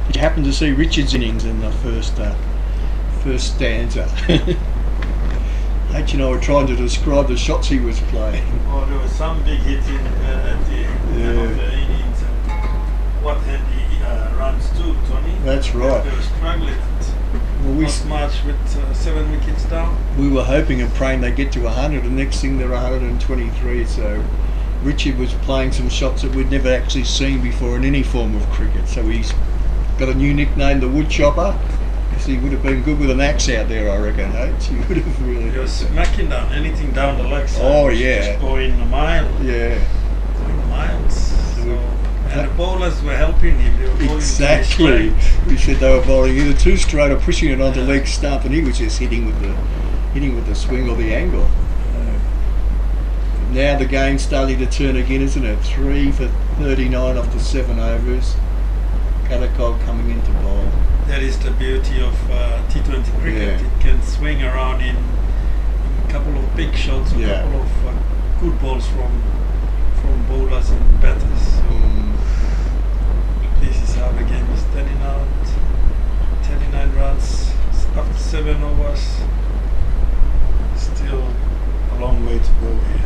Did you happen to see Richard's innings in the first stanza? H and I were trying to describe the shots he was playing. Oh, there was some big hit in at the end of the innings, and what handy runs too, Tony. That's right. They were struggling. Well, Not much with 7 wickets down. We were hoping and praying they get to 100, and next thing they're 123. So Richard was playing some shots that we'd never actually seen before in any form of cricket. So he's got a new nickname, the Wood Chopper, because he would have been good with an axe out there, I reckon. H. He would have really. He was smacking down anything down the leg side. Oh yeah. Just going a mile. Yeah. Going miles. So, and the bowlers were helping him. They were bowling exactly. We said they were bowling either too straight or pushing it onto leg stump, and he was just hitting with the swing or the angle. Now the game's starting to turn again, isn't it? 3 for 39 off the 7 overs. Catacog coming into bowl. That is the beauty of T20 cricket. Yeah. It can swing around in a couple of big shots, a couple of good balls from bowlers and batters. So this is how the game is turning out. 39 runs after 7 overs. Still a long way to go here.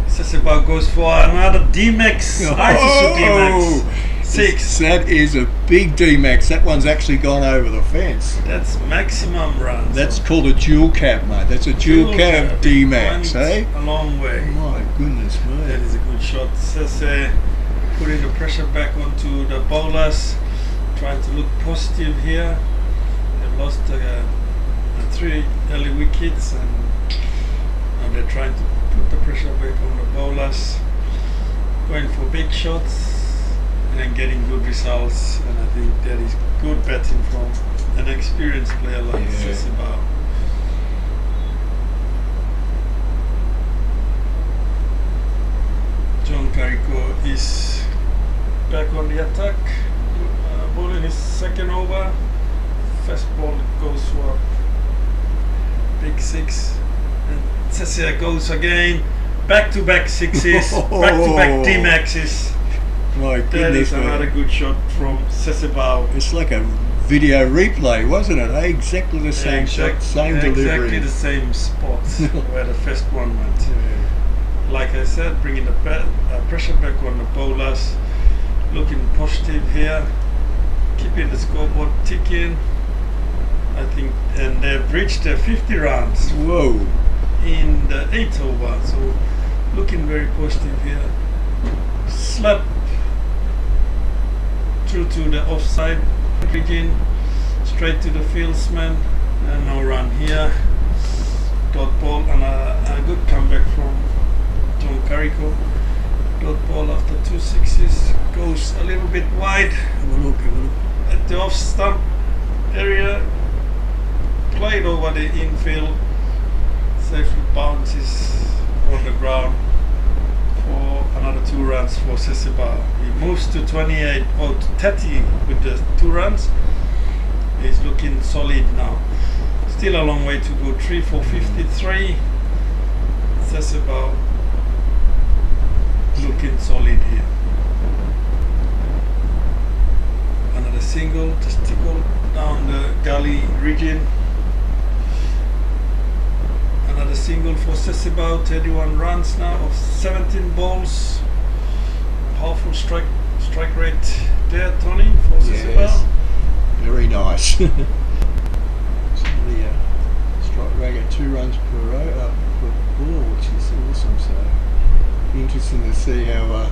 Sesibao goes for another D-Max. Isuzu D-Max. 6. That is a big D-Max. That one's actually gone over the fence. That's maximum runs. That's called a dual cab, mate. That's a dual cab D-Max, eh? A long way. My goodness me. That is a good shot. Sese putting the pressure back onto the bowlers, trying to look positive here. They've lost 3 early wickets, and now they're trying to put the pressure back on the bowlers, going for big shots and getting good results. And I think that is good batting from an experienced player like Sesibao. John Carrico is back on the attack, bowling his second over. First ball goes for a big 6, and Sese goes again. Back-to-back 6s, back-to-back D-Maxes. My That goodness, is another good shot from Sesibao. It's like a video replay, wasn't it? Eh? Exactly the same shot, same delivery. Exactly the same spots where the first one went. Yeah. Like I said, bringing the pressure back on the bowlers, looking positive here, keeping the scoreboard ticking. I think, and they've reached their 50 runs. Whoa! In the 8th over, so looking very positive here. Slap through to the offside region, straight to the fieldsman, and no run here. Dot ball and a good comeback from Tom Carrico. Dot ball after 2 sixes, goes a little bit wide at the off stump area, played over the infield, safely bounces on the ground for another 2 runs for Seseba. He moves to 28 or to 30 with the 2 runs. He's looking solid now. Still a long way to go. 3 for 53. Seseba looking solid here. Another single, testicle down the gully region. Another single for Seseba, 31 runs now of 17 balls. Powerful strike rate there, Tony, for Seseba. Yes, very nice. The strike rate at 2 runs per ball, which is awesome. So interesting to see how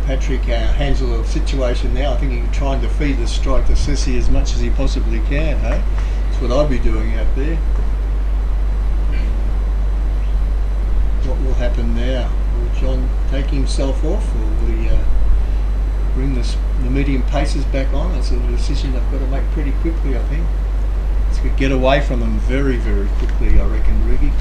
Patrick handles the situation now. I think he's trying to feed the strike to Sessi as much as he possibly can. Hey, that's what I'd be doing out there. What will happen now? Will John take himself off, or will he bring the medium paces back on? That's a decision they've got to make pretty quickly, I think. Let's get away from them very, very quickly, I reckon, Riggy.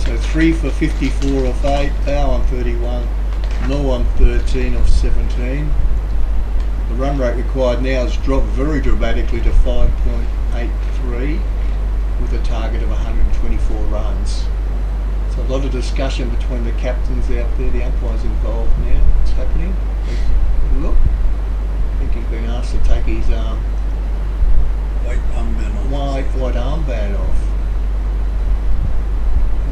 So 3 for 54 off 8, Power on 31, No on 13 off 17. The run rate required now has dropped very dramatically to 5.83. with a target of 124 runs. So a lot of discussion between the captains out there, the umpires involved now. What's happening? Look, I think he's been asked to take his white armband off.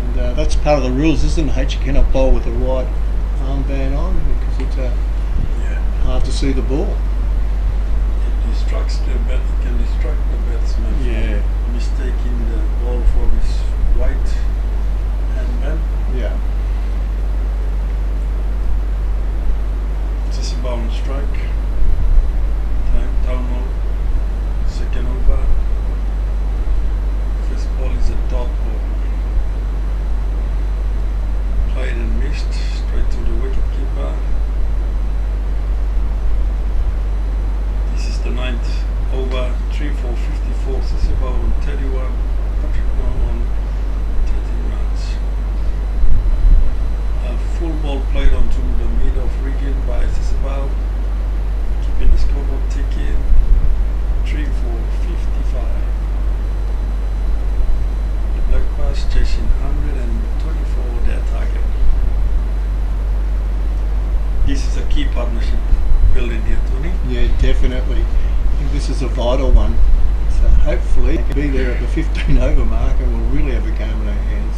And that's part of the rules, isn't it? You cannot bowl with a white armband on because it's hard to see the ball. It distracts the batsman. Yeah. Mistaking the ball for his white handband. Yeah. Just a bound strike. Time down on second over. First ball is a dot ball. Played and missed straight to the wicket keeper. This is the 9th over. 3 for 54, Seseba on 31, Patrick Moore on 13 runs. A full ball played onto the mid of region by Seseba, keeping the scoreboard ticking. 3 for 55. The Black Bass chasing 124 their target. This is a key partnership building here, Tony. Yeah, definitely. I think this is a vital one. So hopefully we can be there at the 15 over mark and we'll really have a game in our hands.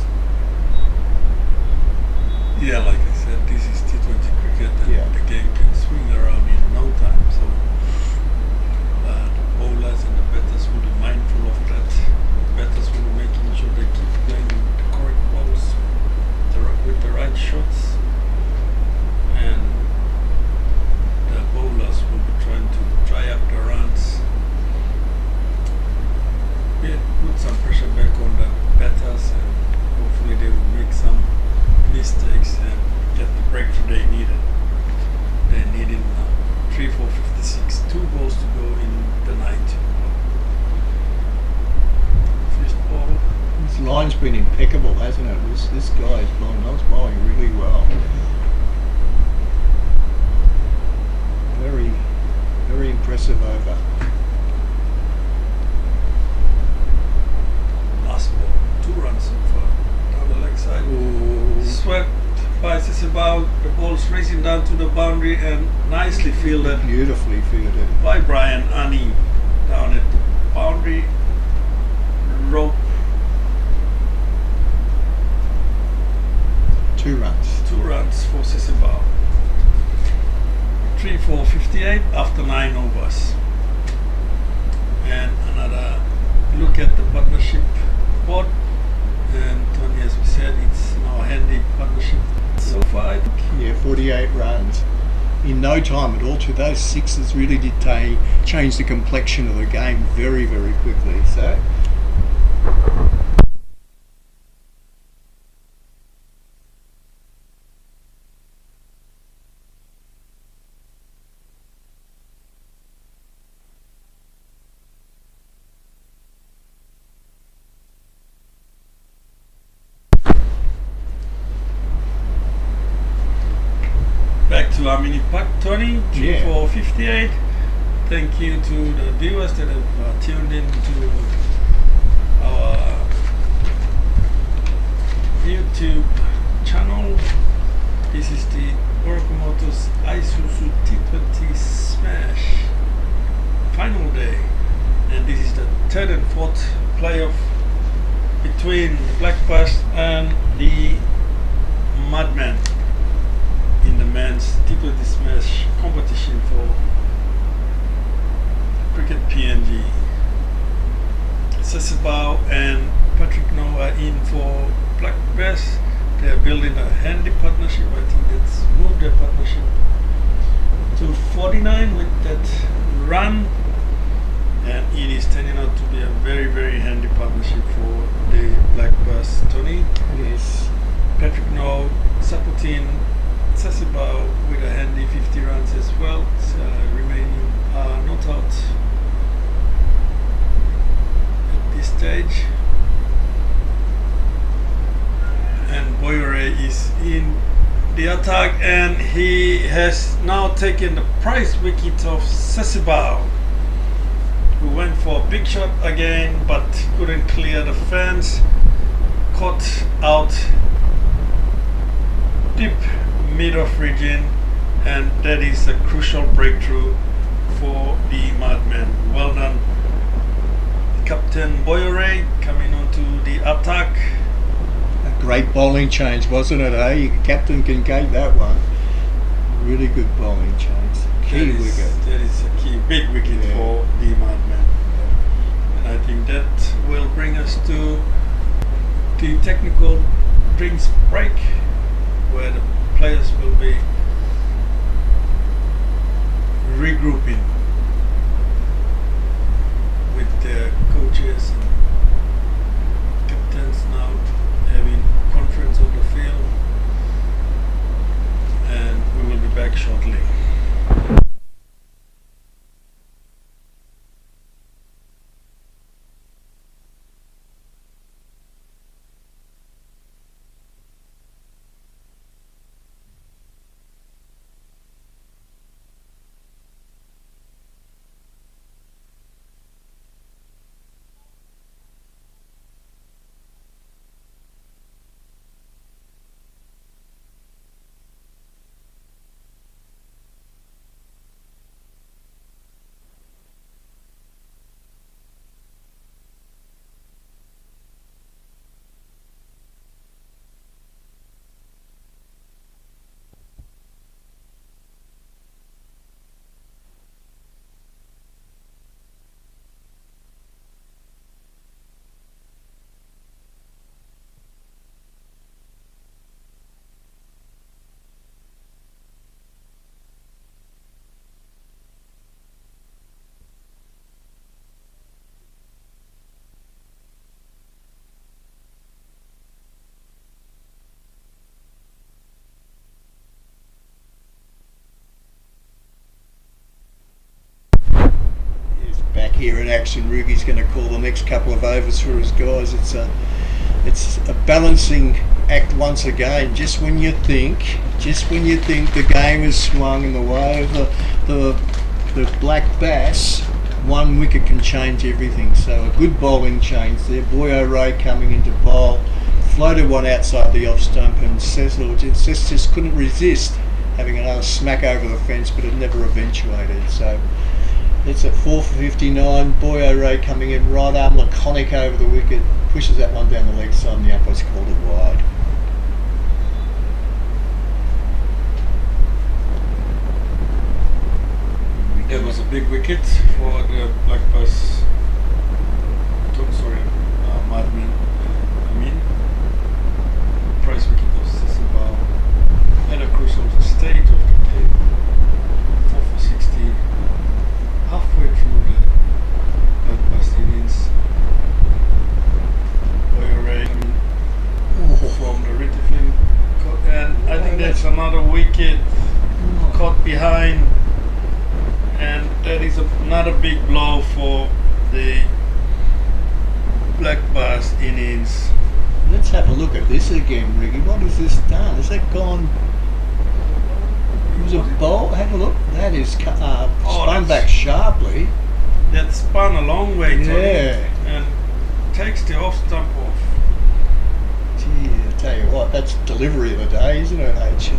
Yeah, like I said, this is T20 cricket and Yeah. the game can swing around in no time. So the bowlers and the batters will be mindful of that. The batters will be making sure they keep playing the correct balls with the right shots, and the bowlers will be trying to dry up the runs. Yeah, put some pressure back on the batters, and hopefully they will make some mistakes and get the breakthrough they needed. They're needing 3 for 56, 2 balls to go in the 9th. First ball. This line's been impeccable, hasn't it? This guy is bowling really well. Very, very impressive over. Last ball, 2 runs so far. Down the leg side. Ooh. Swept by Seseba Sesibao. The ball's racing down to the boundary and nicely fielded Beautifully fielded. by Brian Amini down at the boundary rope. 2 runs. 2 runs for Sesibao. 3 for 58 after 9 overs. And another look at the partnership board. And Tony, as we said, it's now a handy partnership so far. Yeah, 48 runs. In no time at all, to those sixes really did change the complexion of the game very, very quickly. So, Back to Amini Park, Tony, 3 Yeah. for 58. Thank you to the viewers that have tuned in to our YouTube channel. This is the Oracle Motors Isuzu T20 Smash final day, and this is the third and fourth playoff between the Black Bass and the Mudmen in the men's T20 Smash competition for Cricket PNG. Sesibao and Patrick Noah in for Black Bass. They are building a handy partnership. I think that's moved their partnership to 49 with that run, and it is turning out to be a very, very handy partnership for the Black Bass. Tony, yes. Patrick Noah supporting Sesibao with a handy 50 runs as well. Remaining not out at this stage. And Boyore is in the attack, and he has now taken the prize wicket of Sesibao, who went for a big shot again but couldn't clear the fence. Caught out deep mid-off region, and that is a crucial breakthrough for the Mudmen. Well done, Captain Boyore, coming onto the attack. A great bowling change, wasn't it, eh? Your captain can gate that one. Really good bowling change. Key wicket. That is a key, big wicket Yeah. for the Mudmen. And I think that will bring us to the technical drinks break, where the players will be regrouping with their coaches and captains now having conference on the field, and we will be back shortly. Back here in action, Rugi's going to call the next couple of overs for his guys. It's a balancing act once again. Just when you think the game has swung in the way of the Black Bass, one wicket can change everything. So a good bowling change there. Boyo Ray coming into bowl, floated one outside the off stump, and Cecil just couldn't resist having another smack over the fence, but it never eventuated. So it's at 4 for 59. Boyo Ray coming in, right arm laconic over the wicket, pushes that one down the leg side, and the umpire's called it wide. That was a big wicket for the Black Bus. Mudmen. Amini. Price wicket was just about at a crucial stage of the game. 4 for 60. Halfway through the Black Bus innings. Boyo Ray from the Ritterfield. And I think that's another wicket caught behind. And that is another big blow for the Black Bus innings. Let's have a look at this again, Ricky. What has this done? Has that gone? It was a bowl. Have a look. That is spun back sharply. That spun a long way, Tony, and takes the off stump off. Gee, I tell you what, that's delivery of the day, isn't it, H?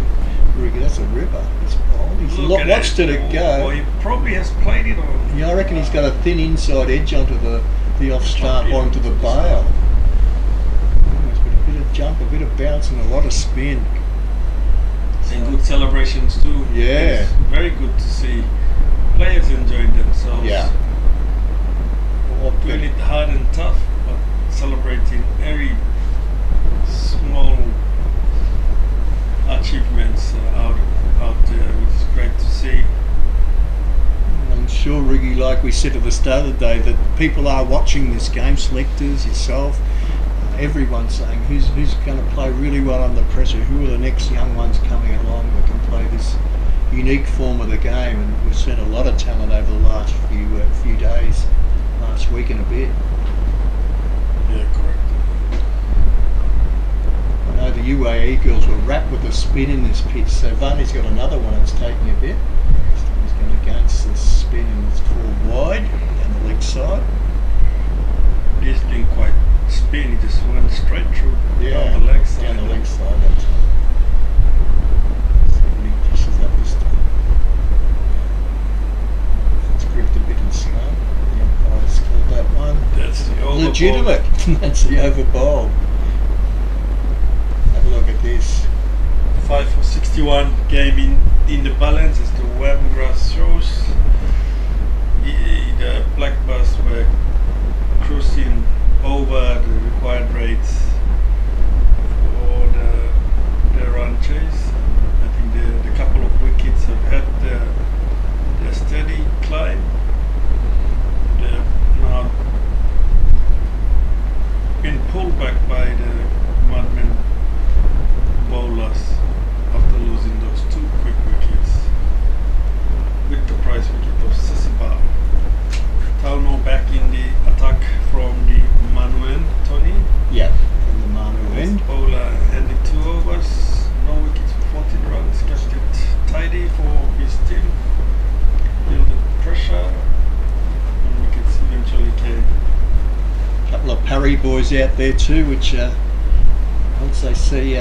Ricky, that's a ripper. It's bold. He's watched it go. Well, he probably has played it on. Yeah, I reckon he's got a thin inside edge onto the off stump, onto the bail. There's been a bit of jump, a bit of bounce, and a lot of spin. And good celebrations too. Yeah. It's very good to see players enjoying themselves. Yeah. Doing it hard and tough, but celebrating every small achievements out there, which is great to see. I'm sure, Riggy, like we said at the start of the day, that people are watching this game, selectors, yourself, everyone's saying who's going to play really well under pressure, who are the next young ones coming along that can play this unique form of the game. And we've seen a lot of talent over the last few days, last week and a bit. Yeah, correct. I know the UAE girls were wrapped with the spin in this pitch, so Varney's got another one that's taking a bit. He's going against the spin and it's called wide down the leg side. This didn't quite spin, he just went straight through down the leg side. Down the leg side, that's right. See if he dishes up this time. It's gripped a bit and slow. The umpire's called that one. That's the over legitimate. That's the over bowl. Have a look at this. 5 for 61 game in the balance, as the web grass shows. The Black Bus were cruising over the required rates for the run chase. I think the couple of wickets have had their steady climb. They've now been pulled back by the Mudmen bowlers after losing those two quick wickets with the prize wicket of Sesiba. Tauno back in the attack from the Mudmen, Tony. Yeah, from the Manu end. Bowler handed 2 overs, no wickets for 14 runs, kept it tidy for his team. Building pressure, and wickets eventually came. A couple of Parry boys out there too, which once they see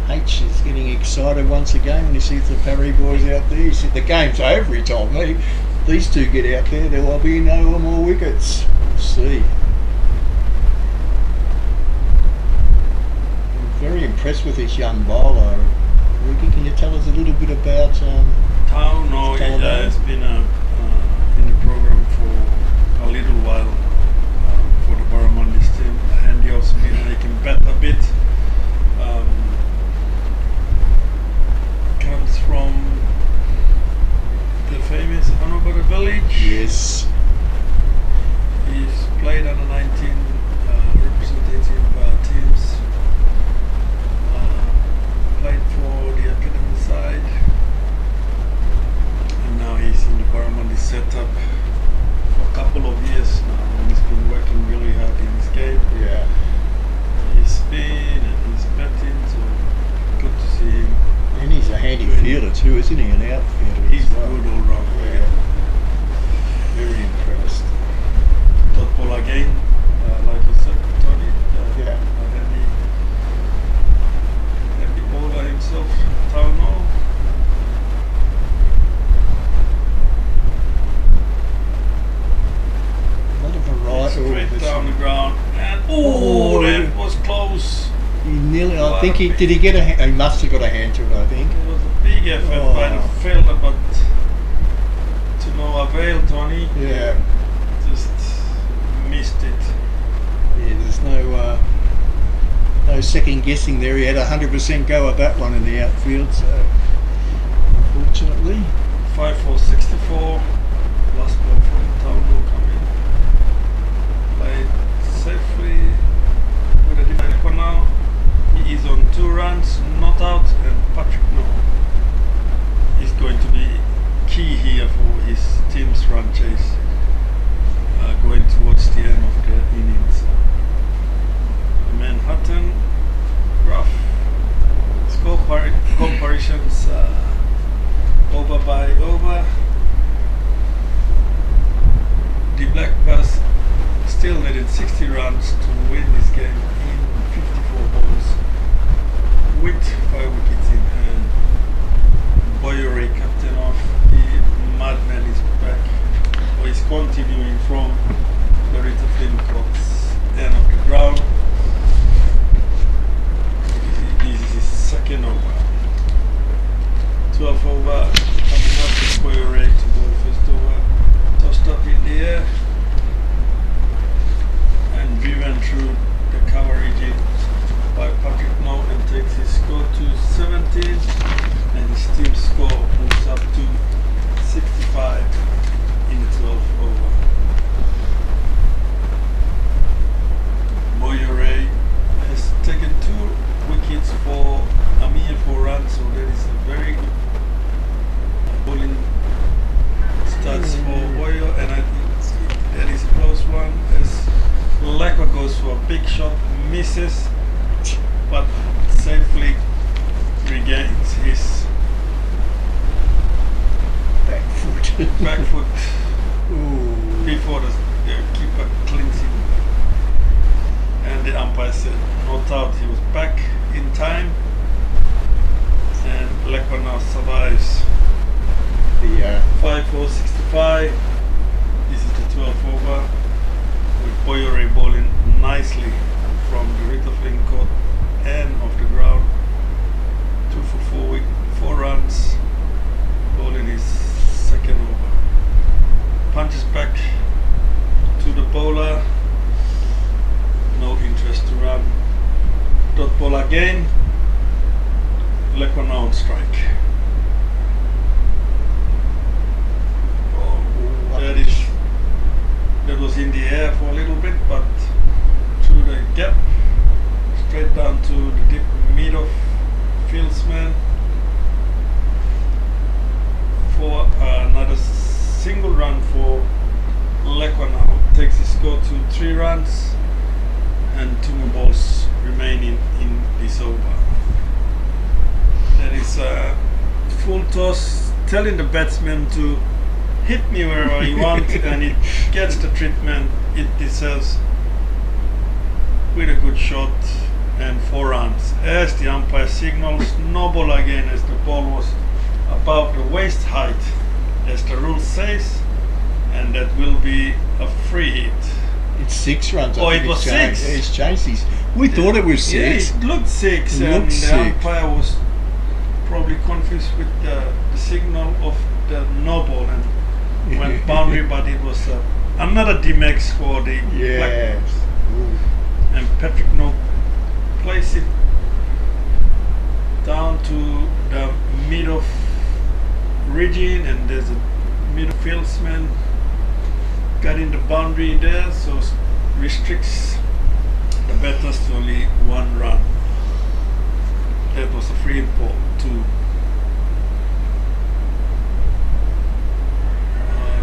H is getting excited once again when he sees the Parry boys out there. He said the game's over, he told me. These two get out there, there will be no more wickets. We'll see. I'm very impressed with this young bowler. Ricky, can you tell us a little bit about Tauno has been in the program for a little while for the Barramundis team, and he also been making bat a bit. Comes from the famous Hanover village. Yes. He's played under 19 representative teams. Played for the academy side, and now he's in the Barramundis Oh, that was close. He nearly. I think he did. He get a. He must have got a hand to it. I think. It was a big effort by the fielder, but to no avail, Tony. Yeah. Just missed it. Yeah. There's no second guessing there. He had 100% go at that one in the outfield. So unfortunately. 5-4-64. Last ball from Town will come in. Played safely with a developer now. He is on 2 runs, not out, and Patrick No is going to be key here for his team's run chase going towards the end of the innings. Manhattan, rough score comparisons over by over. The Black Bass still needed 60 runs to win this game in 54 balls with 5 wickets in hand. Boyery, captain of the Mudmen, is back, or is continuing from the Rita Flyncott's end of the ground. This is his second over. 12 over, coming up with Boyery to go first over. Tossed up in the air and driven through the coverage by Patrick No and takes his score to 17, and his team score moves up to 65 in the 12th over. Boyery has taken 2 wickets for Amini 4 runs, so that is a very good bowling starts for Boyer, and I think that is a close one as Lacquer goes for a big shot, misses, but safely regains his back foot before the keeper cleans him. And the umpire said not out. He was back in time, and Lacquer now survives. The 5-4-65. This is the 12th over with Boyery bowling nicely from the Rita Flyncott end of the ground. 2 for 4 runs, bowling his second over. Punches back to the bowler. No interest to run. Dot ball again. Lacquer now on strike. That was in the air for a little bit, but through the gap, straight down to the deep mid of fieldsman for another single run for Lacquer now. Takes his score to 3 runs and 2 more balls remaining in this over. That is a full toss, telling the batsman to hit me wherever you want, and it gets the treatment it deserves with a good shot and 4 runs. As the umpire signals no ball again, as the ball was above the waist height, as the rule says, and that will be a free hit. It's 6 runs. Oh, it was 6. It's changed these. We thought it was 6. Yeah, it looked 6, and the umpire was probably confused with the signal of the no ball and went boundary, but it was another D-Max for the Black. And Patrick No placed it down to the mid of region, and there's a midfieldsman got in the boundary there, so restricts the batters to only 1 run. That was a free hit ball too.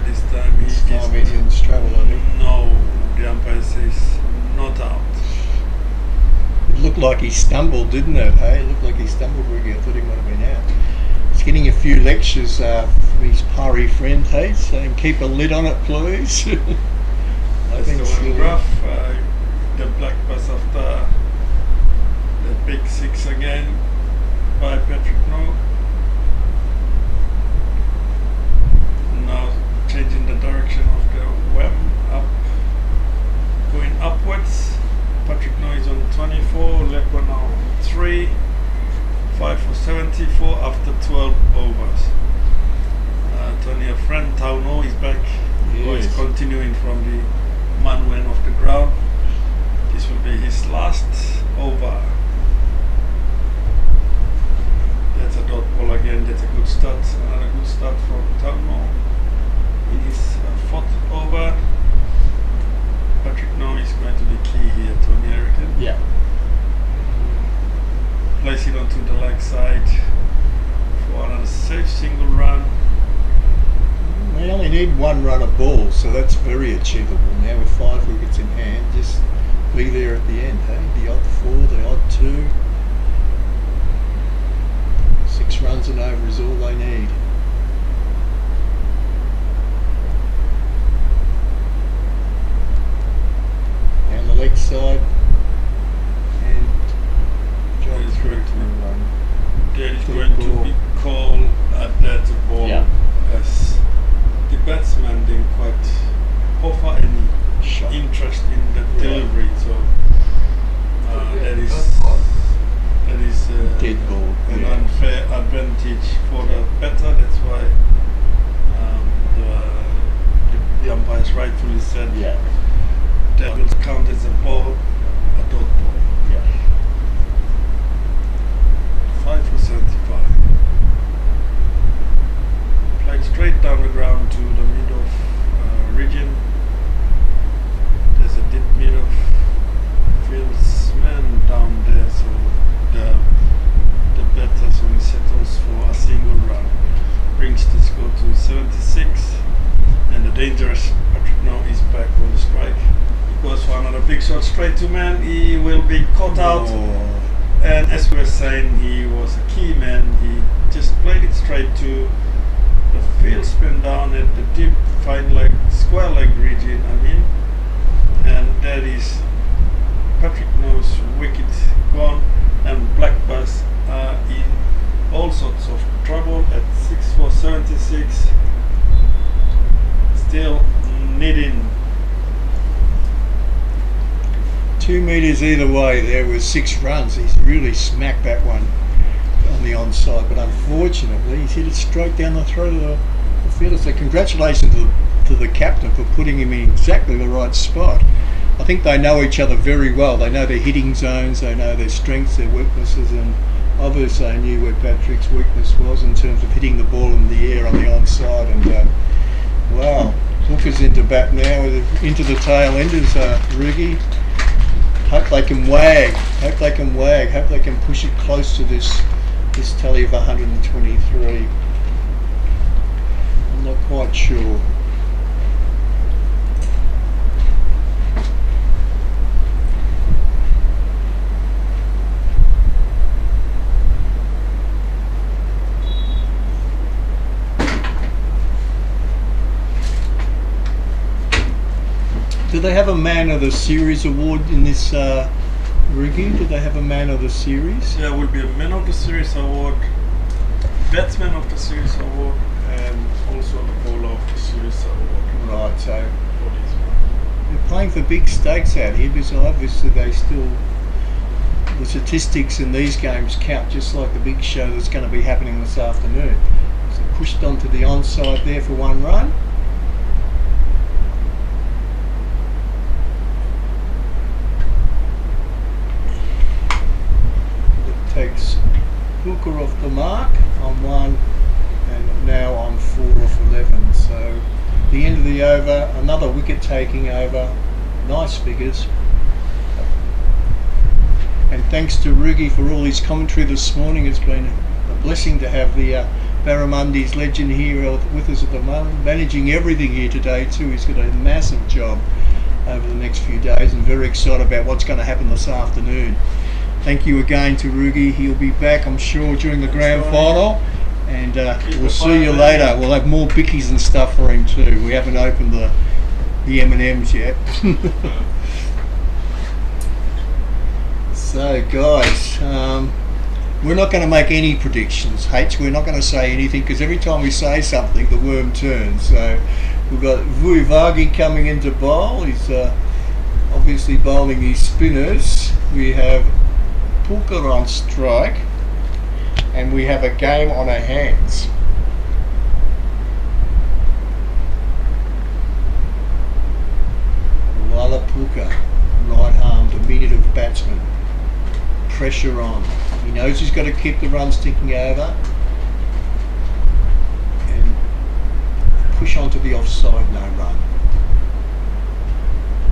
This time he's in trouble, I think. No, the umpire says not out. It looked like he stumbled, didn't it? Hey, it looked like he stumbled. I thought he might have been out. He's getting a few lectures from his Pari friend, hey, saying keep a lid on it, please. I think it's the rough. The Black Bass after the big 6 again by Patrick No. Now changing the direction of the web up, going upwards. 64 after 12 overs. Tony, a friend Tauno is back. Who is Yes. continuing from the Mudmen of the ground. This will be his last over. That's a dot ball again. That's a good start. Another good start from Tauno in his fourth over. Patrick now is going to be key here, Tony, I reckon. Yeah. Place it onto the leg side for another safe single run. They only need one run of ball, so that's very achievable now with 5 wickets in hand. Just be there at the end, hey? The odd 4, the odd 2. 6 runs and over is all they need. Down the leg side. And John Is through going to to run. There is Good going to ball. be called at that ball Yeah. as the batsman didn't quite offer any Shot. interest in the Yeah. delivery, so that is Dead ball. an Yeah. unfair advantage for the batter. That's why the umpires rightfully said Yeah. that will count as a ball, a dot ball. Yeah. 5 for 75. Played straight down the ground to the mid of region. There's a deep mid of fieldsman down there, so the batter only settles for a single run. Brings the score to 76, and the dangerous Patrick now is back on the strike. He goes for another big shot straight to man. He will be caught out. Oh. And as we were saying, he was a key man. He just played it straight to the field spin down at the deep fine leg, square leg region, and that is Patrick No's wicket gone, and Blackbus are in all sorts of trouble at 6 for 76. Still needing 2 metres either way. There was 6 runs. He's really smacked that one on the onside, but unfortunately he's hit it straight down the throat of the fielder. So congratulations to the captain for putting him in exactly the right spot. I think they know each other very well. They know their hitting zones, they know their strengths, their weaknesses, and obviously they knew where Patrick's weakness was in terms of hitting the ball in the air on the onside. And wow, Hooker's into bat now, into the tail enders, Rugi. Hope they can wag. Hope they can push it close to this tally of 123. I'm not quite sure. Do they have a Man of the Series award in this review? Do they have a Man of the Series? There will be a Man of the Series award, Batsman of the Series award, and also the Bowler of the Series award. Right, so For this one. they're playing for big stakes out here because obviously the statistics in these games count just like the big show that's going to be happening this afternoon. So pushed onto the onside there for 1 run. It takes Hooker off the mark on 1 and now on 4 off 11. So the end of the over, another wicket taking over. Nice figures. And thanks to Rugi for all his commentary this morning. It's been a blessing to have the Barramundi's legend here with us at the moment, managing everything here today too. He's got a massive job over the next few days and very excited about what's going to happen this afternoon. Thank you again to Rugi. He'll be back, I'm sure, during the grand final. And we'll see you later. We'll have more bickies and stuff for him too. We haven't opened the M&Ms yet. So guys, we're not going to make any predictions, H. We're not going to say anything because every time we say something, the worm turns. So we've got Vuivagi coming into bowl. He's obviously bowling his spinners. We have Pulkar on strike. and we have a game on our hands. Wala Puka, right-armed, diminutive batsman. Pressure on. He knows he's got to keep the runs ticking over and push onto the offside, no run.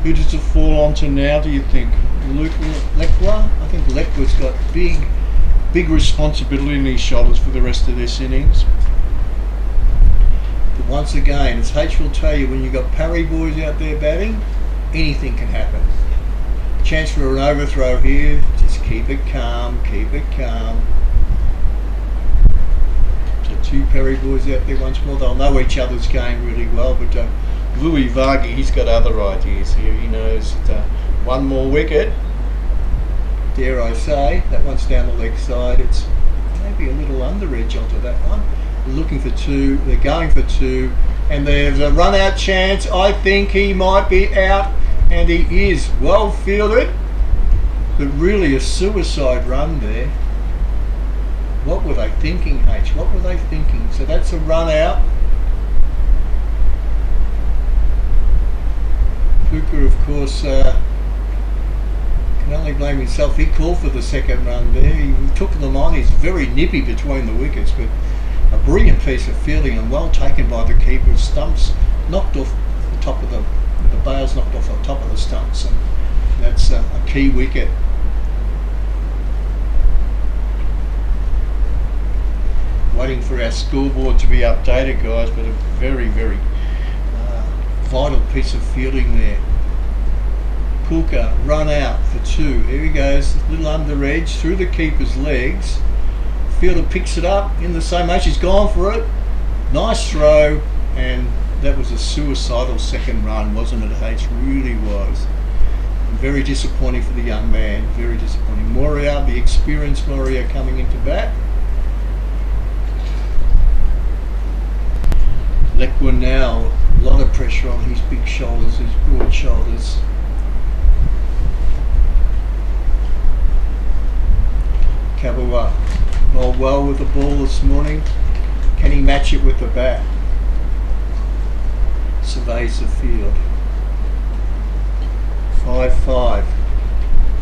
Who does it fall onto now, do you think? Lekwa? I think Lekwa's got big responsibility in his shoulders for the rest of this innings. But once again, as H will tell you, when you've got Parry boys out there batting, anything can happen. Chance for an overthrow here, just keep it calm, keep it calm. So two Parry boys out there once more. They'll know each other's game really well, but Louis Varghese, he's got other ideas here. He knows that one more wicket, dare I say, that one's down the leg side. It's maybe a little under edge onto that one. They're looking for two, they're going for two, and there's a run out chance. I think he might be out, and he is. Well fielded, but really a suicide run there. What were they thinking, H? What were they thinking? So that's a run out. Puka, of course, can only blame himself. He called for the second run there. He took them on. He's very nippy between the wickets, but a brilliant piece of fielding and well taken by the keeper. Stumps knocked off the top of the bails, knocked off the top of the stumps, and that's a key wicket. Waiting for our scoreboard to be updated, guys, but a very vital piece of fielding there. Puka run out for two. Here he goes, a little under edge through the keeper's legs. Fielder picks it up in the same motion. He's gone for it. Nice throw, and that was a suicidal second run, wasn't it, H? Really was. And very disappointing for the young man. Very disappointing. Moria, the experienced Moria, coming into bat. Lekwa now, a lot of pressure on his big shoulders, his broad shoulders. Kabua bowled well with the ball this morning. Can he match it with the bat? Surveys the field. 5-5.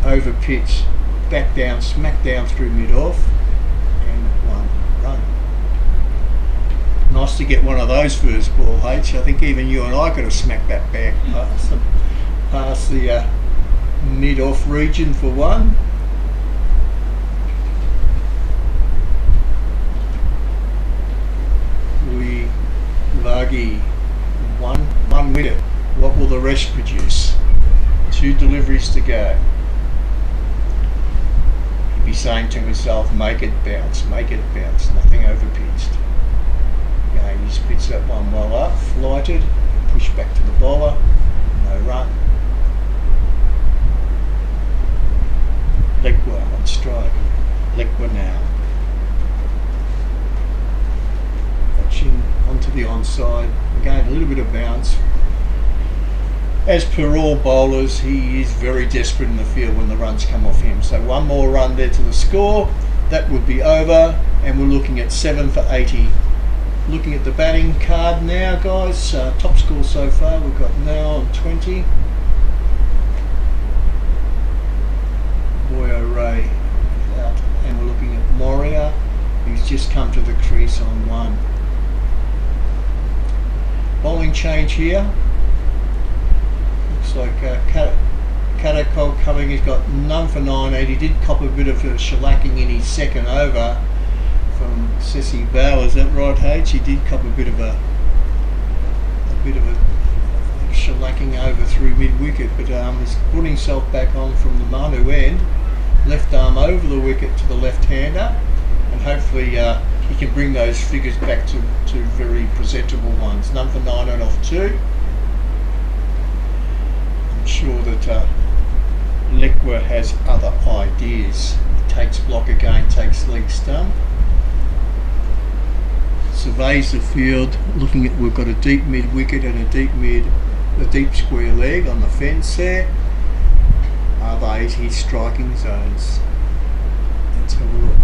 Over pitch. Back down, smack down through mid-off. And one run. Nice to get one of those first ball, H. I think even you and I could have smacked that back past the mid-off region for one. Varghese, one wicket. What will the rest produce? Two deliveries to go. He'd be saying to himself, make it bounce, nothing overpitched. Again, he spits that one well up, flighted, push back to the bowler, no run. Lekwa on strike. Lekwa now. Watching onto the onside. Again, a little bit of bounce. As per all bowlers, he is very desperate in the field when the runs come off him. So one more run there to the score. That would be over, and we're looking at 7 for 80. Looking at the batting card now, guys. Top score so far, we've got now on 20. Boyo Ray out, and we're looking at Moria, who's just come to the crease on 1. Bowling change here. Looks like Katakol coming. He's got none for 9. He did cop a bit of a shellacking in his second over from Ceci Bow. Is that right, H? He did cop a bit of a shellacking over through mid wicket, but he's put himself back on from the Manu end. Left arm over the wicket to the left hander, and hopefully he can bring those figures back to very presentable ones. None for 9 and off 2. I'm sure that Lekwa has other ideas. Takes block again, takes leg stump. Surveys the field, looking at, we've got a deep mid wicket and a deep square leg on the fence there. Are they his striking zones? Let's have a look.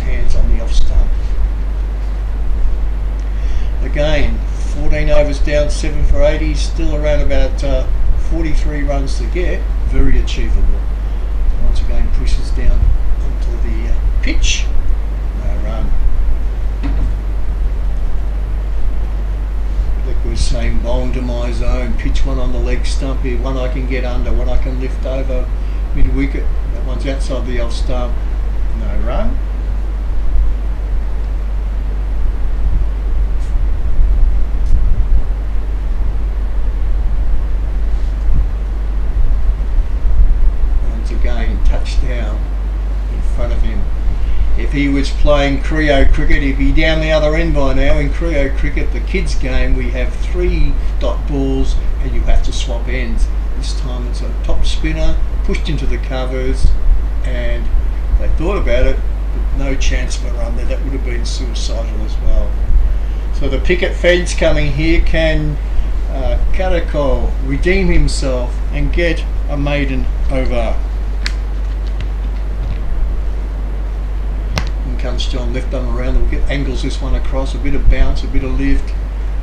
hands on the off stump. Again, 14 overs down, 7 for 80, still around about 43 runs to get, very achievable. Once again pushes down onto the pitch, no run. Like we're saying, bowling to my zone, pitch one on the leg stump here, one I can get under, one I can lift over mid wicket, that one's outside the off stump, no run. Again, touchdown in front of him. If he was playing Creo cricket, he'd be down the other end by now. In Creo cricket, the kids game, we have 3 dot balls and you have to swap ends. This time it's a top spinner pushed into the covers, and they thought about it, but no chance for a run there. That would have been suicidal as well. So the picket fence coming here. Can Karakol redeem himself and get a maiden over? Comes John, left arm around the wicket, angles this one across, a bit of bounce, a bit of lift,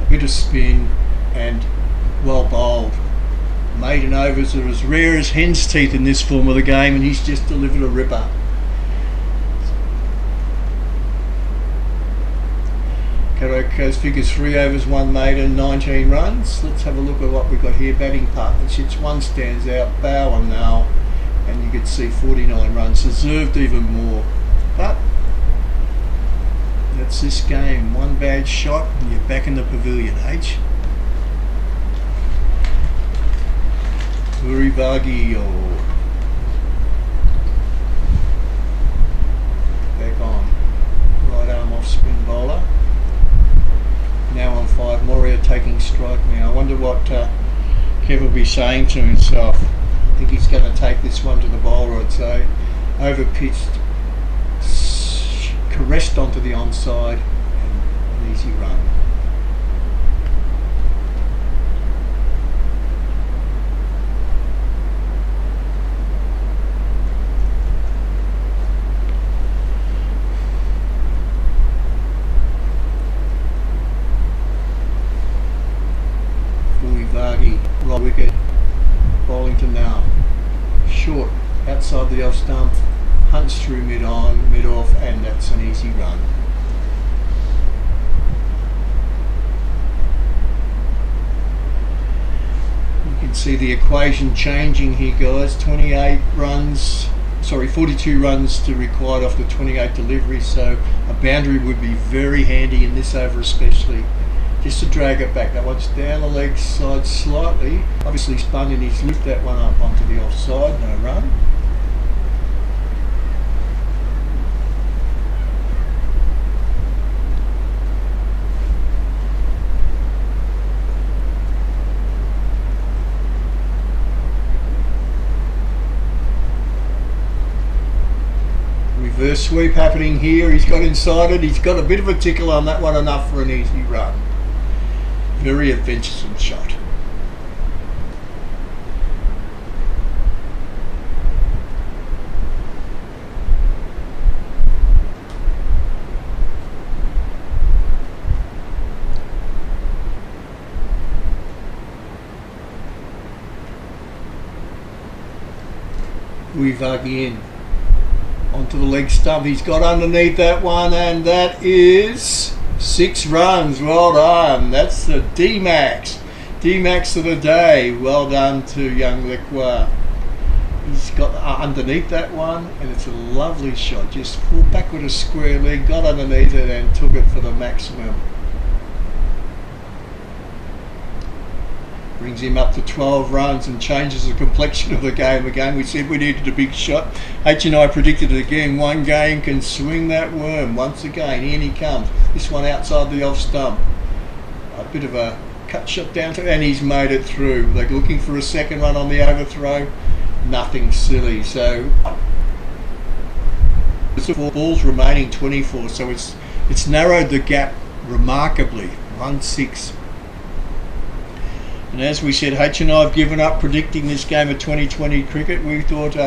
a bit of spin, and well bowled. Maiden overs are as rare as hen's teeth in this form of the game, and he's just delivered a ripper. Karoko's figures 3 overs, 1 maiden, 19 runs. Let's have a look at what we've got here. Batting partnerships, one stands out, Bow and Now, and you can see 49 runs, deserved even more. But that's this game. One bad shot and you're back in the pavilion, H. Urivagi back on. Right arm off spin bowler. Now on 5. Moria taking strike now. I wonder what Kev will be saying to himself. I think he's going to take this one to the bowler, I'd say. Over pitched, caressed onto the onside, and an easy run. Vagi, right wicket, bowling to Now. Short, outside the off stump, hunts through mid-on, mid-off, and that's an easy run. You can see the equation changing here, guys. 42 runs to required off the 28 deliveries, so a boundary would be very handy in this over especially. Just to drag it back. That one's down the leg side slightly. Obviously spun in his lift that one up onto the offside, no run. Reverse sweep happening here. He's got inside it. He's got a bit of a tickle on that one, enough for an easy run. Very adventuresome shot. Uivagi in onto the leg stump. He's got underneath that one, and that is 6 runs. Well done. That's the D-Max. D-Max of the day. Well done to young Lekwa. He's got underneath that one, and it's a lovely shot. Just pulled back with a square leg, got underneath it, and took it for the maximum. Brings him up to 12 runs and changes the complexion of the game again. We said we needed a big shot. H and I predicted it again. One game can swing that worm once again. In he comes. This one outside the off stump. A bit of a cut shot down to, and he's made it through. They're looking for a second run on the overthrow. Nothing silly. So it's 4 balls remaining, 24. So it's narrowed the gap remarkably. 1-6. And as we said, H and I have given up predicting this game of 2020 cricket. We thought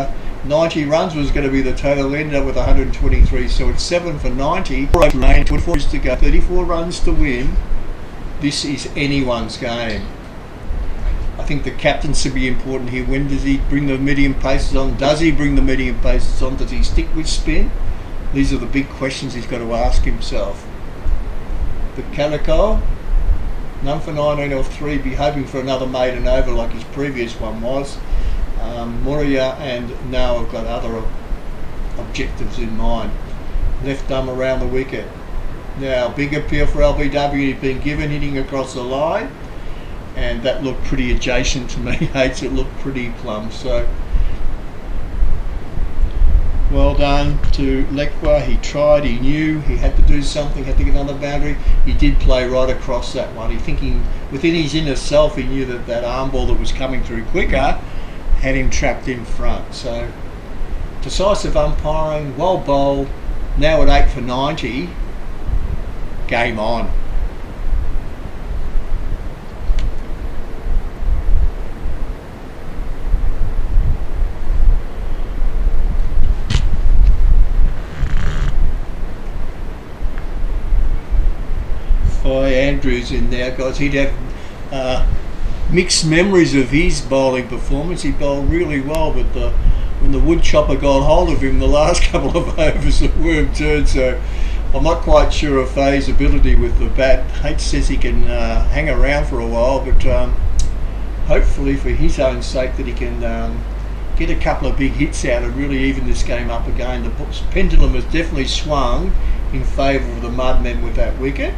90 runs was going to be the total, ended up with 123, so it's 7 for 90. 24 is to go, 34 runs to win. This is anyone's game. I think the captaincy will be important here. When does he bring the medium paces on? Does he bring the medium paces on? Does he stick with spin? These are the big questions he's got to ask himself. The Calico, none for 19 off 3, be hoping for another maiden over like his previous one was. Moria and Now have got other objectives in mind. Left arm around the wicket. Now, big appeal for LBW, he's been given, hitting across the line, and that looked pretty adjacent to me. Hates it looked pretty plumb. So well done to Lekwa. He tried, he knew he had to do something, had to get another boundary. He did play right across that one. He thinking within his inner self, he knew that that arm ball that was coming through quicker had him trapped in front. So decisive umpiring, well bowled. Now at 8 for 90, game on. Andrews in there, guys. He'd have mixed memories of his bowling performance. He bowled really well, but when the wood chopper got hold of him the last couple of overs, the worm turned. So I'm not quite sure of Faye's ability with the bat. H says he can hang around for a while, but hopefully for his own sake that he can get a couple of big hits out and really even this game up again. The pendulum has definitely swung in favour of the Mudmen with that wicket.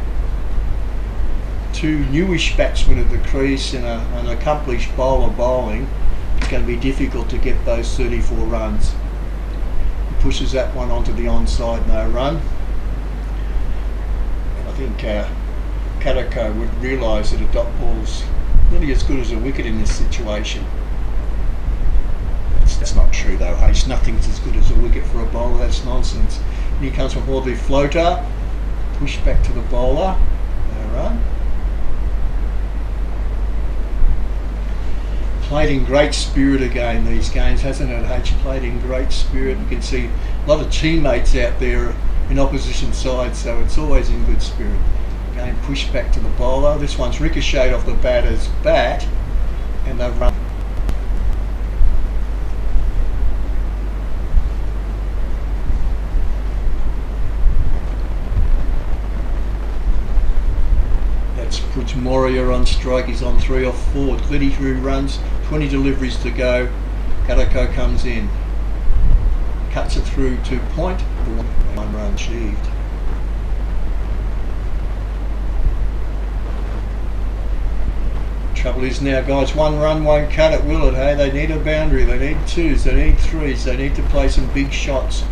Two newish batsmen at the crease and an accomplished bowler bowling. It's going to be difficult to get those 34 runs. He pushes that one onto the onside, no run. And I think Katako would realise that a dot ball's really as good as a wicket in this situation. That's not true though, Hayes. Nothing's as good as a wicket for a bowler. That's nonsense. And here comes from the floater. Push back to the bowler. No run. Played in great spirit again these games, hasn't it? H played in great spirit. You can see a lot of teammates out there in opposition sides, so it's always in good spirit. Again, pushed back to the bowler. This one's ricocheted off the batter's bat, and they've run. Puts Moria on strike. He's on 3 off 4, 33 runs, 20 deliveries to go. Katako comes in, cuts it through to point, 1 run achieved. Trouble is now, guys, 1 run won't cut it, will it? Hey, they need a boundary, they need 2s, they need 3s, they need to play some big shots.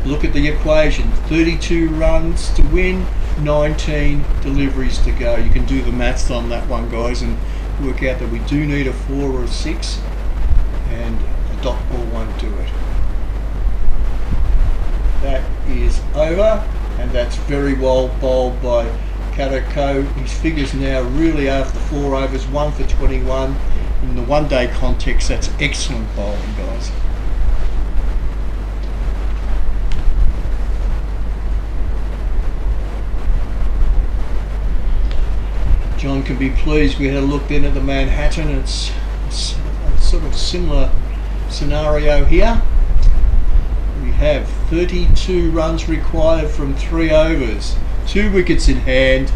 Look at the equation, 32 runs to win, 19 deliveries to go. You can do the maths on that one, guys, and work out that we do need a 4 or a 6, and a dot ball won't do it. That is over, and that's very well bowled by Katako. His figures now really after 4 overs, 1 for 21. In the one-day context, that's excellent bowling, guys. John can be pleased. We had a look then at the Manhattan. It's a sort of similar scenario here. We have 32 runs required from 3 overs, 2 wickets in hand,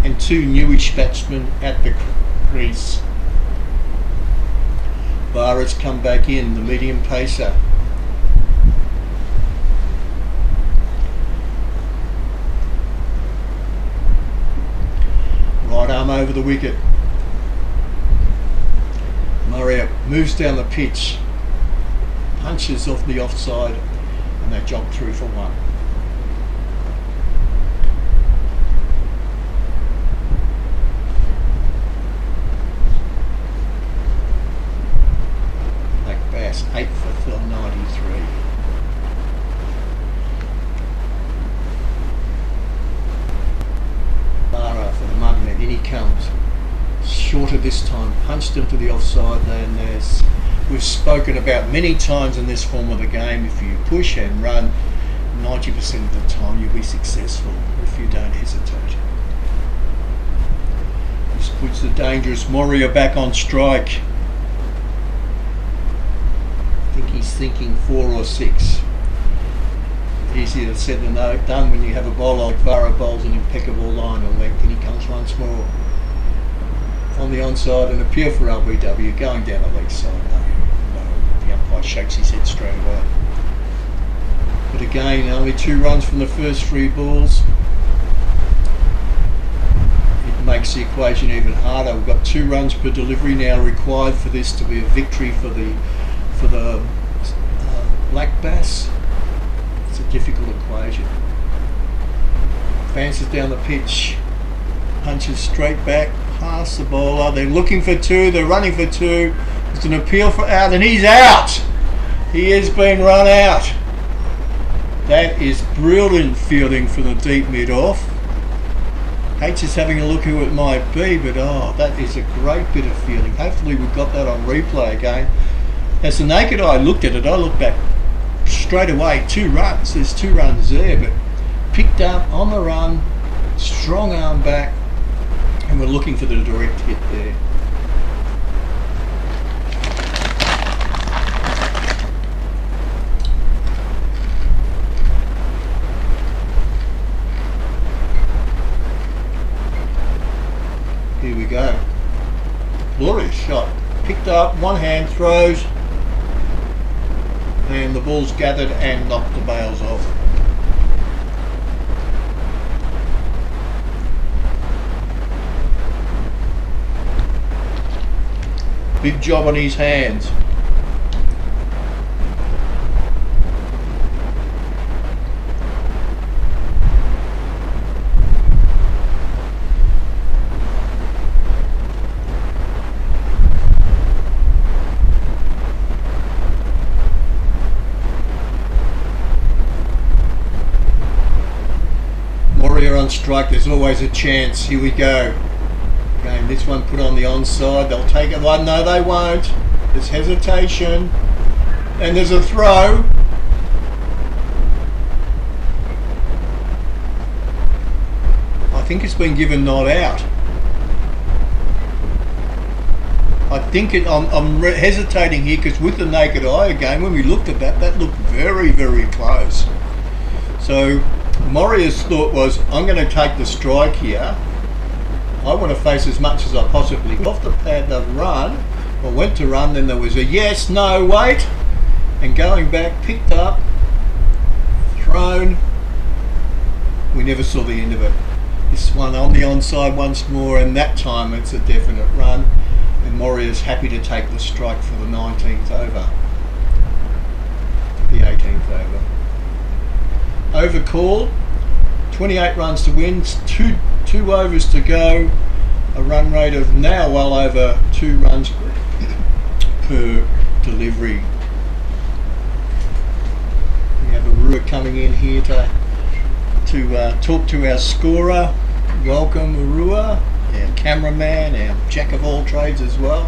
and 2 newish batsmen at the crease. Barrett's come back in, the medium pacer. Right arm over the wicket. Murray moves down the pitch, punches off the offside, and they jog through for 1. Black Bass, 8 for 93. For the Mudmen, in he comes. Shorter this time, punched into the offside, and there's we've spoken about many times in this form of the game. If you push and run, 90% of the time you'll be successful if you don't hesitate. This puts the dangerous Moria back on strike. I think he's thinking 4 or 6. Easier said than done when you have a bowler like Vara bowls an impeccable line of length, and he comes once more on the onside and appeal for LBW going down the leg side. No, the umpire shakes his head straight away. But again, only 2 runs from the first 3 balls. It makes the equation even harder. We've got 2 runs per delivery now required for this to be a victory for the Black Bass. It's a difficult equation. Advances down the pitch, punches straight back past the bowler. They're looking for 2. They're running for 2. It's an appeal for out, and he's out. He has been run out. That is brilliant fielding from the deep mid off. H is having a look who it might be, but that is a great bit of fielding. Hopefully we've got that on replay again. As the naked eye looked at it, I looked back straight away. 2 runs. There's 2 runs there, but picked up on the run, strong arm back, and we're looking for the direct hit there. Here we go. Glorious shot. Picked up, one hand throws, and the ball's gathered and knocked the bails off. Big job on his hands. On strike, there's always a chance. Here we go. Again, this one put on the onside. They'll take it. One, no, they won't. There's hesitation, and there's a throw. I think it's been given not out. I think I'm hesitating here because with the naked eye again, when we looked at that, that looked very, very close. So Moria's thought was, I'm going to take the strike here. I want to face as much as I possibly can. Off the pad, they've run, or went to run, then there was a yes, no, wait, and going back, picked up, thrown. We never saw the end of it. This one on the onside once more, and that time it's a definite run, and Moria's happy to take the strike for the 19th over, the 18th over. Over call, 28 runs to win, two overs to go, a run rate of now well over 2 runs per delivery. We have Arua coming in here to talk to our scorer. Welcome Arua, our cameraman, our jack of all trades as well.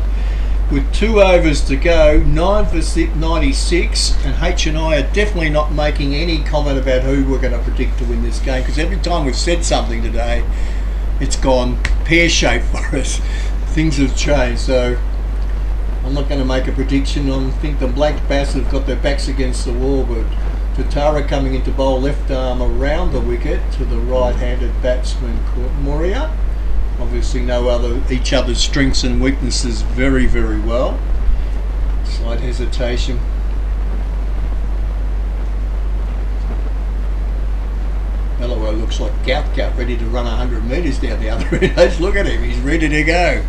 With 2 overs to go, 9 for 96, and H and I are definitely not making any comment about who we're going to predict to win this game, because every time we've said something today, it's gone pear-shaped for us. Things have changed, so I'm not going to make a prediction. I think the Black Bass have got their backs against the wall, but Tatara coming into bowl left arm around the wicket to the right-handed batsman Moria. Obviously know each other's strengths and weaknesses very, very well. Slight hesitation. Bellower looks like Gout ready to run 100 metres down the other end. Look at him, he's ready to go.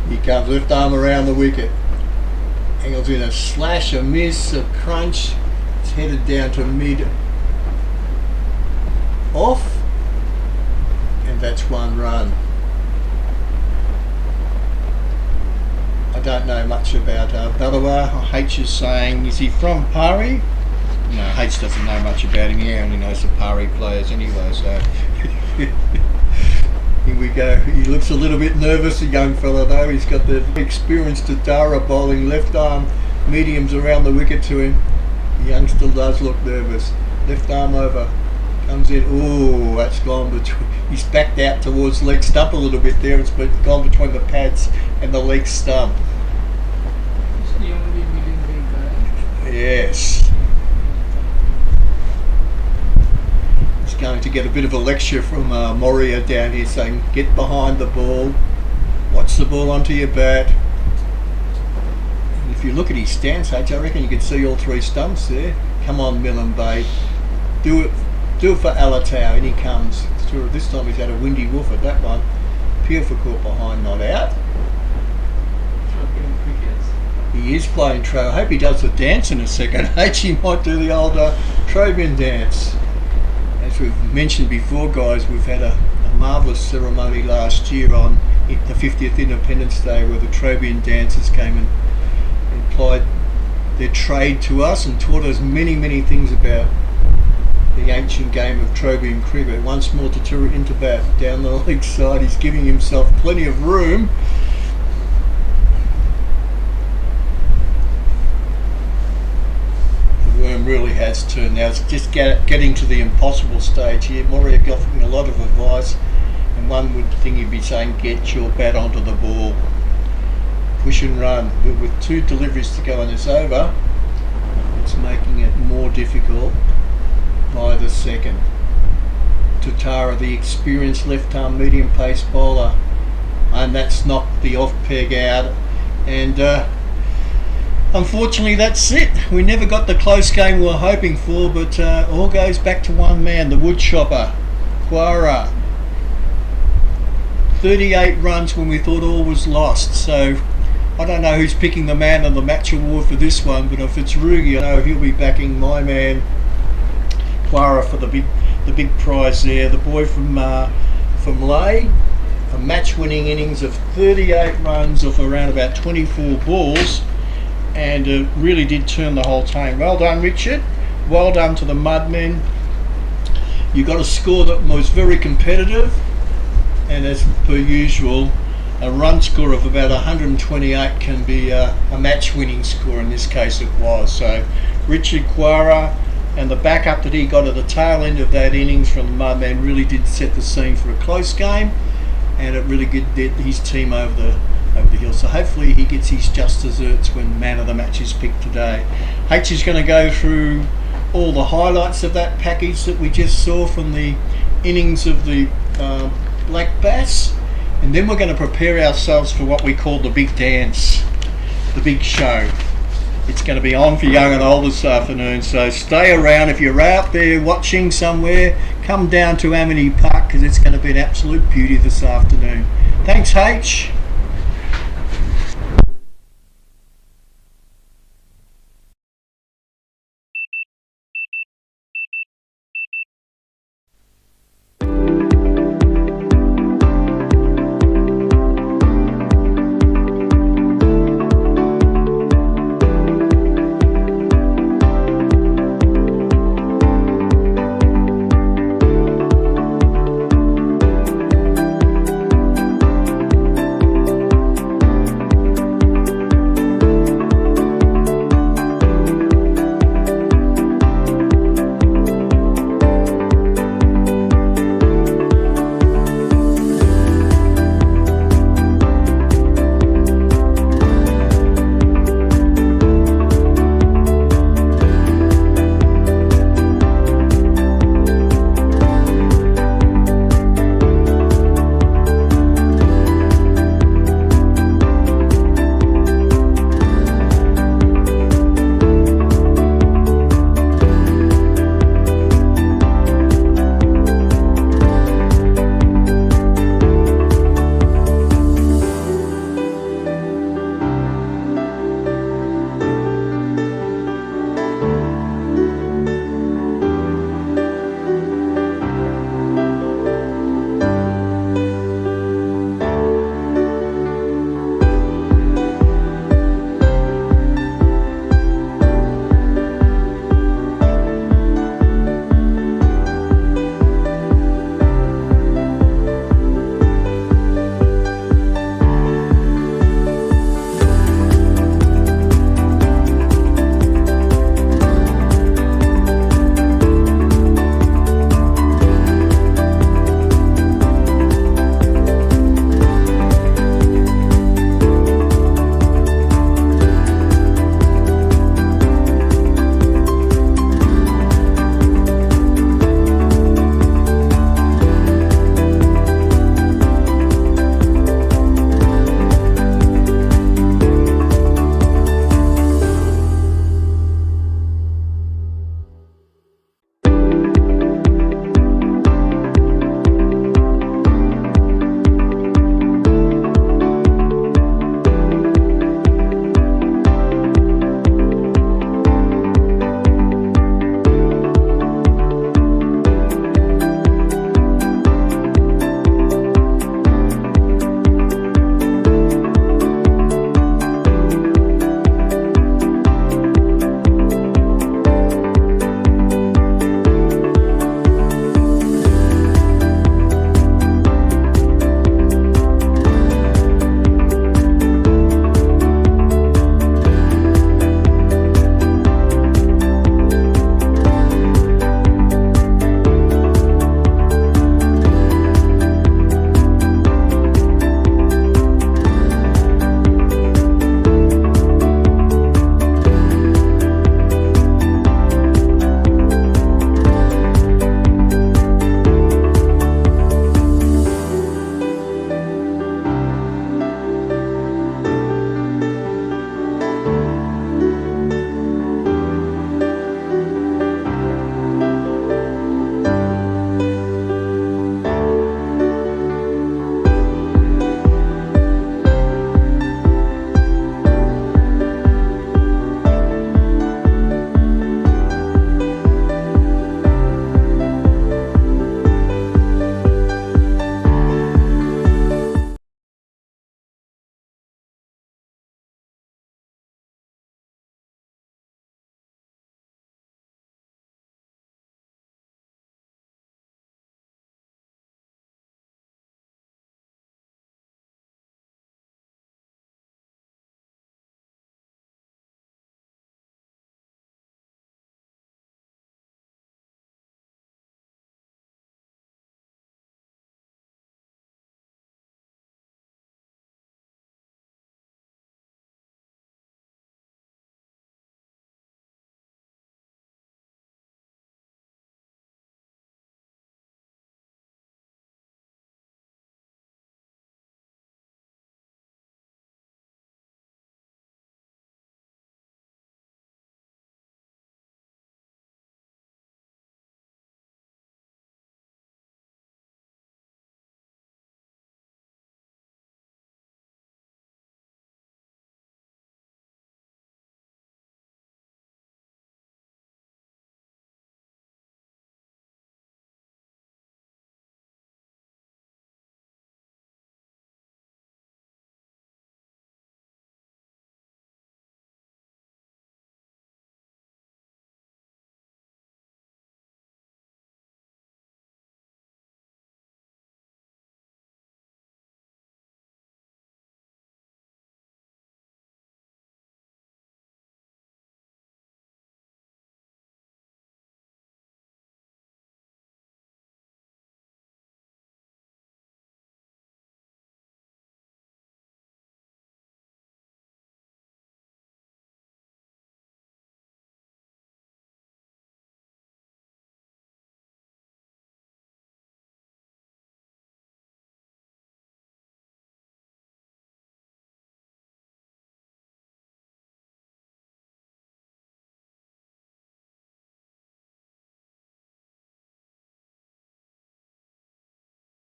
He comes left arm around the wicket. Angles in a slash, a miss, a crunch. It's headed down to mid off. And that's 1 run. I don't know much about Bellower. H is saying, is he from Pari? No, H doesn't know much about him. He only knows the Pari players anyway, so here we go. He looks a little bit nervous, a young fella though. He's got the experienced Tatara bowling left arm mediums around the wicket to him. The youngster does look nervous. Left arm over. Comes in. Ooh, that's gone between. He's backed out towards leg stump a little bit there. It's gone between the pads and the leg stump. It's the only medium big guy. Yes. He's going to get a bit of a lecture from Moria down here saying, get behind the ball. Watch the ball onto your bat. And if you look at his stance, H, I reckon you can see all three stumps there. Come on, Millen Bay. Do it for Alatau. And he comes. This time he's had a windy woof at that one. Pure for caught behind, not out. He is playing Tro. I hope he does the dance in a second. H, he might do the old Trobian dance. As we've mentioned before, guys, we've had a marvellous ceremony last year on the 50th Independence Day where the Trobian dancers came and applied their trade to us and taught us many, many things about the ancient game of Trobian cricket. Once more to into bat down the leg side. He's giving himself plenty of room. The worm really has turned now. It's just getting to the impossible stage here. Moria got a lot of advice, and one would think he'd be saying, get your bat onto the ball. Push and run. But with 2 deliveries to go on this over, it's making it more difficult by the second. Tutara, the experienced left-arm medium pace bowler, and that's knocked the off peg out, and unfortunately that's it. We never got the close game we were hoping for, but all goes back to one man, the woodchopper, Quara. 38 runs when we thought all was lost, so I don't know who's picking the man of the match award for this one, but if it's Rugi, I know he'll be backing my man Quara for the big prize there. The boy from Lay, a match-winning innings of 38 runs off around about 24 balls, and really did turn the whole team. Well done, Richard. Well done to the Mudmen. You got a score that was very competitive, and as per usual, a run score of about 128 can be a match-winning score. In this case, it was. So, Richard Quara and the backup that he got at the tail end of that innings from the Mudman really did set the scene for a close game, and it really did get his team over the hill. So hopefully he gets his just desserts when man of the match is picked today. H is going to go through all the highlights of that package that we just saw from the innings of the Black Bass, and then we're going to prepare ourselves for what we call the big dance, the big show. It's going to be on for young and old this afternoon, so stay around. If you're out there watching somewhere, come down to Amini Park because it's going to be an absolute beauty this afternoon. Thanks, H.